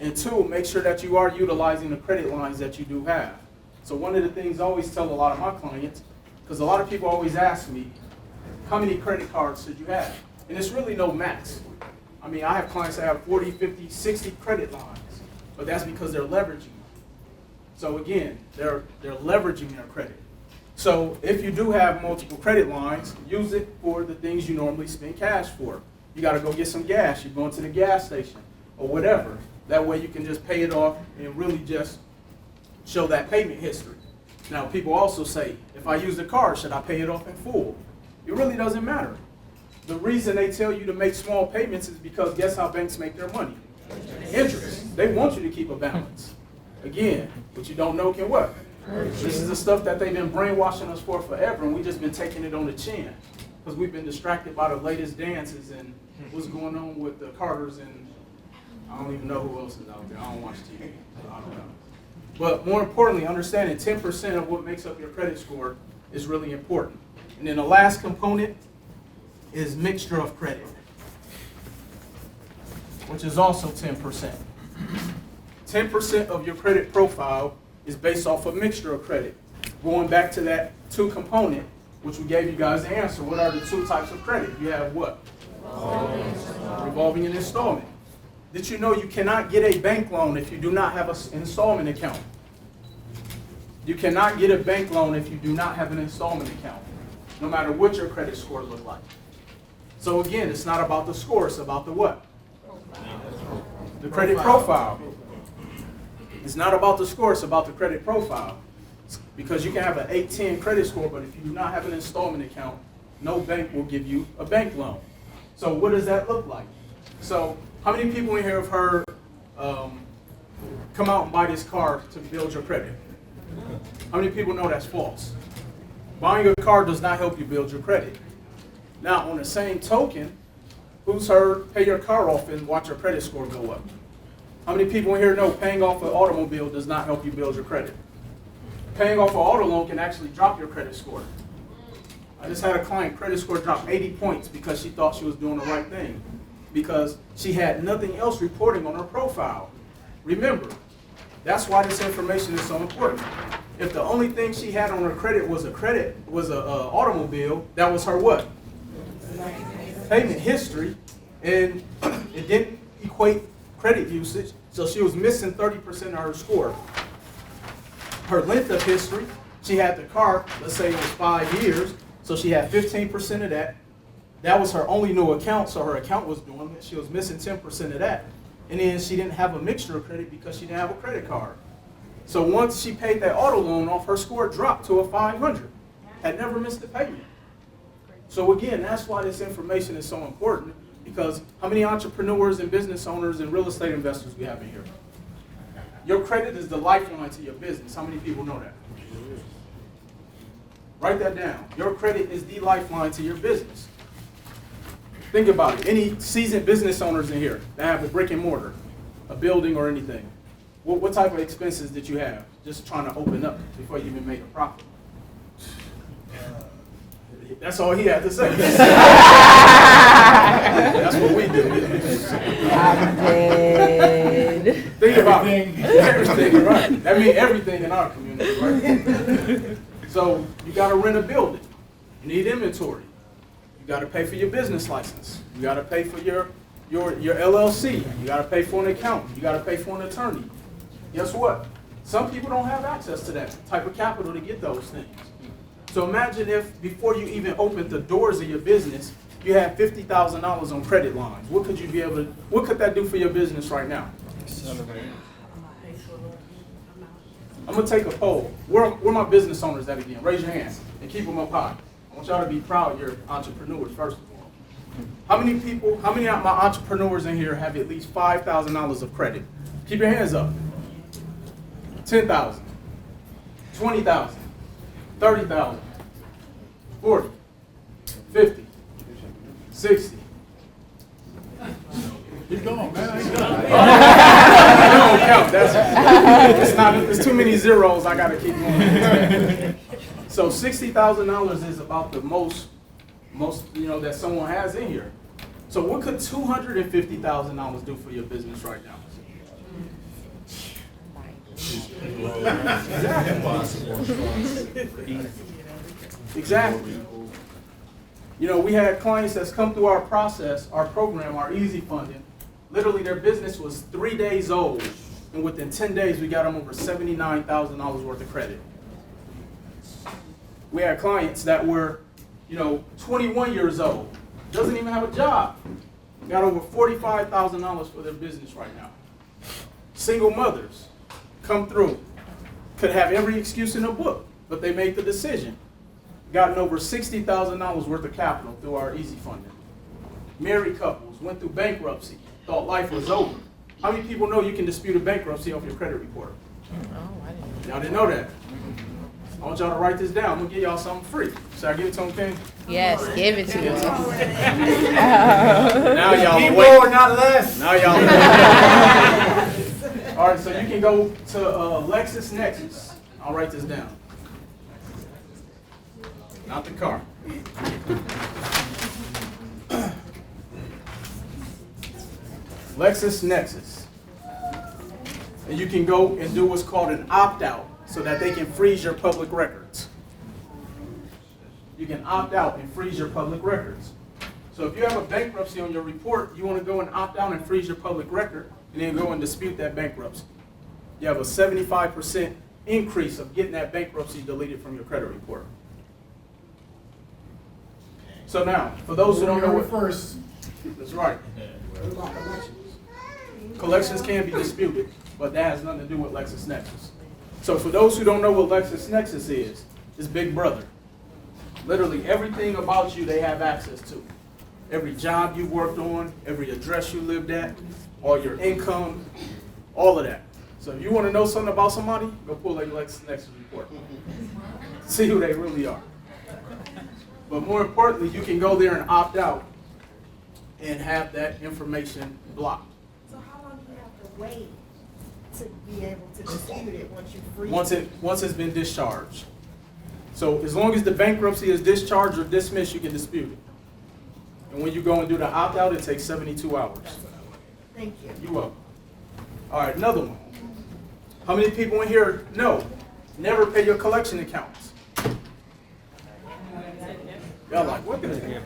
And two, make sure that you are utilizing the credit lines that you do have. So one of the things I always tell a lot of my clients, because a lot of people always ask me, how many credit cards should you have? And it's really no max. I mean, I have clients that have 40, 50, 60 credit lines, but that's because they're leveraging. So again, they're leveraging their credit. So if you do have multiple credit lines, use it for the things you normally spend cash for. You got to go get some gas. You're going to the gas station or whatever. That way you can just pay it off and really just show that payment history. Now, people also say, if I use the card, should I pay it off in full? It really doesn't matter. The reason they tell you to make small payments is because guess how banks make their money? Interest. They want you to keep a balance. Again, what you don't know can what? This is the stuff that they've been brainwashing us for forever, and we've just been taking it on the chin because we've been distracted by the latest dances and what's going on with the Carters, and I don't even know who else is out there. I don't watch TV. I don't know. But more importantly, understanding 10% of what makes up your credit score is really important. And then the last component is mixture of credit, which is also 10%. 10% of your credit profile is based off a mixture of credit. Going back to that two component, which we gave you guys the answer. What are the two types of credit? You have what? Revolving and installment. Did you know you cannot get a bank loan if you do not have an installment account? You cannot get a bank loan if you do not have an installment account, no matter what your credit score look like. So again, it's not about the score, it's about the what? The credit profile. It's not about the score, it's about the credit profile. Because you can have an 810 credit score, but if you do not have an installment account, no bank will give you a bank loan. So what does that look like? So how many people in here have heard, come out and buy this car to build your credit? How many people know that's false? Buying a car does not help you build your credit. Now, on the same token, who's heard pay your car off and watch your credit score go up? How many people in here know paying off an automobile does not help you build your credit? Paying off an auto loan can actually drop your credit score. I just had a client credit score drop 80 points because she thought she was doing the right thing, because she had nothing else reporting on her profile. Remember, that's why this information is so important. If the only thing she had on her credit was an automobile, that was her what? Payment history, and it didn't equate credit usage, so she was missing 30% of her score. Her length of history, she had the car, let's say it was 5 years, so she had 15% of that. That was her only new account, so her account was doing it. She was missing 10% of that. And then she didn't have a mixture of credit because she didn't have a credit card. So once she paid that auto loan off, her score dropped to a 500. Had never missed a payment. So again, that's why this information is so important, because how many entrepreneurs and business owners and real estate investors we have in here? Your credit is the lifeline to your business. How many people know that? Write that down. Your credit is the lifeline to your business. Think about it. Any seasoned business owners in here that have a brick and mortar, a building or anything, what type of expenses did you have just trying to open up before you even made a profit? That's all he had to say. That's what we do. I'm dead. Think about it. Everything, right? That means everything in our community, right? So you got to rent a building. You need inventory. You got to pay for your business license. You got to pay for your LLC. You got to pay for an accountant. You got to pay for an attorney. Guess what? Some people don't have access to that type of capital to get those things. So imagine if before you even opened the doors of your business, you had $50,000 on credit lines. What could you be able to? What could that do for your business right now? I'm gonna take a poll. Where my business owners at again? Raise your hand and keep them up high. I want y'all to be proud you're entrepreneurs, first of all. How many people, how many of my entrepreneurs in here have at least $5,000 of credit? Keep your hands up. 10,000, 20,000, 30,000, 40, 50, 60. Keep going, man. Keep going. Don't count. It's too many zeros. I gotta keep going. So $60,000 is about the most that someone has in here. So what could $250,000 do for your business right now? Exactly. We had clients that's come through our process, our program, our easy funding. Literally, their business was 3 days old, and within 10 days, we got them over $79,000 worth of credit. We had clients that were, 21 years old, doesn't even have a job, got over $45,000 for their business right now. Single mothers come through, could have every excuse in the book, but they made the decision. Gotten over $60,000 worth of capital through our easy funding. Married couples went through bankruptcy, thought life was over. How many people know you can dispute a bankruptcy off your credit report? Y'all didn't know that. I want y'all to write this down. I'm gonna give y'all something free. Should I give it to them, King? Yes, give it to us. Now y'all Keep wait. more, not less. Now y'all wait. All right, so you can go to LexisNexis. I'll write this down. Not the car. LexisNexis. And you can go and do what's called an opt-out so that they can freeze your public records. You can opt out and freeze your public records. So if you have a bankruptcy on your report, you want to go and opt out and freeze your public record and then go and dispute that bankruptcy. You have a 75% increase of getting that bankruptcy deleted from your credit report. So now, for those who don't know what first, that's right. Collections can be disputed, but that has nothing to do with LexisNexis. So for those who don't know what LexisNexis is, it's Big Brother. Literally everything about you they have access to. Every job you worked on, every address you lived at, all your income, all of that. So if you want to know something about somebody, go pull a LexisNexis report. See who they really are. But more importantly, you can go there and opt out and have that information blocked. So how long do you have to wait to be able to dispute it once you freeze? Once it's been discharged. So as long as the bankruptcy is discharged or dismissed, you can dispute it. And when you go and do the opt-out, it takes 72 hours. Thank you. You're welcome. All right, another one. How many people in here know? Never pay your collection accounts. Y'all like, what the heck?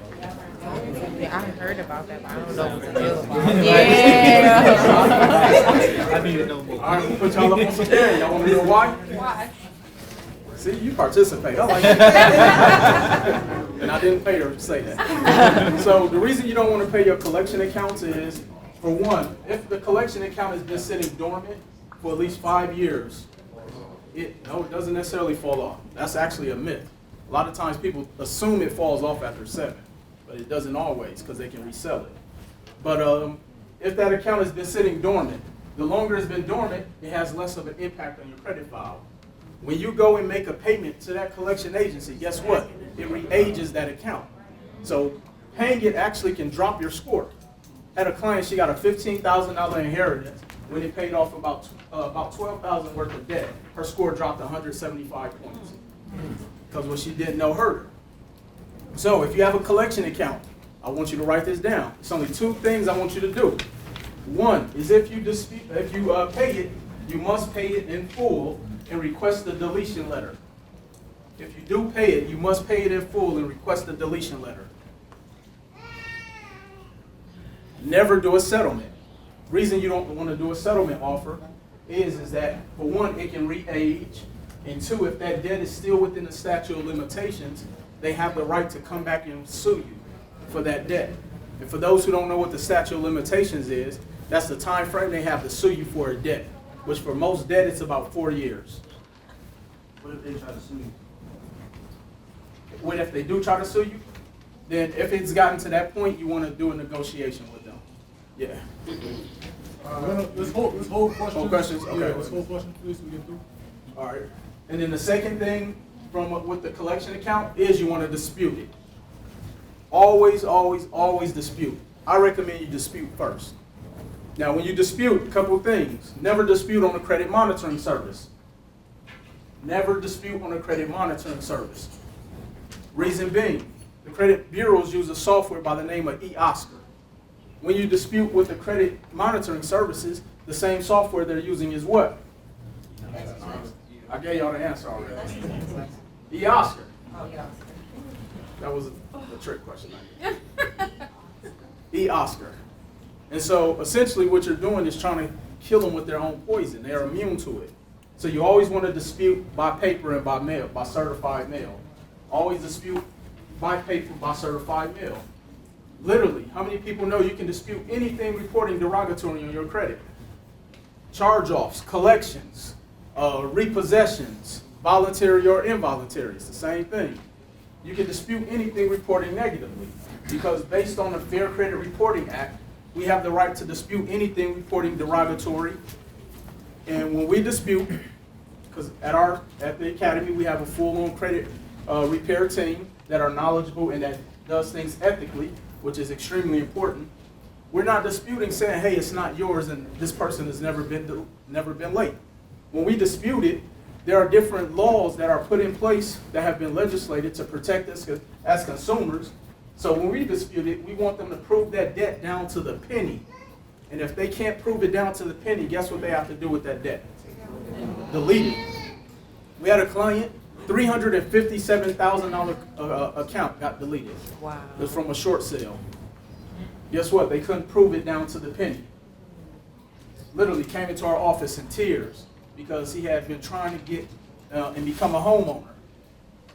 Yeah, I heard about that, but I don't know what to do about it. Yeah. I need to know more. All right, we'll put y'all up on some air. Y'all want to know why? Why? See, you participate. I like it. And I didn't pay her to say that. So the reason you don't want to pay your collection accounts is, for one, if the collection account has been sitting dormant for at least 5 years, it doesn't necessarily fall off. That's actually a myth. A lot of times people assume it falls off after 7, but it doesn't always because they can resell it. But if that account has been sitting dormant, the longer it's been dormant, it has less of an impact on your credit file. When you go and make a payment to that collection agency, guess what? It re-ages that account. So paying it actually can drop your score. Had a client, she got a $15,000 inheritance. When it paid off about $12,000 worth of debt, her score dropped 175 points because what she didn't know hurt her. So if you have a collection account, I want you to write this down. It's only 2 things I want you to do. One is if you pay it, you must pay it in full and request a deletion letter. If you do pay it, you must pay it in full and request a deletion letter. Never do a settlement. Reason you don't want to do a settlement offer is that, for one, it can re-age, and 2, if that debt is still within the statute of limitations, they have the right to come back and sue you for that debt. And for those who don't know what the statute of limitations is, that's the time frame they have to sue you for a debt, which for most debt, it's about 4 years. What if they try to sue you? What if they do try to sue you? Then if it's gotten to that point, you want to do a negotiation with them. Yeah. Let's hold questions. Hold questions? Okay. Yeah, let's hold questions, please, so we get through. All right. And then the second thing with the collection account is you want to dispute it. Always, always, always dispute. I recommend you dispute first. Now, when you dispute, a couple of things. Never dispute on a credit monitoring service. Never dispute on a credit monitoring service. Reason being, the credit bureaus use a software by the name of eOscar. When you dispute with the credit monitoring services, the same software they're using is what? I gave y'all the answer already. eOscar. That was a trick question. eOscar. And so essentially what you're doing is trying to kill them with their own poison. They're immune to it. So you always want to dispute by paper and by mail, by certified mail. Always dispute by paper, by certified mail. Literally, how many people know you can dispute anything reporting derogatory on your credit? Charge-offs, collections, repossessions, voluntary or involuntary, it's the same thing. You can dispute anything reporting negatively because based on the Fair Credit Reporting Act, we have the right to dispute anything reporting derogatory. And when we dispute, because at the Academy we have a full-on credit repair team that are knowledgeable and that does things ethically, which is extremely important. We're not disputing saying, hey, it's not yours and this person has never been late. When we dispute it, there are different laws that are put in place that have been legislated to protect us as consumers. So when we dispute it, we want them to prove that debt down to the penny. And if they can't prove it down to the penny, guess what they have to do with that debt? Delete it. We had a client, $357,000 account got deleted. Wow. It was from a short sale. Guess what? They couldn't prove it down to the penny. Literally came into our office in tears because he had been trying to get and become a homeowner.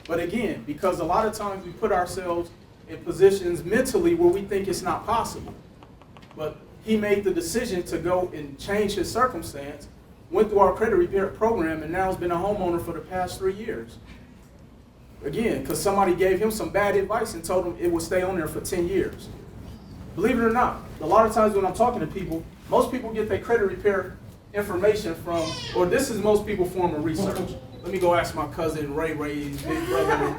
But again, because a lot of times we put ourselves in positions mentally where we think it's not possible. But he made the decision to go and change his circumstance. went through our credit repair program and now has been a homeowner for the past 3 years. Again, because somebody gave him some bad advice and told him it would stay on there for 10 years. Believe it or not, a lot of times when I'm talking to people, most people get their credit repair information from, or this is most people's form of research. Let me go ask my cousin Ray's big brother.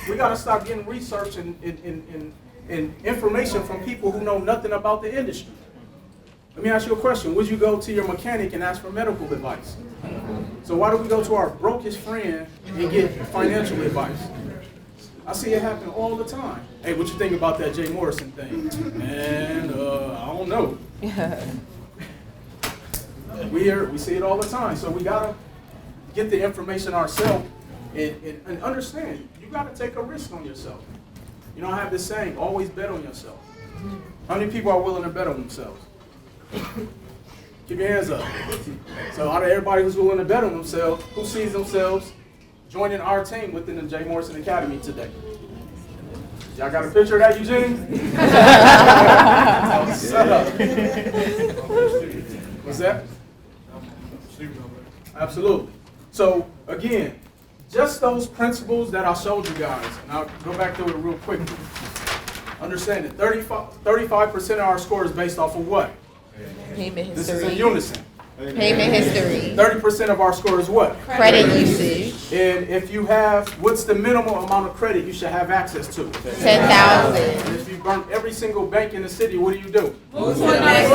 We got to stop getting research and information from people who know nothing about the industry. Let me ask you a question. Would you go to your mechanic and ask for medical advice? So why do we go to our brokest friend and get financial advice? I see it happen all the time. Hey, what you think about that Jay Morrison thing? And I don't know. We see it all the time. So we gotta get the information ourselves and understand. You gotta take a risk on yourself. You don't have this saying, always bet on yourself. How many people are willing to bet on themselves? Keep your hands up. So out of everybody who's willing to bet on themselves, who sees themselves joining our team within the J. Morrison Academy today? Y'all got a picture of that, Eugene? Shut up. What's that? Absolutely. So again, just those principles that I showed you guys, and I'll go back through it real quick. Understand that 35% of our score is based off of what? Payment history. This is in unison. Payment history. 30% of our score is what? Credit usage. And if you have, what's the minimum amount of credit you should have access to? 10,000. And if you burn every single bank in the city, what do you do? Move to the next.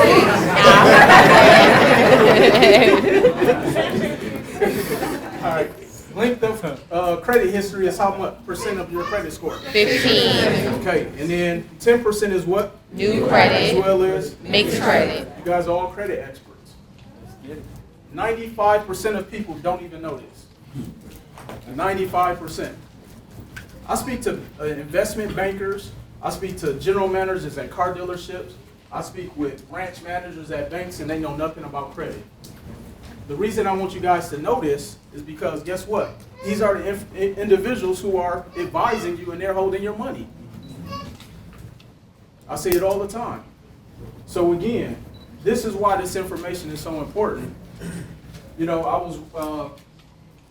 All right. Length of credit history is how much percent of your credit score? 15. Okay, and then 10% is what? New credit. As well as? Mixed credit. You guys are all credit experts. 95% of people don't even know this. 95%. I speak to investment bankers. I speak to general managers at car dealerships. I speak with branch managers at banks, and they know nothing about credit. The reason I want you guys to know this is because guess what? These are the individuals who are advising you, and they're holding your money. I see it all the time. So again, this is why this information is so important. You know, I was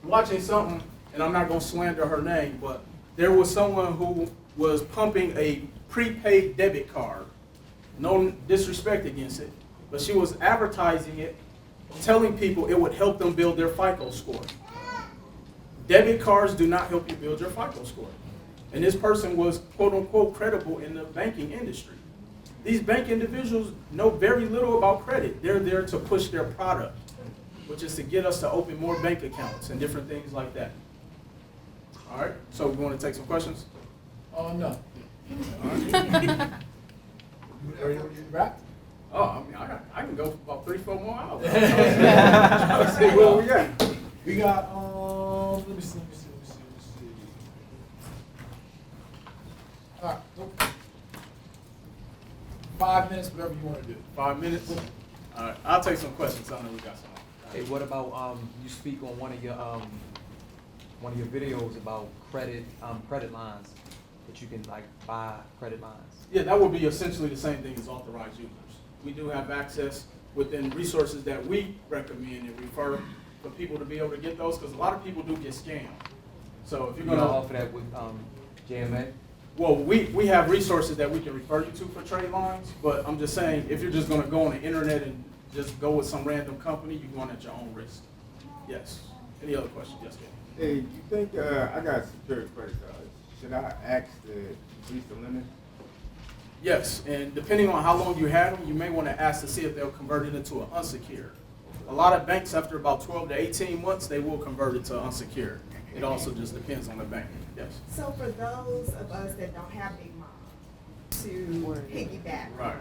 watching something, and I'm not going to slander her name, but there was someone who was pumping a prepaid debit card. No disrespect against it, but she was advertising it, telling people it would help them build their FICO score. Debit cards do not help you build your FICO score. And this person was quote unquote credible in the banking industry. These bank individuals know very little about credit. They're there to push their product, which is to get us to open more bank accounts and different things like that. All right, so we want to take some questions? Oh, no. All right. Are you wrapped? Oh, I mean, I can go for about 3-4 more hours. Let's see where we at. We got, let me see. All right, nope. 5 minutes, whatever you want to do. 5 minutes? All right, I'll take some questions. I know we got some. Hey, what about you speak on one of your videos about credit lines that you can like buy credit lines? Yeah, that would be essentially the same thing as authorized users. We do have access within resources that we recommend and refer for people to be able to get those, because a lot of people do get scammed. So if you're going to offer that with JMA? Well, we have resources that we can refer you to for trade lines, but I'm just saying, if you're just going to go on the internet and just go with some random company, you're going at your own risk. Yes. Any other questions? Yes, Ken. Hey, you think I got a secured credit card? Should I ask to increase the limit? Yes, and depending on how long you had them, you may want to ask to see if they'll convert it into an unsecured. A lot of banks, after about 12 to 18 months, they will convert it to unsecured. It also just depends on the bank. Yes. So for those of us that don't have big mom to piggyback on,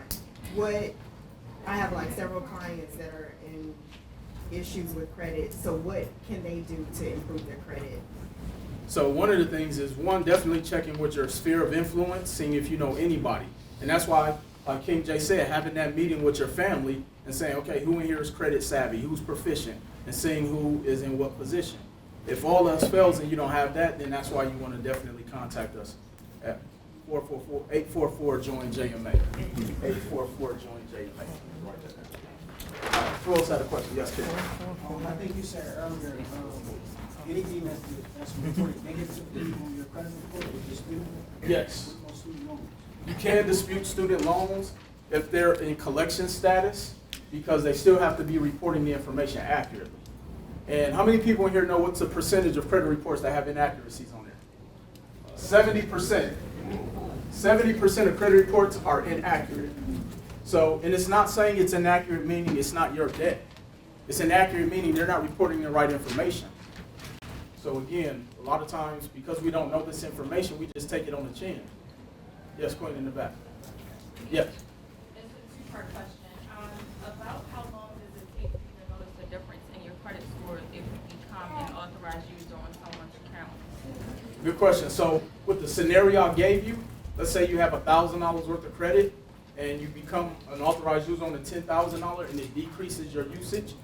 I have like several clients that are in issues with credit. So what can they do to improve their credit? So one of the things is, one, definitely checking with your sphere of influence, seeing if you know anybody. And that's why, like King Jay said, having that meeting with your family and saying, okay, who in here is credit savvy, who's proficient, and seeing who is in what position. If all else fails and you don't have that, then that's why you want to definitely contact us at 844-JOIN-JMA. 844-JOIN-JMA. Write that down. Who else had a question? Yes, Ken. I think you said earlier, anything that's reported negatively on your credit report is disputable. Yes. On student loans. You can dispute student loans if they're in collection status because they still have to be reporting the information accurately. And how many people in here know what's the percentage of credit reports that have inaccuracies on there? 70%. 70% of credit reports are inaccurate. So, and it's not saying it's inaccurate meaning it's not your debt. It's inaccurate meaning they're not reporting the right information. So again, a lot of times, because we don't know this information, we just take it on the chin. Yes, Queen in the back. Yes. It's a two-part question. About how long does it take for you to notice the difference in your credit score if you become an authorized user on someone's account? Good question. So with the scenario I gave you, let's say you have $1,000 worth of credit and you become an authorized user on the $10,000 and it decreases your usage.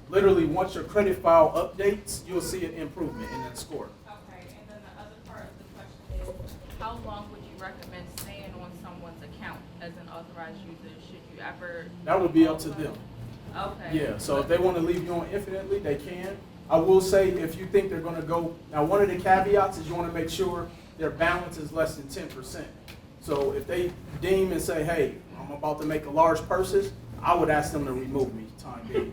Literally, once your credit file updates, you'll see an improvement in that score. Okay, and then the other part of the question is, how long would you recommend staying on someone's account as an authorized user? Should you ever? That would be up to them. Okay. Yeah, so if they want to leave you on infinitely, they can. I will say if you think they're going to go, now one of the caveats is you want to make sure their balance is less than 10%. So if they deem and say, hey, I'm about to make a large purchase, I would ask them to remove me, time being.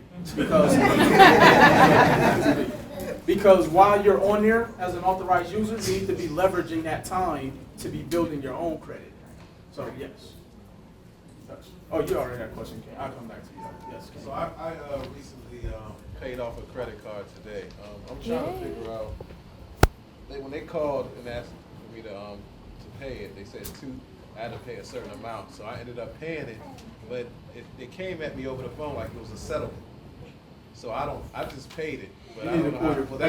Because while you're on there as an authorized user, you need to be leveraging that time to be building your own credit. So yes. Oh, you already had a question, Ken. I'll come back to you. Yes, Ken. So I recently paid off a credit card today. I'm trying to figure out, when they called and asked for me to pay it, they said I had to pay a certain amount. So I ended up paying it, but it came at me over the phone like it was a settlement. So I just paid it. But Have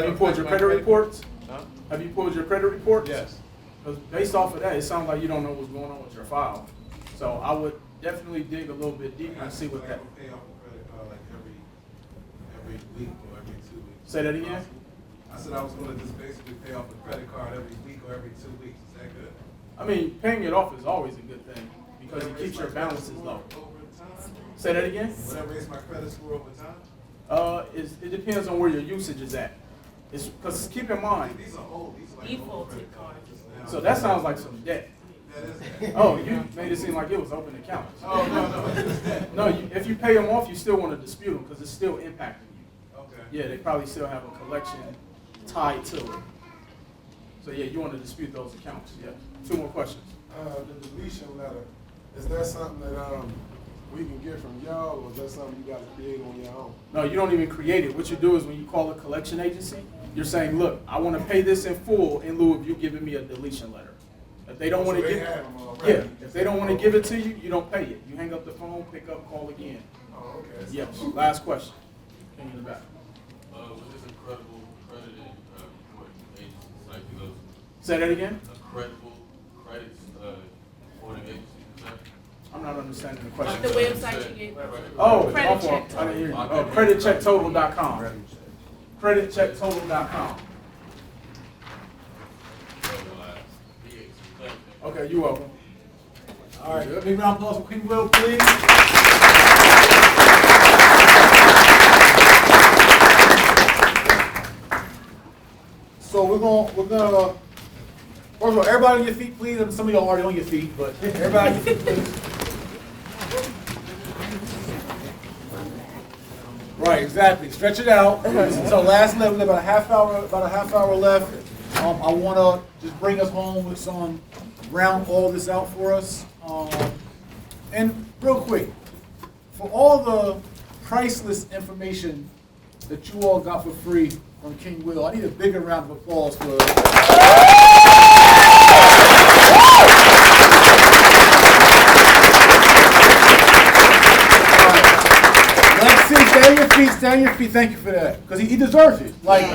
you pulled your credit reports? Huh? Have you pulled your credit reports? Yes. Because based off of that, it sounds like you don't know what's going on with your file. So I would definitely dig a little bit deeper and see what that. Pay off a credit card like every week or every 2 weeks. Say that again? I said I was going to just basically pay off a credit card every week or every 2 weeks. Is that good? I mean, paying it off is always a good thing because it keeps your balances low. Say that again? Would that raise my credit score over time? It depends on where your usage is at. It's because keep in mind. These are old. These are like old credit cards. So that sounds like some debt. That is debt. Oh, you made it seem like it was open accounts. Oh no, it's debt. No, if you pay them off, you still want to dispute them because it's still impacting you. Okay. Yeah, they probably still have a collection tied to it. So yeah, you want to dispute those accounts. Yeah. 2 more questions. The deletion letter, is that something that we can get from y'all, or is that something you got to create on your own? No, you don't even create it. What you do is when you call a collection agency, you're saying, look, I want to pay this in full in lieu of you giving me a deletion letter. If they don't want to give if they don't want to give it to you, you don't pay it. You hang up the phone, pick up, call again. Oh, okay. Yes. Last question. King in the back. With this incredible credited reporting agencies like those. Say that again? Credible credits reporting agencies. I'm not understanding the question. Like the website you gave. Oh, Credit check I didn't hear you. Oh, creditchecktotal.com. Creditchecktotal.com. Okay, you're welcome. All right, big round of applause for Queen Will, please. So we're gonna first of all, everybody on your feet, please. And some of y'all already on your feet, but everybody on your feet, please. Right, exactly. Stretch it out. So last night we got about a half hour left. I want to just bring us home with some round all this out for us. And real quick, for all the priceless information that you all got for free from King Will, I need a bigger round of applause for. Stay on your feet. Thank you for that, because he deserves it. Like,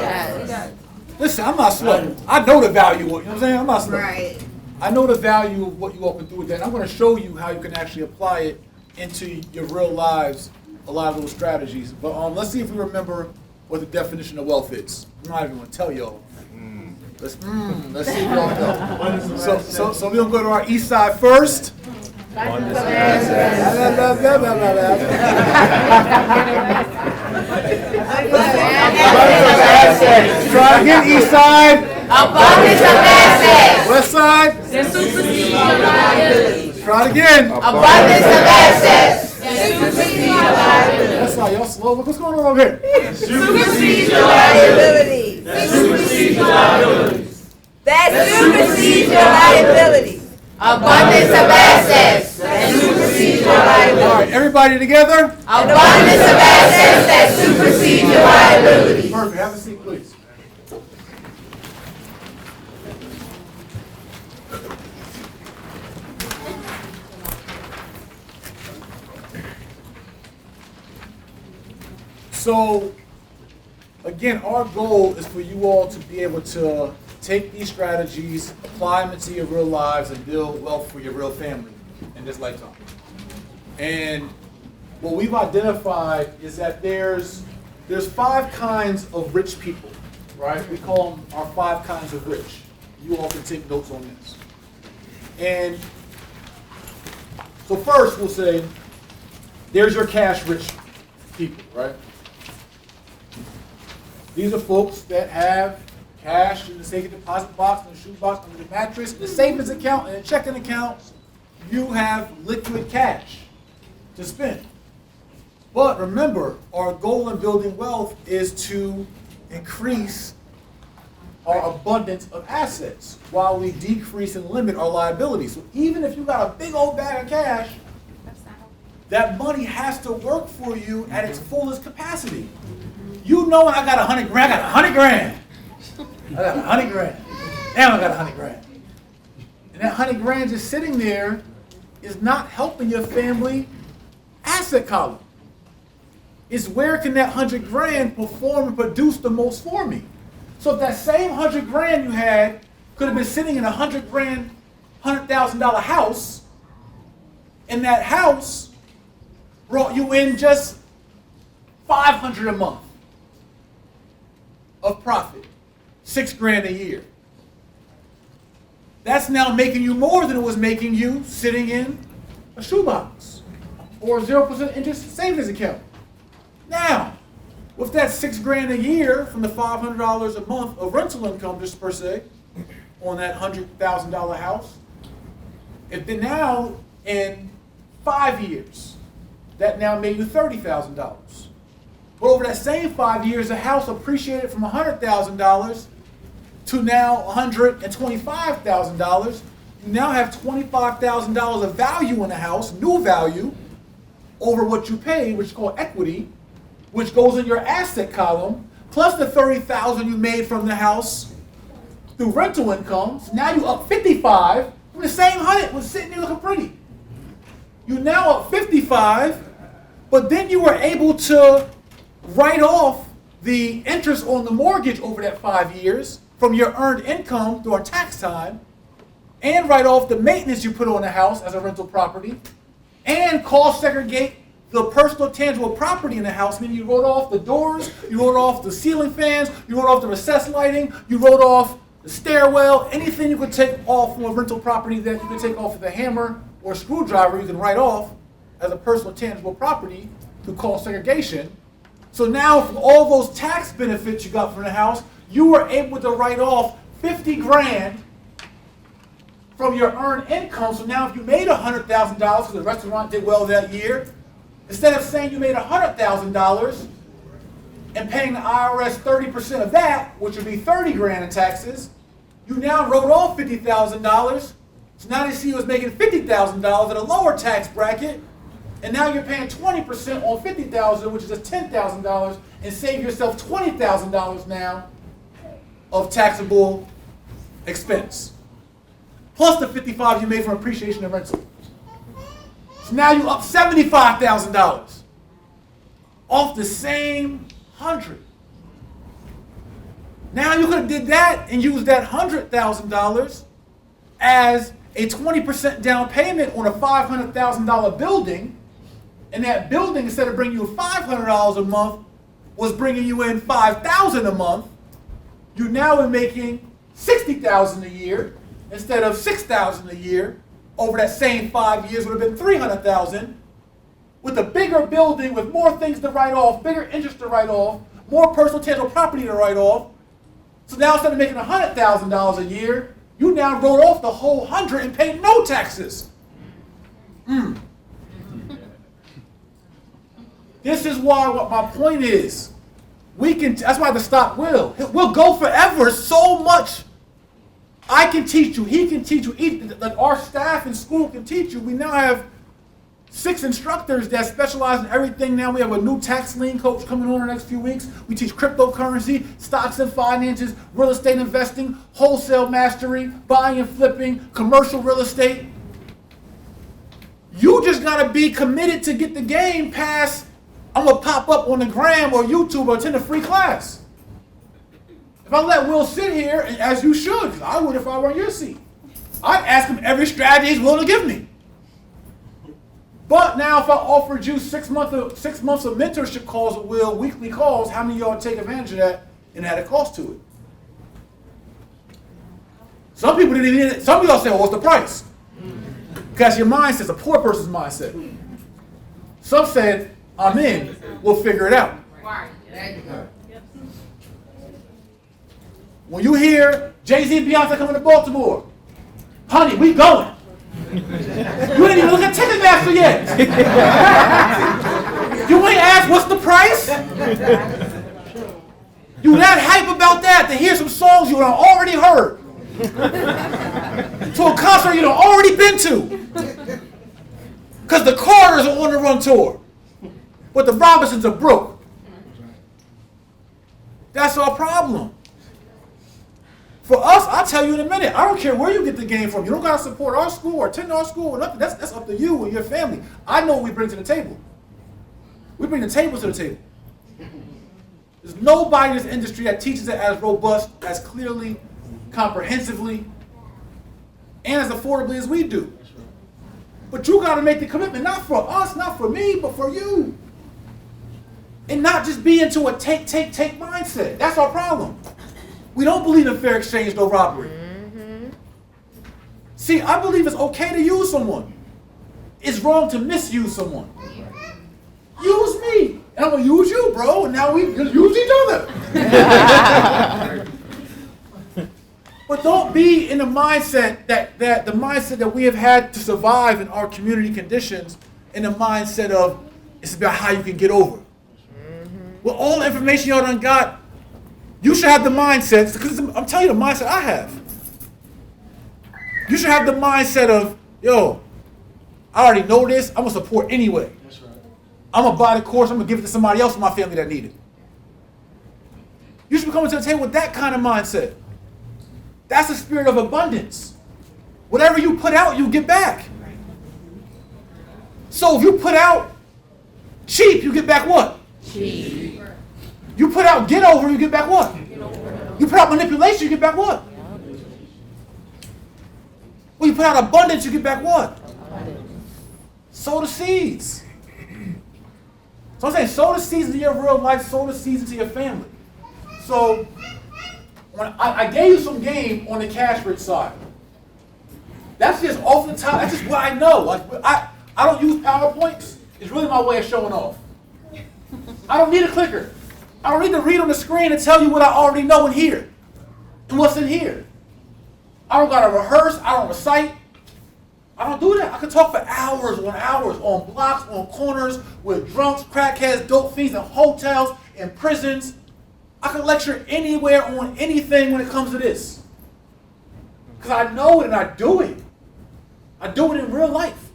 listen, I'm not slow. I know the value of it. You know what I'm saying? I'm not slow. Right. I know the value of what you all can do with that. And I'm going to show you how you can actually apply it into your real lives, a lot of those strategies. But let's see if we remember what the definition of wealth is. I'm not even going to tell y'all. Let's see if y'all know. So we're going to go to our east side first. Try it again, east side. Abundance of assets. West side. That supersedes your liabilities. Try it again. Abundance of assets. That supersedes your liabilities. That's why y'all slow. Look what's going on over here. Supersedes your liabilities. That supersedes your liabilities. That supersedes your liabilities. Abundance of assets. That supersedes your liabilities. All right, everybody together. Abundance of assets that supersedes your liabilities. Perfect. Have a seat, please. So, again, our goal is for you all to be able to take these strategies, apply them into your real lives, and build wealth for your real family in this lifetime. And what we've identified is that there's 5 kinds of rich people, right? We call them our 5 kinds of rich. You all can take notes on this. And so first we'll say, there's your cash rich people, right? These are folks that have cash in the safe deposit box, in the shoe box, under the mattress, in the savings account, and a checking account. You have liquid cash to spend. But remember, our goal in building wealth is to increase our abundance of assets while we decrease and limit our liabilities. So even if you got a big old bag of cash, that money has to work for you at its fullest capacity. You know, when I got 100 grand, I got 100 grand. I got 100 grand. Damn, I got 100 grand. And that 100 grand just sitting there is not helping your family asset column. It's where can that 100 grand perform and produce the most for me. So if that same 100 grand you had could have been sitting in a 100 grand, $100,000 house, and that house brought you in just $500 a month of profit, $6 grand a year. That's now making you more than it was making you sitting in a shoebox or a 0% interest savings account. Now, with that $6 grand a year from the $500 a month of rental income, just per se, on that $100,000 house, if then now in 5 years, that now made you $30,000. But over that same 5 years, the house appreciated from $100,000 to now $125,000. You now have $25,000 of value in the house, new value, over what you paid, which is called equity, which goes in your asset column, plus the $30,000 you made from the house through rental income. So now you up 55 from the same 100 was sitting there looking pretty. You now up 55, but then you were able to write off the interest on the mortgage over that 5 years from your earned income during tax time, and write off the maintenance you put on the house as a rental property, and cost segregate the personal tangible property in the house, meaning you wrote off the doors, you wrote off the ceiling fans, you wrote off the recessed lighting, you wrote off the stairwell, anything you could take off from a rental property that you could take off with a hammer or a screwdriver, you can write off as a personal tangible property through cost segregation. So now from all those tax benefits you got from the house, you were able to write off 50 grand from your earned income. So now if you made $100,000 because the restaurant did well that year, instead of saying you made $100,000 and paying the IRS 30% of that, which would be 30 grand in taxes, you now wrote off $50,000. So now they see you was making $50,000 at a lower tax bracket, and now you're paying 20% on $50,000, which is just $10,000, and save yourself $20,000 now of taxable expense, plus the $55,000 you made from appreciation and rental. So now you up $75,000 off the same 100. Now you could have did that and used that $100,000 as a 20% down payment on a $500,000 building, and that building, instead of bringing you $500 a month, was bringing you in $5,000 a month. You now are making $60,000 a year instead of $6,000 a year. Over that same 5 years would have been $300,000, with a bigger building, with more things to write off, bigger interest to write off, more personal tangible property to write off. So now instead of making $100,000 a year, you now wrote off the whole 100 and paid no taxes. This is why what my point is. That's why the stock will go forever so much. I can teach you, he can teach you, like our staff in school can teach you. We now have 6 instructors that specialize in everything now. We have a new tax lien coach coming on in the next few weeks. We teach cryptocurrency, stocks and finances, real estate investing, wholesale mastery, buying and flipping, commercial real estate. You just gotta be committed to get the game past, I'm gonna pop up on the gram or YouTube or attend a free class. If I let Will sit here, and as you should, because I would if I were in your seat, I'd ask him every strategy he's willing to give me. But now if I offered you 6 months of mentorship calls with Will, weekly calls, how many of y'all take advantage of that and had a cost to it? Some people didn't even, some of y'all say, well, what's the price? Because your mindset is a poor person's mindset. Some said, I'm in, we'll figure it out. When you hear Jay-Z and Beyonce coming to Baltimore, honey, we going. You ain't even look at Ticketmaster yet. You ain't asked what's the price? You that hype about that to hear some songs you done already heard. To a concert you done already been to. Because the Carters are on the run tour. But the Robinsons are broke. That's our problem. For us, I'll tell you in a minute, I don't care where you get the game from. You don't got to support our school or attend our school or nothing. That's up to you and your family. I know what we bring to the table. We bring the table to the table. There's nobody in this industry that teaches it as robust, as clearly, comprehensively, and as affordably as we do. But you got to make the commitment, not for us, not for me, but for you. And not just be into a take mindset. That's our problem. We don't believe in fair exchange, no robbery. See, I believe it's okay to use someone. It's wrong to misuse someone. Use me, and I'm going to use you, bro, and now we just use each other. But don't be in the mindset that we have had to survive in our community conditions, in the mindset of it's about how you can get over. Well, all the information y'all done got, you should have the mindset, because I'm telling you the mindset I have. You should have the mindset of, yo, I already know this, I'm going to support anyway. That's right. I'm going to buy the course, I'm going to give it to somebody else in my family that need it. You should be coming to the table with that kind of mindset. That's the spirit of abundance. Whatever you put out, you get back. So if you put out cheap, you get back what? Cheap. You put out get over, you get back what? You put out manipulation, you get back what? Well, you put out abundance, you get back what? Sow the seeds. So I'm saying sow the seeds into your real life, sow the seeds into your family. So when I gave you some game on the cash rich side. That's just off the top. That's just what I know. Like, I don't use PowerPoints. It's really my way of showing off. I don't need a clicker. I don't need to read on the screen and tell you what I already know in here and what's in here. I don't got to rehearse. I don't recite. I don't do that. I can talk for hours on blocks, on corners with drunks, crackheads, dope fiends in hotels, in prisons. I can lecture anywhere on anything when it comes to this. Because I know it and I do it. I do it in real life.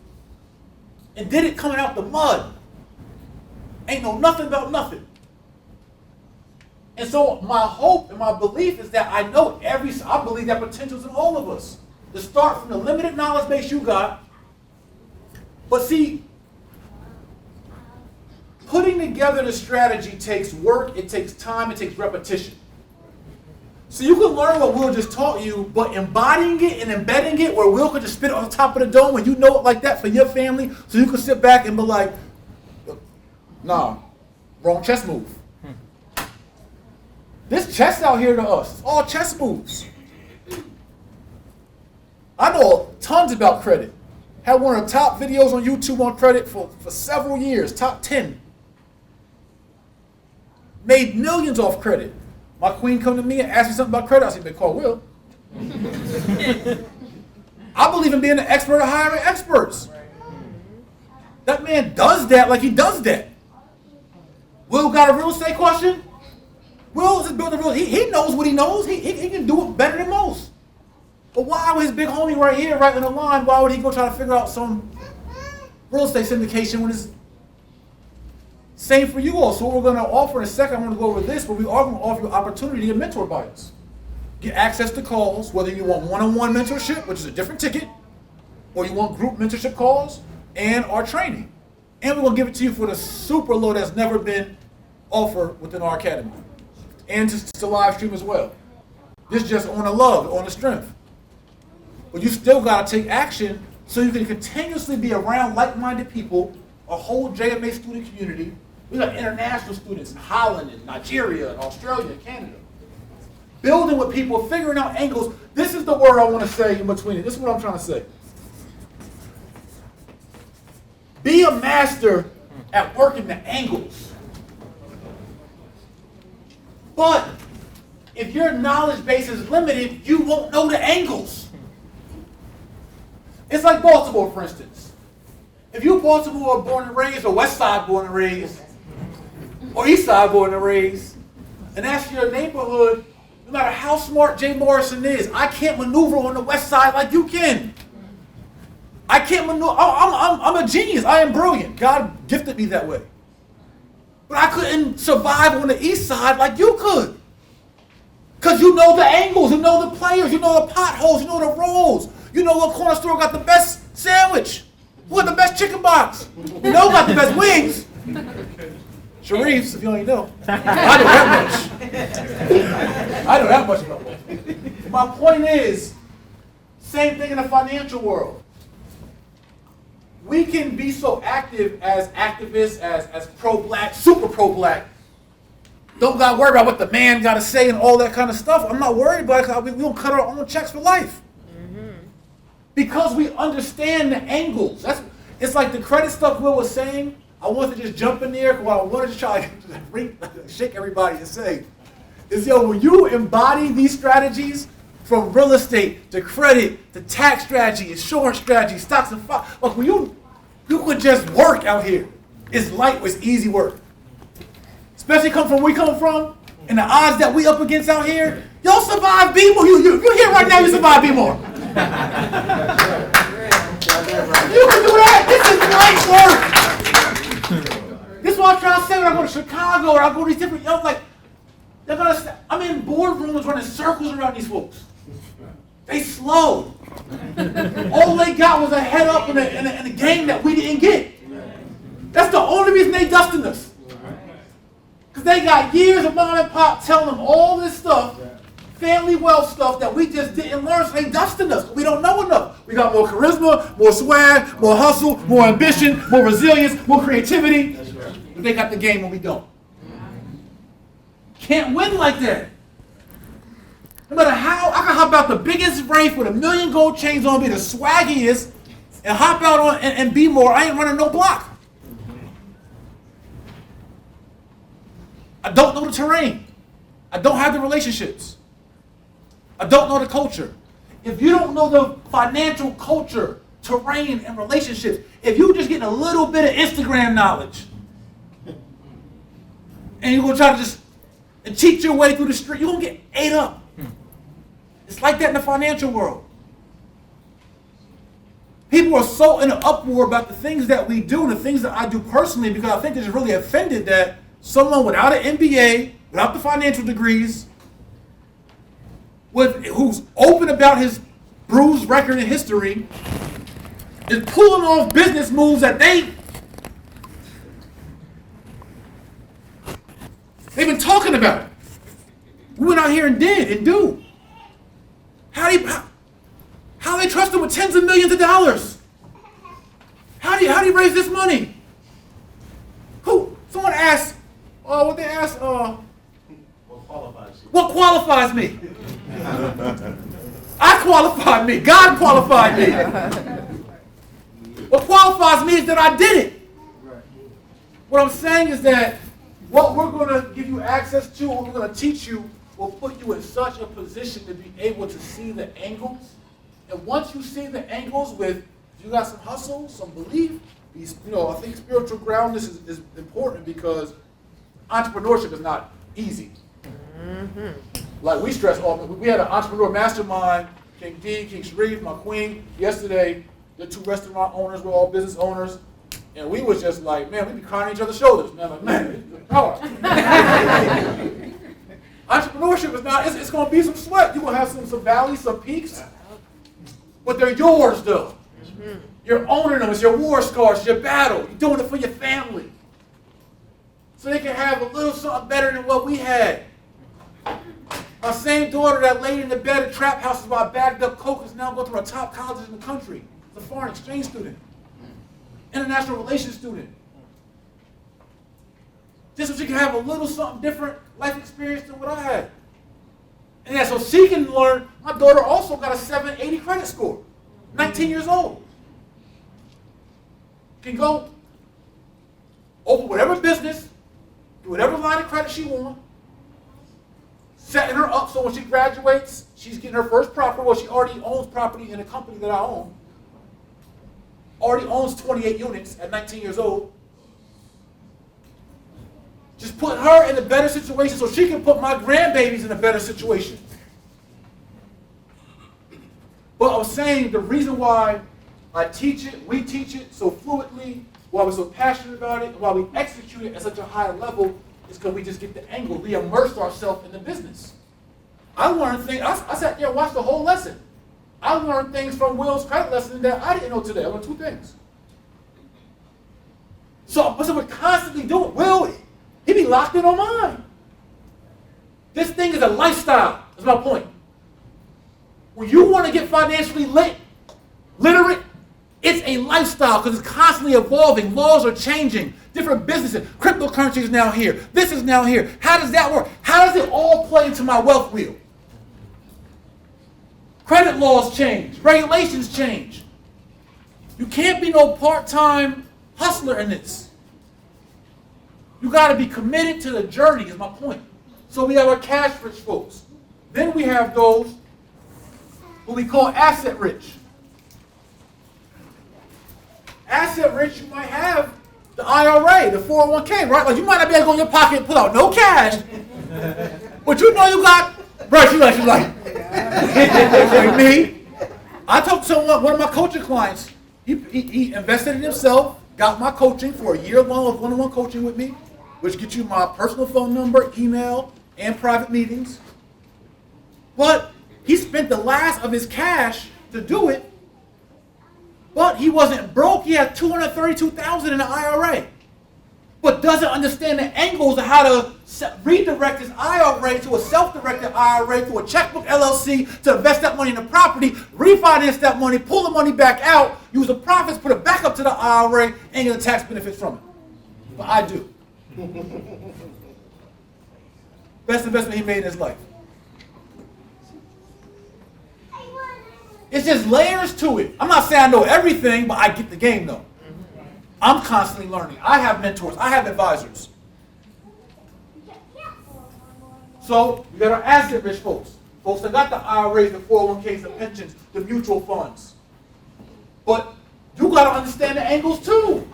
And did it coming out the mud. Ain't know nothing about nothing. And so my hope and my belief is that I believe that potential is in all of us. To start from the limited knowledge base you got. But see, putting together the strategy takes work, it takes time, it takes repetition. So you can learn what Will just taught you, but embodying it and embedding it where Will could just spit it on the top of the dome and you know it like that for your family, so you can sit back and be like, nah, wrong chess move. This chess out here to us, it's all chess moves. I know tons about credit. Had one of the top videos on YouTube on credit for several years, top 10. Made millions off credit. My queen come to me and ask me something about credit, I say, "Man, call Will." I believe in being an expert at hiring experts. That man does that like he does that. Will got a real estate question? Will is building real. He knows what he knows. He can do it better than most. But why would his big homie right here, right on the line, why would he go try to figure out some real estate syndication when it's same for you all? So what we're going to offer in a second, I'm going to go over this, but we are going to offer you an opportunity to get mentored by us. Get access to calls, whether you want one-on-one mentorship, which is a different ticket, or you want group mentorship calls, and our training. And we're going to give it to you for the super low that's never been offered within our academy. And to live stream as well. This just on the love, on the strength. But you still got to take action so you can continuously be around like-minded people, a whole JMA student community. We got international students in Holland and Nigeria and Australia and Canada. Building with people, figuring out angles. This is the word I want to say in between it. This is what I'm trying to say. Be a master at working the angles. But if your knowledge base is limited, you won't know the angles. It's like Baltimore, for instance. If you're Baltimore born and raised, or West Side born and raised, or East Side born and raised, and that's your neighborhood, no matter how smart Jay Morrison is, I can't maneuver on the West Side like you can. I can't maneuver. I'm a genius. I am brilliant. God gifted me that way. But I couldn't survive on the East Side like you could. Because you know the angles, you know the players, you know the potholes, you know the roads. You know what corner store got the best sandwich. Who got the best chicken box? You know who got the best wings? Sharif's, if you ain't know. I know that much. I know that much about that. My point is, same thing in the financial world. We can be so active as activists, as pro-black, super pro-black. Don't got to worry about what the man got to say and all that kind of stuff. I'm not worried about it because we don't cut our own checks for life. Because we understand the angles. It's like the credit stuff Will was saying. I wanted to just jump in there because I wanted to try to shake everybody and say, is when you embody these strategies, from real estate to credit to tax strategy, insurance strategy, stocks and funds, like when you could just work out here. It's light, it's easy work. Especially where we come from, and the odds that we up against out here, y'all survive B-more. You here right now, you survive B-more. You can do that. This is light work. This is what I'm trying to say when I go to Chicago or I go to these different, I'm in boardrooms running circles around these folks. They slow. All they got was a head up in a game that we didn't get. That's the only reason they dusting us. Because they got years of mom and pop telling them all this stuff, family wealth stuff that we just didn't learn, so they dusting us. We don't know enough. We got more charisma, more swag, more hustle, more ambition, more resilience, more creativity. But they got the game when we don't. Can't win like that. No matter how, I can hop out the biggest Wraith with 1 million gold chains on, be the swaggiest, and hop out on and be more. I ain't running no block. I don't know the terrain. I don't have the relationships. I don't know the culture. If you don't know the financial culture, terrain, and relationships, if you just getting a little bit of Instagram knowledge, and you're going to try to just cheat your way through the street, you're going to get ate up. It's like that in the financial world. People are so in an uproar about the things that we do and the things that I do personally because I think they're just really offended that someone without an MBA, without the financial degrees, who's open about his bruised record in history, is pulling off business moves that they've been talking about. We went out here and did and do. How they trust them with tens of millions of dollars? How do you raise this money? Someone asked, what they asked, what qualifies me? I qualified me. God qualified me. What qualifies me is that I did it. What I'm saying is that what we're going to give you access to, what we're going to teach you, will put you in such a position to be able to see the angles. And once you see the angles with, if you got some hustle, some belief, I think spiritual groundedness is important because entrepreneurship is not easy. Like we stress we had an entrepreneur mastermind, King D, King Sharif, my queen, yesterday. The 2 restaurant owners were all business owners. And we was just like, man, we be crying on each other's shoulders. Man, like, man, it's hard. Entrepreneurship is not, it's going to be some sweat. You're going to have some valleys, some peaks. But they're yours, though. You're owning them. It's your war scars, it's your battle. You're doing it for your family. So they can have a little something better than what we had. My same daughter that laid in the bed at trap houses while I bagged up coke is now going to one of the top colleges in the country. It's a foreign exchange student. International relations student. Just so she can have a little something different life experience than what I had. And yeah, so she can learn. My daughter also got a 780 credit score. 19 years old. Can go open whatever business, do whatever line of credit she wants, setting her up so when she graduates, she's getting her first property. Well, she already owns property in a company that I own. Already owns 28 units at 19 years old. Just put her in a better situation so she can put my grandbabies in a better situation. But I was saying the reason why I teach it, we teach it so fluidly, why we're so passionate about it, and why we execute it at such a high level is because we just get the angle. We immerse ourselves in the business. I learned things, I sat there and watched the whole lesson. I learned things from Will's credit lesson that I didn't know today. I learned 2 things. So we're constantly doing. Will, he be locked in on mine. This thing is a lifestyle, is my point. When you want to get financially literate, it's a lifestyle because it's constantly evolving. Laws are changing. Different businesses. Cryptocurrency is now here. This is now here. How does that work? How does it all play into my wealth wheel? Credit laws change. Regulations change. You can't be no part-time hustler in this. You got to be committed to the journey is my point. So we have our cash-rich folks. Then we have those who we call asset-rich. Asset-rich, you might have the IRA, the 401k, right? Like you might not be able to go in your pocket and pull out no cash. But you know you got, bro, she's like, like me. I talked to one of my coaching clients. He invested in himself, got my coaching for a year long of one-on-one coaching with me, which gets you my personal phone number, email, and private meetings. But he spent the last of his cash to do it, but he wasn't broke. He had $232,000 in the IRA, but doesn't understand the angles of how to redirect his IRA to a self-directed IRA, to a checkbook LLC, to invest that money in the property, refinance that money, pull the money back out, use the profits, put it back up to the IRA, and get the tax benefits from it. But I do. Best investment he made in his life. It's just layers to it. I'm not saying I know everything, but I get the game though. I'm constantly learning. I have mentors. I have advisors. So we got our asset-rich folks. Folks that got the IRAs, the 401ks, the pensions, the mutual funds. But you got to understand the angles too.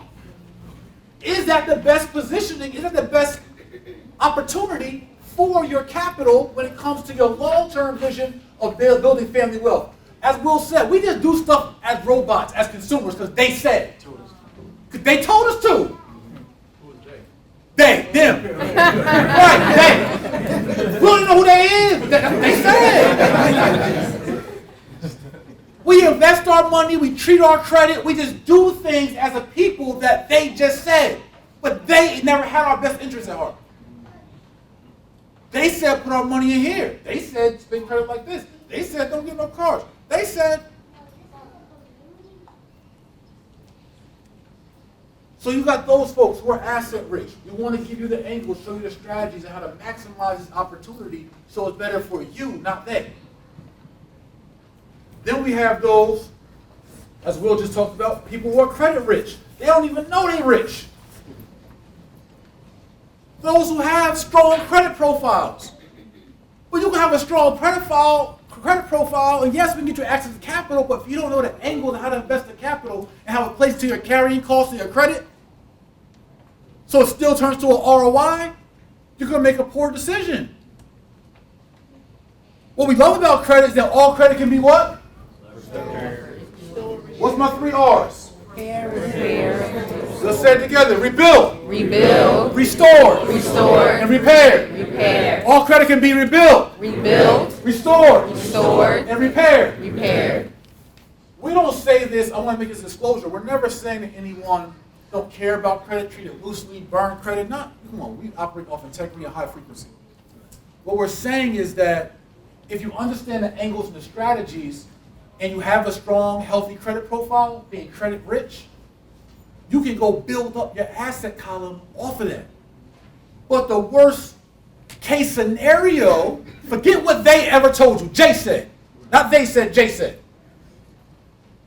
Is that the best positioning? Is that the best opportunity for your capital when it comes to your long-term vision of building family wealth? As Will said, we just do stuff as robots, as consumers, because they said. They told us to. They, them. Right, they. We don't even know who they is, but that's what they said. We invest our money, we treat our credit, we just do things as a people that they just said. But they never had our best interests at heart. They said put our money in here. They said spend credit like this. They said don't get no cars. They said. So you got those folks who are asset rich. We want to give you the angles, show you the strategies and how to maximize this opportunity so it's better for you, not they. Then we have those, as Will just talked about, people who are credit rich. They don't even know they're rich. Those who have strong credit profiles. But you can have a strong credit profile, and yes, we can get you access to capital, but if you don't know the angles of how to invest the capital and how it plays to your carrying costs of your credit, so it still turns to an ROI, you're going to make a poor decision. What we love about credit is that all credit can be what? What's my 3 R's? Let's say it together. Rebuild. Rebuild. Restore. Restore. And repair. Repair. All credit can be rebuilt. Rebuild. Restore. Restore. And repair. Repair. We don't say this, I want to make this disclosure. We're never saying that anyone don't care about credit, treat it loosely, burn credit. Not, come on, we operate off integrity and high frequency. What we're saying is that if you understand the angles and the strategies, and you have a strong, healthy credit profile, being credit rich, you can go build up your asset column off of that. But the worst case scenario, forget what they ever told you. Jay said. Not they said, Jay said.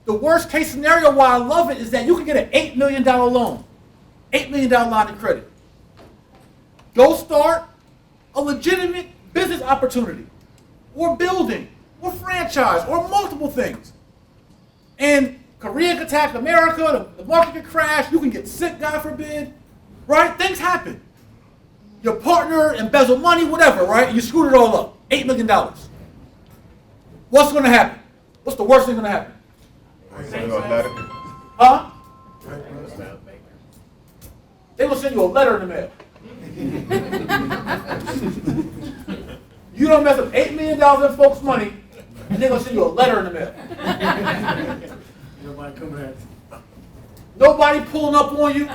The worst case scenario, why I love it, is that you can get an $8 million loan. $8 million line of credit. Go start a legitimate business opportunity, or building, or franchise, or multiple things. And Korea could attack America, the market could crash, you can get sick, God forbid, right? Things happen. Your partner embezzled money, whatever, right? You screwed it all up. $8 million. What's going to happen? What's the worst thing going to happen? Huh? They will send you a letter in the mail. You don't mess up $8 million in folks' money, and they're going to send you a letter in the mail. Nobody coming at you. Nobody pulling up on you.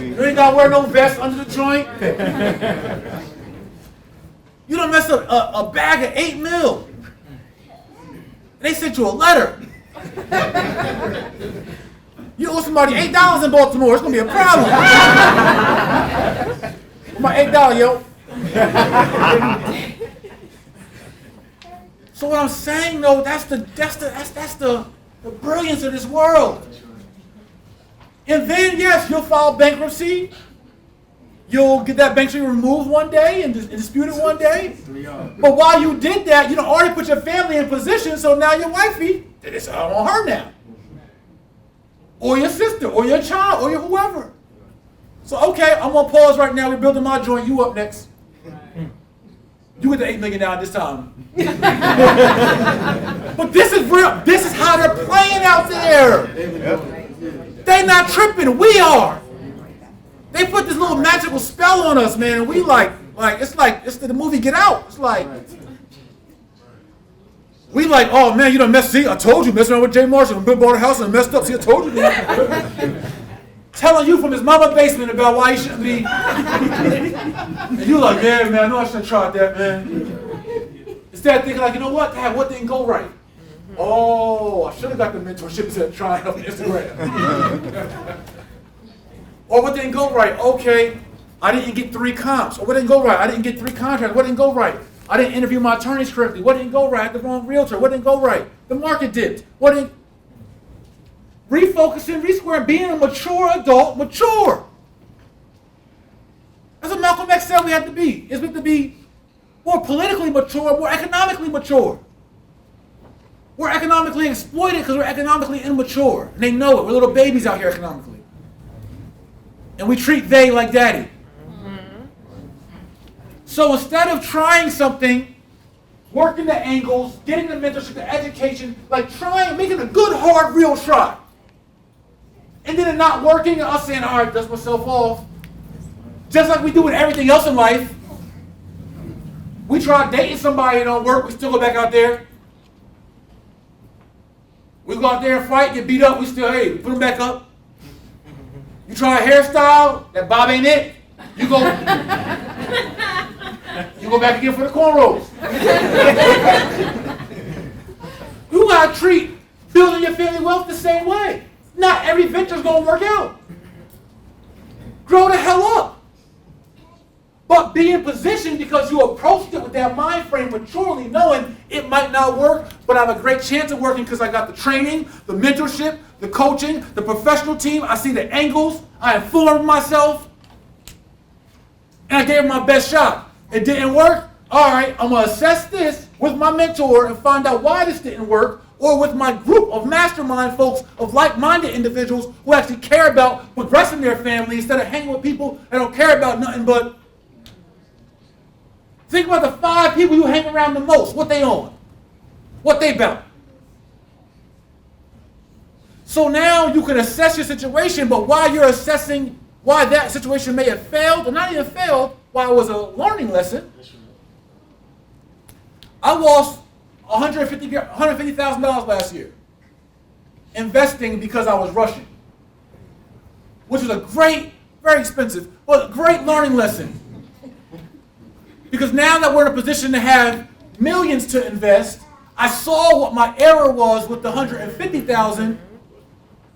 You ain't got to wear no vest under the joint. You don't mess up a bag of $8 million. They sent you a letter. You owe somebody $8 in Baltimore. It's going to be a problem. My $8, yo. So what I'm saying, though, that's the brilliance of this world. And then, yes, you'll file bankruptcy. You'll get that bankruptcy removed one day and dispute it one day. But while you did that, you already put your family in position, so now your wifey, it's on her now. Or your sister, or your child, or your whoever. So, okay, I'm going to pause right now. We're building my joint. You up next. You get the $8 million this time. But this is real. This is how they're playing out there. They're not tripping. We are. They put this little magical spell on us, man, and we it's the movie Get Out. It's like, we like, oh man, you done messed, see, I told you, messing around with Jay Marshall, and Bill bought a house and messed up, see, I told you that. Telling you from his mama basement about why he shouldn't be. And you like, yeah, man, I know I should have tried that, man. Instead of thinking like, you know what, Dad, what didn't go right? Oh, I should have got the mentorship instead of trying on Instagram. Or what didn't go right? Okay, I didn't get 3 comps. Or what didn't go right? I didn't get 3 contracts. What didn't go right? I didn't interview my attorneys correctly. What didn't go right? I had the wrong realtor. What didn't go right? The market dipped. What didn't... Refocusing, resquaring, being a mature adult, mature. That's what Malcolm X said we have to be. It's meant to be more politically mature, more economically mature. We're economically exploited because we're economically immature. And they know it. We're little babies out here economically. And we treat they like daddy. So instead of trying something, working the angles, getting the mentorship, the education, like trying, making a good, hard, real try. And then it not working, and us saying, all right, dust myself off. Just like we do with everything else in life. We try dating somebody, it don't work, we still go back out there. We go out there and fight, get beat up, we still, hey, put them back up. You try a hairstyle, that bob ain't it. You go back again for the cornrows. You gotta treat building your family wealth the same way. Not every venture's gonna work out. Grow the hell up. But be in position because you approached it with that mind frame maturely, knowing it might not work, but I have a great chance of working because I got the training, the mentorship, the coaching, the professional team. I see the angles. I informed myself. And I gave it my best shot. It didn't work. all right, I'm going to assess this with my mentor and find out why this didn't work, or with my group of mastermind folks, of like-minded individuals who actually care about progressing their family instead of hanging with people that don't care about nothing but. Think about the 5 people you hang around the most, what they on, what they about. So now you can assess your situation, but while you're assessing why that situation may have failed, or not even failed, why it was a learning lesson, I lost $150,000 last year investing because I was rushing, which was a great, very expensive, but great learning lesson. Because now that we're in a position to have millions to invest, I saw what my error was with the $150,000.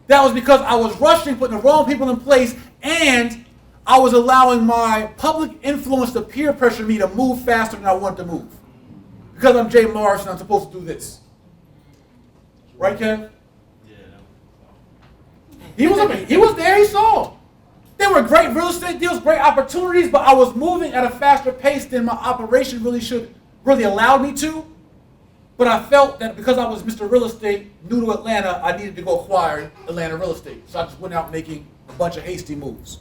That was because I was rushing, putting the wrong people in place, and I was allowing my public influence to peer pressure me to move faster than I wanted to move. Because I'm Jay Morrison, I'm supposed to do this. Right, Kev? He was there, he saw. There were great real estate deals, great opportunities, but I was moving at a faster pace than my operation really allowed me to. But I felt that because I was Mr. Real Estate, new to Atlanta, I needed to go acquire Atlanta real estate. So I just went out making a bunch of hasty moves.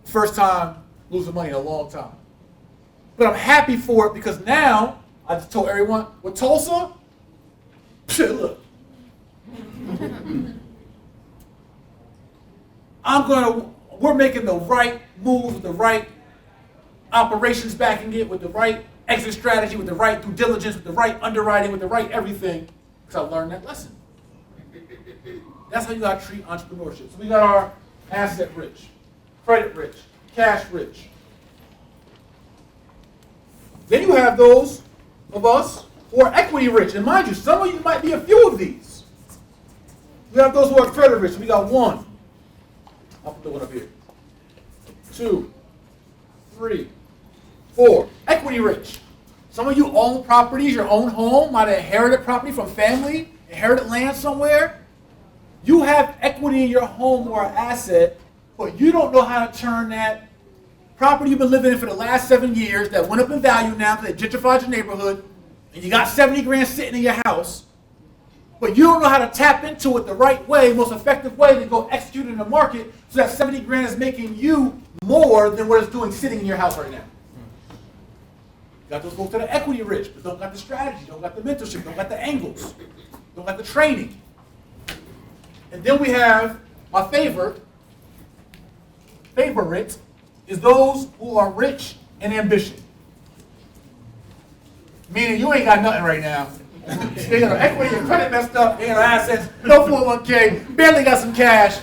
First time losing money in a long time. But I'm happy for it because now, I just told everyone, with Tulsa, look. We're making the right moves with the right operations backing it, with the right exit strategy, with the right due diligence, with the right underwriting, with the right everything, because I learned that lesson. That's how you got to treat entrepreneurship. So we got our asset rich, credit rich, cash rich. Then you have those of us who are equity rich. And mind you, some of you might be a few of these. We have those who are credit rich. We got 1. I'll put the one up here. 2, 3, 4. Equity rich. Some of you own properties, your own home, might have inherited property from family, inherited land somewhere. You have equity in your home or asset, but you don't know how to turn that property you've been living in for the last 7 years that went up in value now because they gentrified your neighborhood, and you got 70 grand sitting in your house, but you don't know how to tap into it the right way, most effective way to go execute it in the market so that 70 grand is making you more than what it's doing sitting in your house right now. You got those folks that are equity rich, but don't got the strategy, don't got the mentorship, don't got the angles, don't got the training. And then we have my favorite is those who are rich in ambition. Meaning you ain't got nothing right now. You got equity, your credit messed up, you got assets, no 401k, barely got some cash,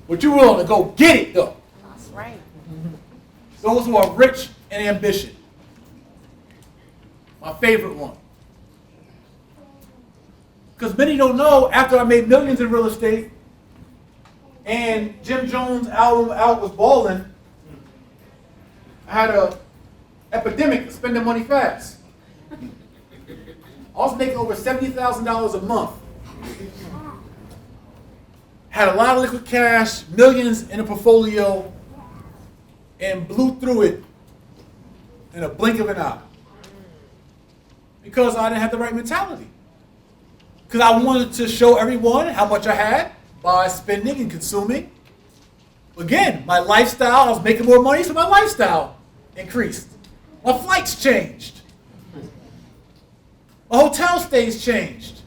but you're willing to go get it though. That's right. Those who are rich in ambition. My favorite one. Because many don't know, after I made millions in real estate, and Jim Jones' album Out was balling, I had a epidemic of spending money fast. I was making over $70,000 a month. Had a lot of liquid cash, millions in a portfolio, and blew through it in a blink of an eye. Because I didn't have the right mentality. Because I wanted to show everyone how much I had by spending and consuming. Again, my lifestyle, I was making more money, so my lifestyle increased. My flights changed. My hotel stays changed.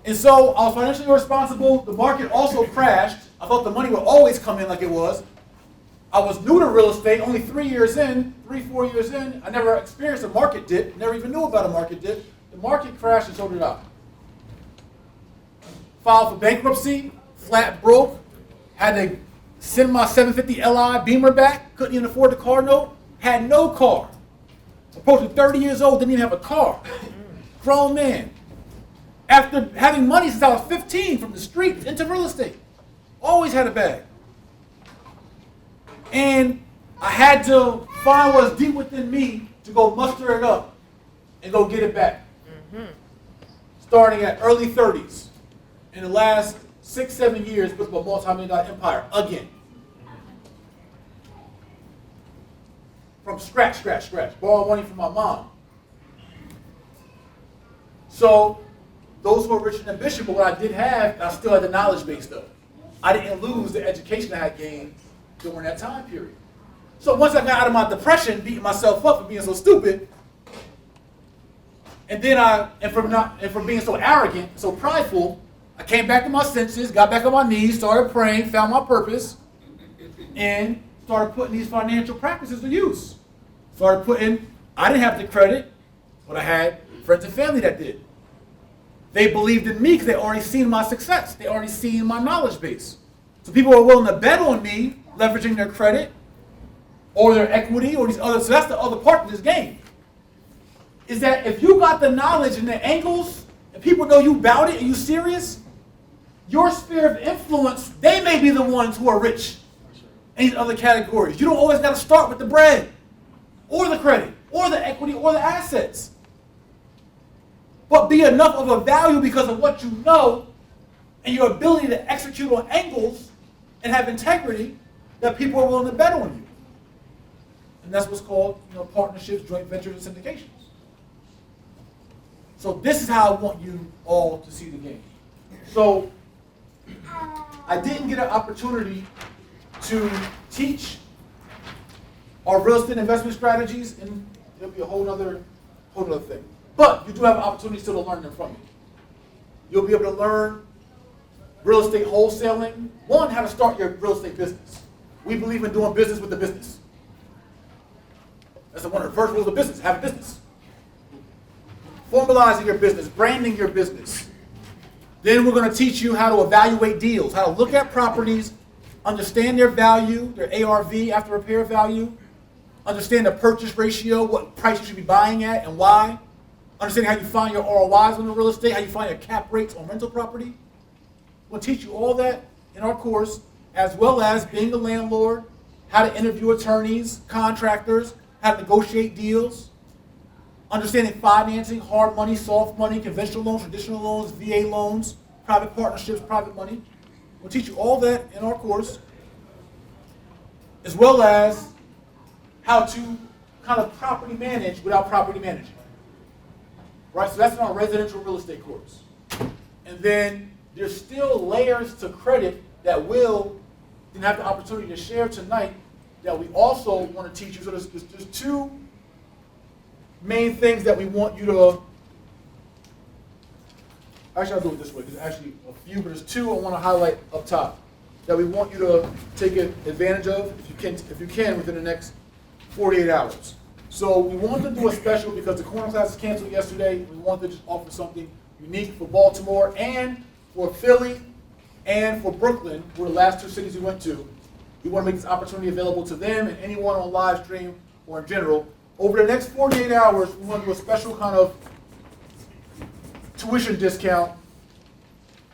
And so I was financially irresponsible. The market also crashed. I thought the money would always come in like it was. I was new to real estate, only 4 years in. I never experienced a market dip, never even knew about a market dip. The market crashed and so did I. Filed for bankruptcy, flat broke, had to send my 750 Li Beamer back, couldn't even afford the car note, had no car. Approaching 30 years old, didn't even have a car. Grown man. After having money since I was 15 from the street into real estate. Always had a bag. And I had to find what's deep within me to go muster it up and go get it back. Starting at early 30s. In the last 6-7 years, built a multi-million-dollar empire again. from scratch, borrow money from my mom. So those who are rich and ambitious, but what I did have, I still had the knowledge base though. I didn't lose the education I had gained during that time period. So once I got out of my depression, beating myself up for being so stupid, and then from being so arrogant, so prideful, I came back to my senses, got back on my knees, started praying, found my purpose, and started putting these financial practices to use. I didn't have the credit, but I had friends and family that did. They believed in me because they already seen my success. They already seen my knowledge base. So people were willing to bet on me, leveraging their credit or their equity or these other. So that's the other part of this game. Is that if you got the knowledge and the angles, and people know you about it and you serious, your sphere of influence, they may be the ones who are rich in these other categories. You don't always got to start with the bread or the credit or the equity or the assets. But be enough of a value because of what you know and your ability to execute on angles and have integrity that people are willing to bet on you. And that's what's called, partnerships, joint ventures, and syndications. So this is how I want you all to see the game. So I didn't get an opportunity to teach our real estate investment strategies, and it'll be a whole other thing. But you do have an opportunity still to learn them from me. You'll be able to learn real estate wholesaling. One, how to start your real estate business. We believe in doing business with the business. That's one of the first rules of business, have a business. Formalizing your business, branding your business. Then we're going to teach you how to evaluate deals, how to look at properties, understand their value, their ARV, after repair value, understand the purchase ratio, what price you should be buying at and why, understand how you find your ROIs on the real estate, how you find your cap rates on rental property. We'll teach you all that in our course, as well as being a landlord, how to interview attorneys, contractors, how to negotiate deals, understanding financing, hard money, soft money, conventional loans, traditional loans, VA loans, private partnerships, private money. We'll teach you all that in our course, as well as how to kind of property manage without property managing. Right, so that's in our residential real estate course. And then there's still layers to credit that Will didn't have the opportunity to share tonight that we also want to teach you. So there's two main things that we want you to, actually I'll do it this way, because there's actually a few, but there's two I want to highlight up top that we want you to take advantage of if you can within the next 48 hours. So we wanted to do a special because the corner class was canceled yesterday. We wanted to just offer something unique for Baltimore and for Philly and for Brooklyn, were the last two cities we went to. We want to make this opportunity available to them and anyone on live stream or in general. Over the next 48 hours, we want to do a special kind of tuition discount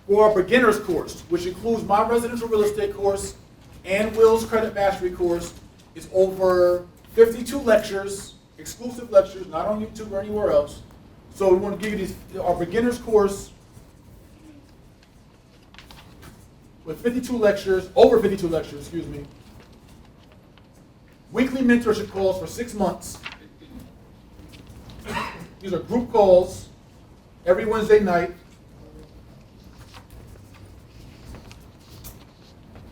for our beginner's course, which includes my residential real estate course and Will's credit mastery course. It's over 52 lectures, exclusive lectures, not on YouTube or anywhere else. So we want to give you our beginner's course with 52 lectures, over 52 lectures, excuse me. Weekly mentorship calls for 6 months. These are group calls every Wednesday night.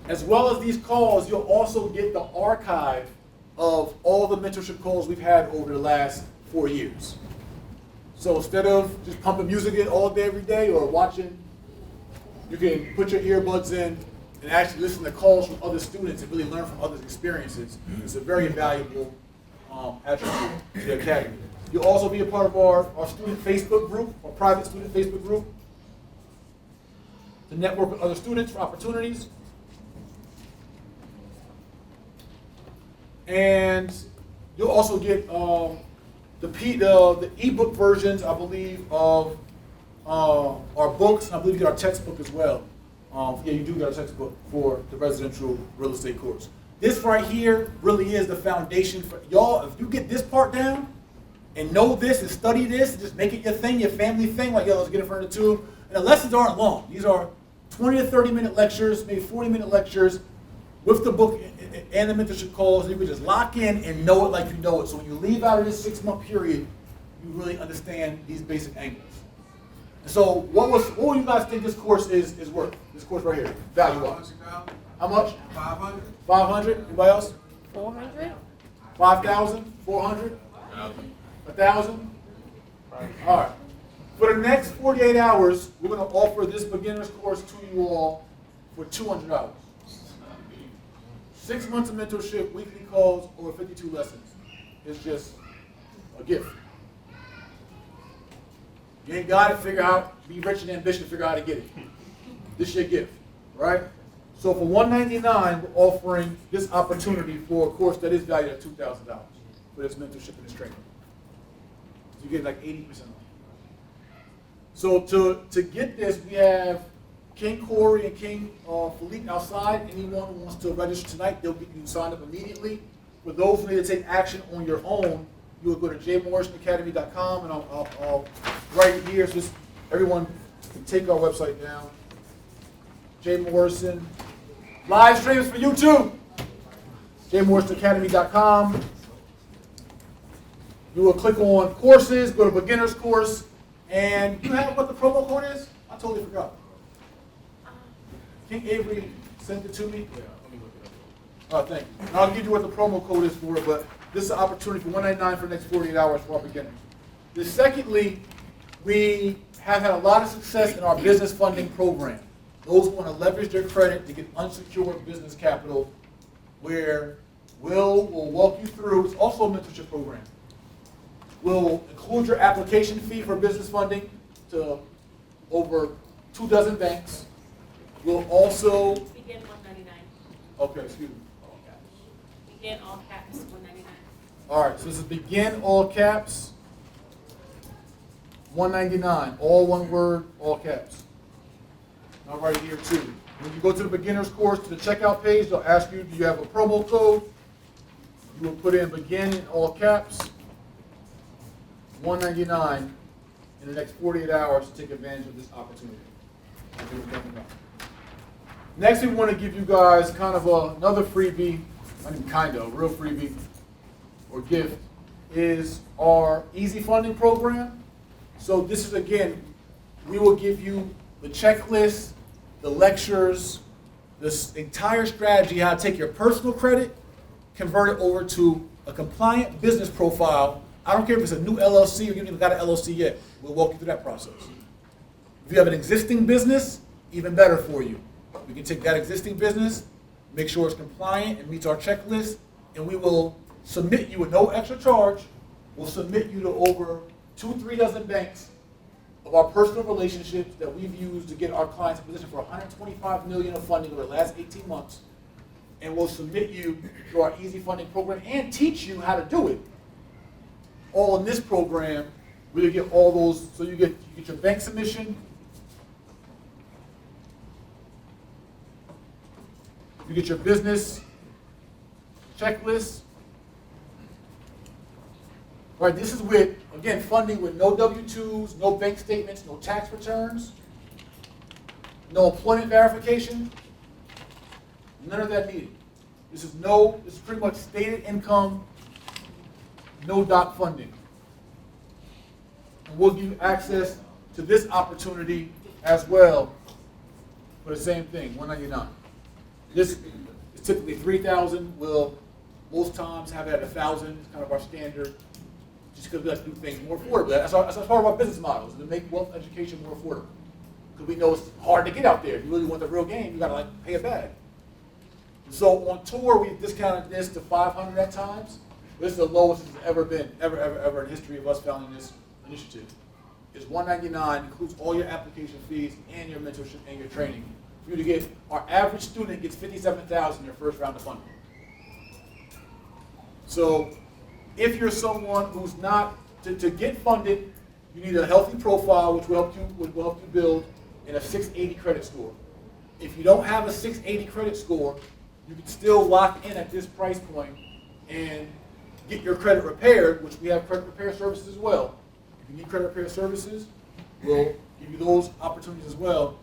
As well as these calls, you'll also get the archive of all the mentorship calls we've had over the last 4 years. So instead of just pumping music in all day, every day, or watching, you can put your earbuds in and actually listen to calls from other students and really learn from others' experiences. It's a very valuable attribute to the academy. You'll also be a part of our student Facebook group, our private student Facebook group, to network with other students for opportunities. And you'll also get the ebook versions, I believe, of our books. I believe you get our textbook as well. Yeah, you do get our textbook for the residential real estate course. This right here really is the foundation for y'all. If you get this part down and know this and study this and just make it your thing, your family thing, like, yo, let's get in front of the two. And the lessons aren't long. These are 20 to 30 minute lectures, maybe 40-minute lectures with the book and the mentorship calls, you can just lock in and know it like you know it. So when you leave out of this 6-month period, you really understand these basic angles. And so what do you guys think this course is worth? This course right here, value-wise. How much? 500. 500. Anybody else? 400? 5,000? 400? 1,000? All right. For the next 48 hours, we're going to offer this beginner's course to you all for $200. 6 months of mentorship, weekly calls, over 52 lessons. It's just a gift. You ain't got it, figure out, be rich and ambitious, figure out how to get it. This is your gift, right? So for $199, we're offering this opportunity for a course that is valued at $2,000 for this mentorship and this training. So you get like 80% off. So to get this, we have King Corey and King Philippe outside. Anyone who wants to register tonight, they'll get you signed up immediately. For those who need to take action on your own, you will go to jmorrisonacademy.com, and I'll right here, so everyone can take our website down. J Morrison. Live streams for YouTube. jmorrisonacademy.com. You will click on courses, go to beginner's course, and you have what the promo code is? I totally forgot. King Avery sent it to me. Yeah, let me look it up. Thank you. And I'll give you what the promo code is for it, but this is an opportunity for $199 for the next 48 hours for our beginners. Secondly, we have had a lot of success in our business funding program. Those who want to leverage their credit to get unsecured business capital, where we'll walk you through. It's also a mentorship program. We'll include your application fee for business funding to over 24 banks. We'll also Begin 199. Okay, excuse me. Begin all caps 199. All right, so this is begin all caps, 199, all one word, all caps. Now right here too. When you go to the beginner's course, to the checkout page, they'll ask you, do you have a promo code? You will put in begin in all caps, 199 in the next 48 hours to take advantage of this opportunity. Next, we want to give you guys kind of another freebie, I mean kind of, a real freebie or gift, is our Easy Funding program. So this is, again, we will give you the checklist, the lectures, this entire strategy, how to take your personal credit, convert it over to a compliant business profile. I don't care if it's a new LLC or you haven't even got an LLC yet. We'll walk you through that process. If you have an existing business, even better for you. We can take that existing business, make sure it's compliant and meets our checklist, and we will submit you with no extra charge. We'll submit you to over 2-3 dozen banks of our personal relationships that we've used to get our clients in position for $125 million of funding over the last 18 months. And we'll submit you to our Easy Funding program and teach you how to do it. All in this program, we get all those, so you get your bank submission, you get your business checklist. All right, this is with, again, funding with no W-2s, no bank statements, no tax returns, no employment verification, none of that needed. This is pretty much stated income, no doc funding. And we'll give you access to this opportunity as well for the same thing, $199. This is typically $3,000. We'll most times have it at $1,000. It's kind of our standard, just because we like to do things more affordable. That's part of our business model, is to make wealth education more affordable. Because we know it's hard to get out there. If you really want the real game, you gotta pay a bag. So on tour, we've discounted this to $500 at times. This is the lowest it's ever been, ever in the history of us founding this initiative. It's $199, includes all your application fees and your mentorship and your training. For you to get, our average student gets $57,000 in their first round of funding. So if you're someone who's not, to get funded, you need a healthy profile, which will help you build, and a 680 credit score. If you don't have a 680 credit score, you can still lock in at this price point and get your credit repaired, which we have credit repair services as well. If you need credit repair services, we'll give you those opportunities as well.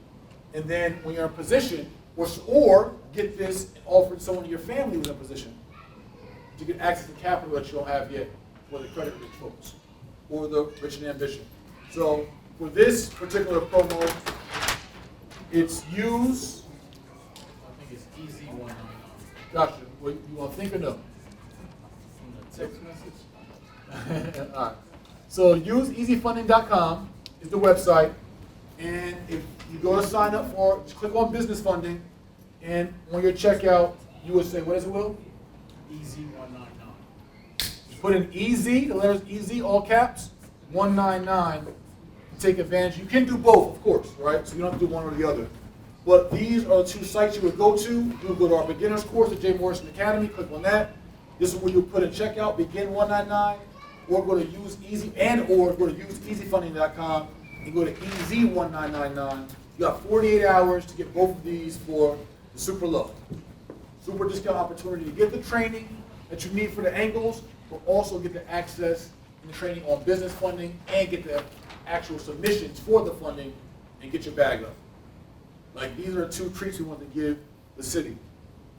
And then when you're in position, or get this and offer it someone in your family who's in a position to get access to capital that you don't have yet for the credit rich folks or the rich and ambitious. So for this particular promo, it's use. I think it's easy 199. Gotcha. What you want to think or no? Text message. All right. So use easyfunding.com is the website, and if you go to sign up for it, just click on business funding, and on your checkout, you will say, what is it, Will? Easy 199. Just put in easy, the letters easy, all caps, 199. Take advantage. You can do both, of course, right? So you don't have to do one or the other. But these are the two sites you would go to. You would go to our beginner's course at J. Morrison Academy. Click on that. This is where you put in checkout, begin 199, or go to use easy or go to useeasyfunding.com and go to easy 1999. You got 48 hours to get both of these for the super low. Super discount opportunity to get the training that you need for the angles, but also get the access and the training on business funding and get the actual submissions for the funding and get your bag up. Like, these are two treats we want to give the city.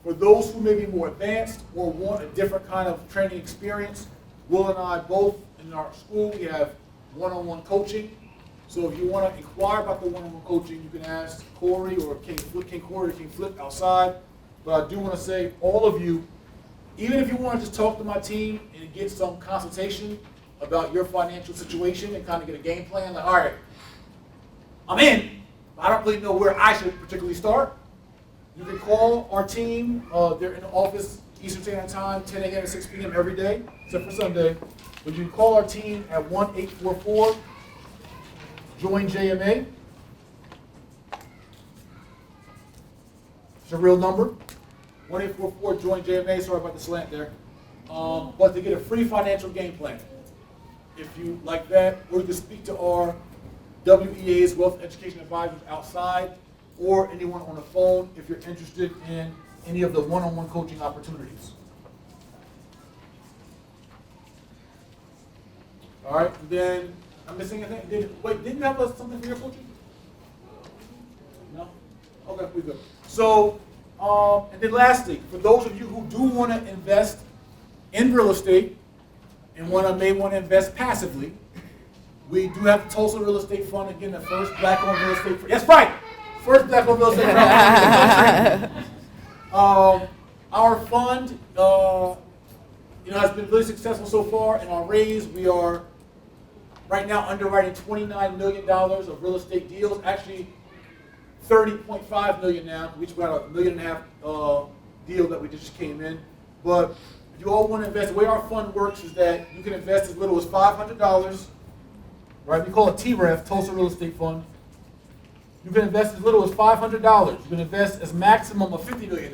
For those who may be more advanced or want a different kind of training experience, Will and I both in our school, we have one-on-one coaching. So if you want to inquire about the one-on-one coaching, you can ask Corey or King Corey or King Flip outside. But I do want to say, all of you, even if you want to just talk to my team and get some consultation about your financial situation and kind of get a game plan, like, all right, I'm in, but I don't really know where I should particularly start. You can call our team. They're in the office Eastern Standard Time, 10 a.m. to 6 p.m. every day, except for Sunday. But you can call our team at 1-844-JOIN-JMA. It's a real number. 1-844-JOIN-JMA. Sorry about the slant there. But to get a free financial game plan, if you like that, or you can speak to our WEA's Wealth Education Advisors outside, or anyone on the phone if you're interested in any of the one-on-one coaching opportunities. All right, and then I'm missing anything. Didn't you have something for your coaching? No? Okay, we're good. So, and then lastly, for those of you who do want to invest in real estate and may want to invest passively, we do have the Tulsa Real Estate Fund, again, the first black-owned real estate fund. That's right! First black-owned real estate fund in the country. Our fund, has been really successful so far in our raise. We are right now underwriting $29 million of real estate deals. Actually, $30.5 million now, which we got $1.5 million deal that we just came in. But if you all want to invest, the way our fund works is that you can invest as little as $500. Right? We call it TREF, Tulsa Real Estate Fund. You can invest as little as $500. You can invest as maximum of $50 million.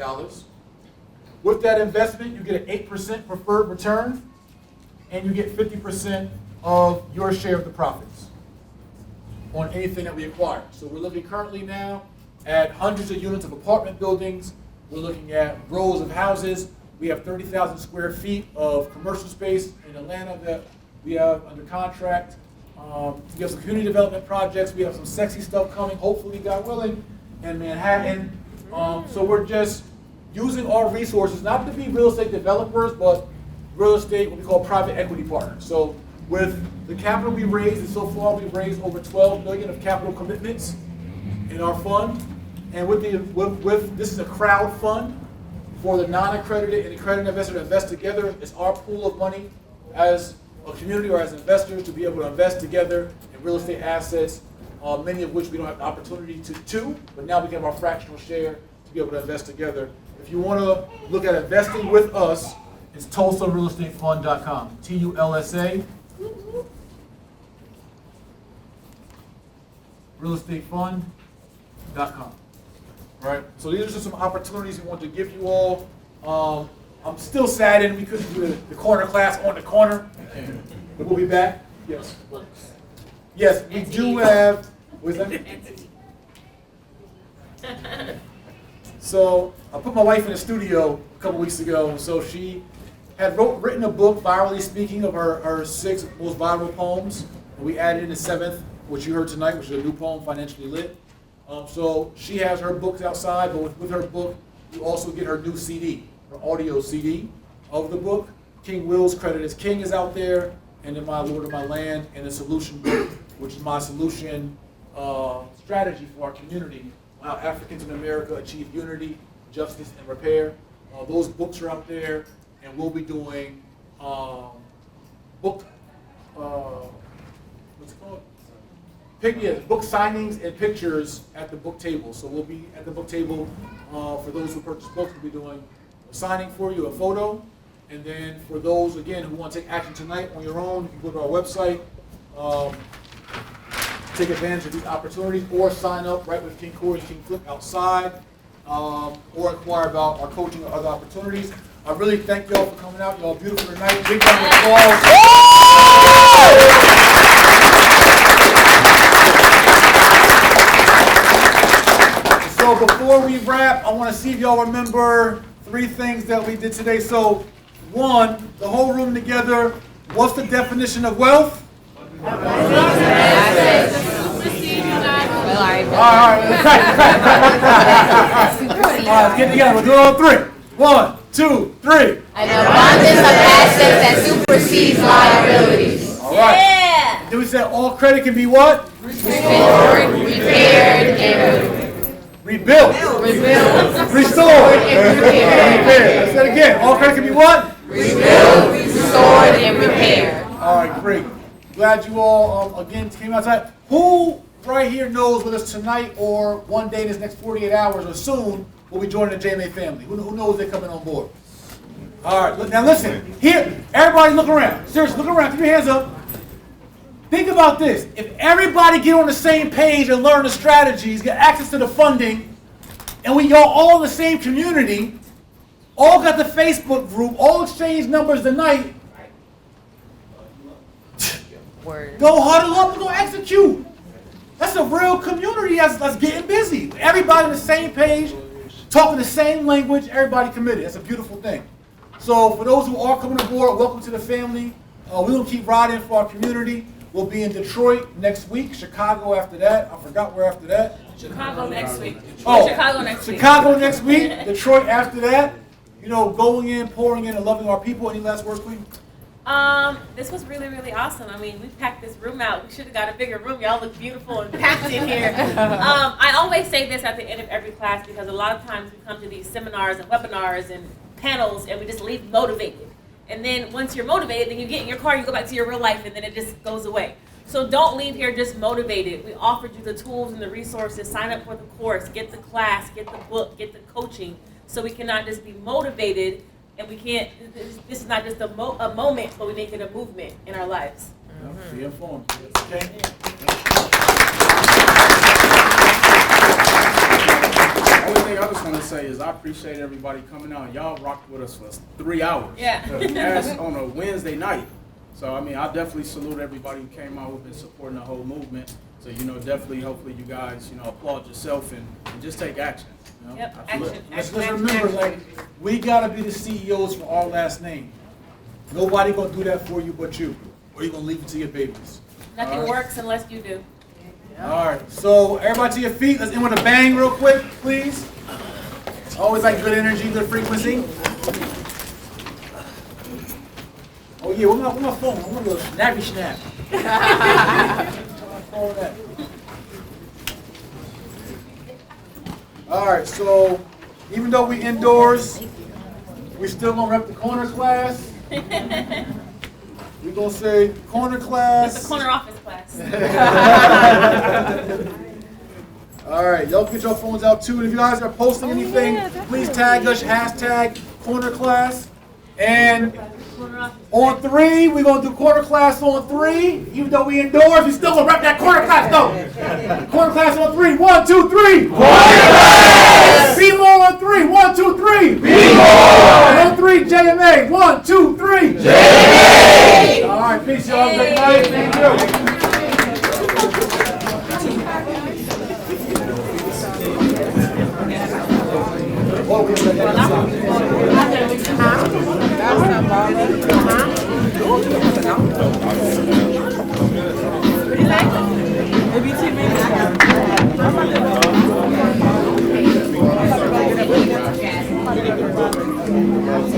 With that investment, you get an 8% preferred return, and you get 50% of your share of the profits on anything that we acquire. So we're looking currently now at hundreds of units of apartment buildings. We're looking at rows of houses. We have 30,000 square feet of commercial space in Atlanta that we have under contract. We have some community development projects. We have some sexy stuff coming, hopefully, God willing, in Manhattan. So we're just using our resources, not to be real estate developers, but real estate, what we call private equity partners. So with the capital we raised, and so far we've raised over $12 million of capital commitments in our fund. And with this is a crowd fund for the non-accredited and accredited investor to invest together. It's our pool of money as a community or as investors to be able to invest together in real estate assets, many of which we don't have the opportunity to, but now we can have our fractional share to be able to invest together. If you want to look at investing with us, it's TulsaRealEstateFund.com. TULSA. RealEstateFund.com. Right? So these are just some opportunities we want to give you all. I'm still saddened we couldn't do the corner class on the corner, but we'll be back. Yes. Yes, we do have. What is that? So I put my wife in the studio a couple weeks ago. So she had written a book, virally speaking, of her 6 most viral poems. And we added in the 7th, which you heard tonight, which is a new poem, Financially Lit. So she has her books outside, but with her book, you also get her new CD, her audio CD of the book. King Will's Credit is King is out there, and then My Lord of My Land, and the solution book, which is my solution strategy for our community, how Africans in America achieve unity, justice, and repair. Those books are out there, and we'll be doing book, what's it called? Book signings and pictures at the book table. So we'll be at the book table for those who purchase books. We'll be doing a signing for you, a photo. And then for those, again, who want to take action tonight on your own, you can go to our website, take advantage of these opportunities, or sign up right with King Corey and King Flip outside, or inquire about our coaching or other opportunities. I really thank y'all for coming out. Y'all beautiful tonight. Big round of applause. So before we wrap, I want to see if y'all remember 3 things that we did today. So 1, the whole room together. What's the definition of wealth? All right. Let's get together. We'll do it on 3. 1, 2, 3. An abundance of assets that supersedes liabilities. All right. Yeah. Then we said all credit can be what? Restored, repaired, and rebuilt. Rebuilt. Restored. And repaired. Let's say it again. All credit can be what? Rebuilt, restored, and repaired. All right, great. Glad you all, again, came outside. Who right here knows whether it's tonight or one day in this next 48 hours or soon will be joining the JMA family? Who knows they're coming on board? All right, now listen. Here, everybody look around. Seriously, look around. Keep your hands up. Think about this. If everybody get on the same page and learn the strategies, get access to the funding, and we all in the same community, all got the Facebook group, all exchange numbers tonight, go huddle up and go execute. That's a real community that's getting busy. Everybody on the same page, talking the same language, everybody committed. That's a beautiful thing. So for those who are coming aboard, welcome to the family. We're going to keep riding for our community. We'll be in Detroit next week, Chicago after that. I forgot where after that. Chicago next week. Chicago next week. Detroit after that. You know, going in, pouring in, and loving our people. Any last words, Queen? This was really, really awesome. I mean, we packed this room out. We should have got a bigger room. Y'all look beautiful and packed in here. I always say this at the end of every class because a lot of times we come to these seminars and webinars and panels and we just leave motivated. And then once you're motivated, then you get in your car, you go back to your real life, and then it just goes away. So don't leave here just motivated. We offered you the tools and the resources. Sign up for the course, get the class, get the book, get the coaching, so we cannot just be motivated, and we can't, this is not just a moment, but we make it a movement in our lives. Be informed. Okay. The only thing I just want to say is I appreciate everybody coming out. Y'all rocked with us for 3 hours. Yeah. As on a Wednesday night. So, I mean, I definitely salute everybody who came out, who've been supporting the whole movement. So, you know, definitely, hopefully you guys, you know, applaud yourself and just take action. You know? Yep, Absolutely. Let's remember, like, we got to be the CEOs for our last name. Nobody going to do that for you but you. Or you're going to leave it to your babies. Nothing works unless you do. All right, so everybody to your feet. Let's end with a bang real quick, please. Always like good energy, good frequency. Oh yeah, where's my phone? I want a little snappy snap. All right, so even though we indoors, we still gonna rep the corner class. We're going to say corner class. It's a corner office class. All right, y'all get your phones out too. And if you guys are posting anything, please tag us, hashtag corner class. And on 3, we're going to do corner class on 3. Even though we indoors, we still going to rep that corner class though. Corner class on 3. 1, 2, 3. Corner class. Be more on 3. 1, 2, 3. Be more. On 3, JMA. 1, 2, 3. JMA. All right, peace, y'all. Good night. Thank you.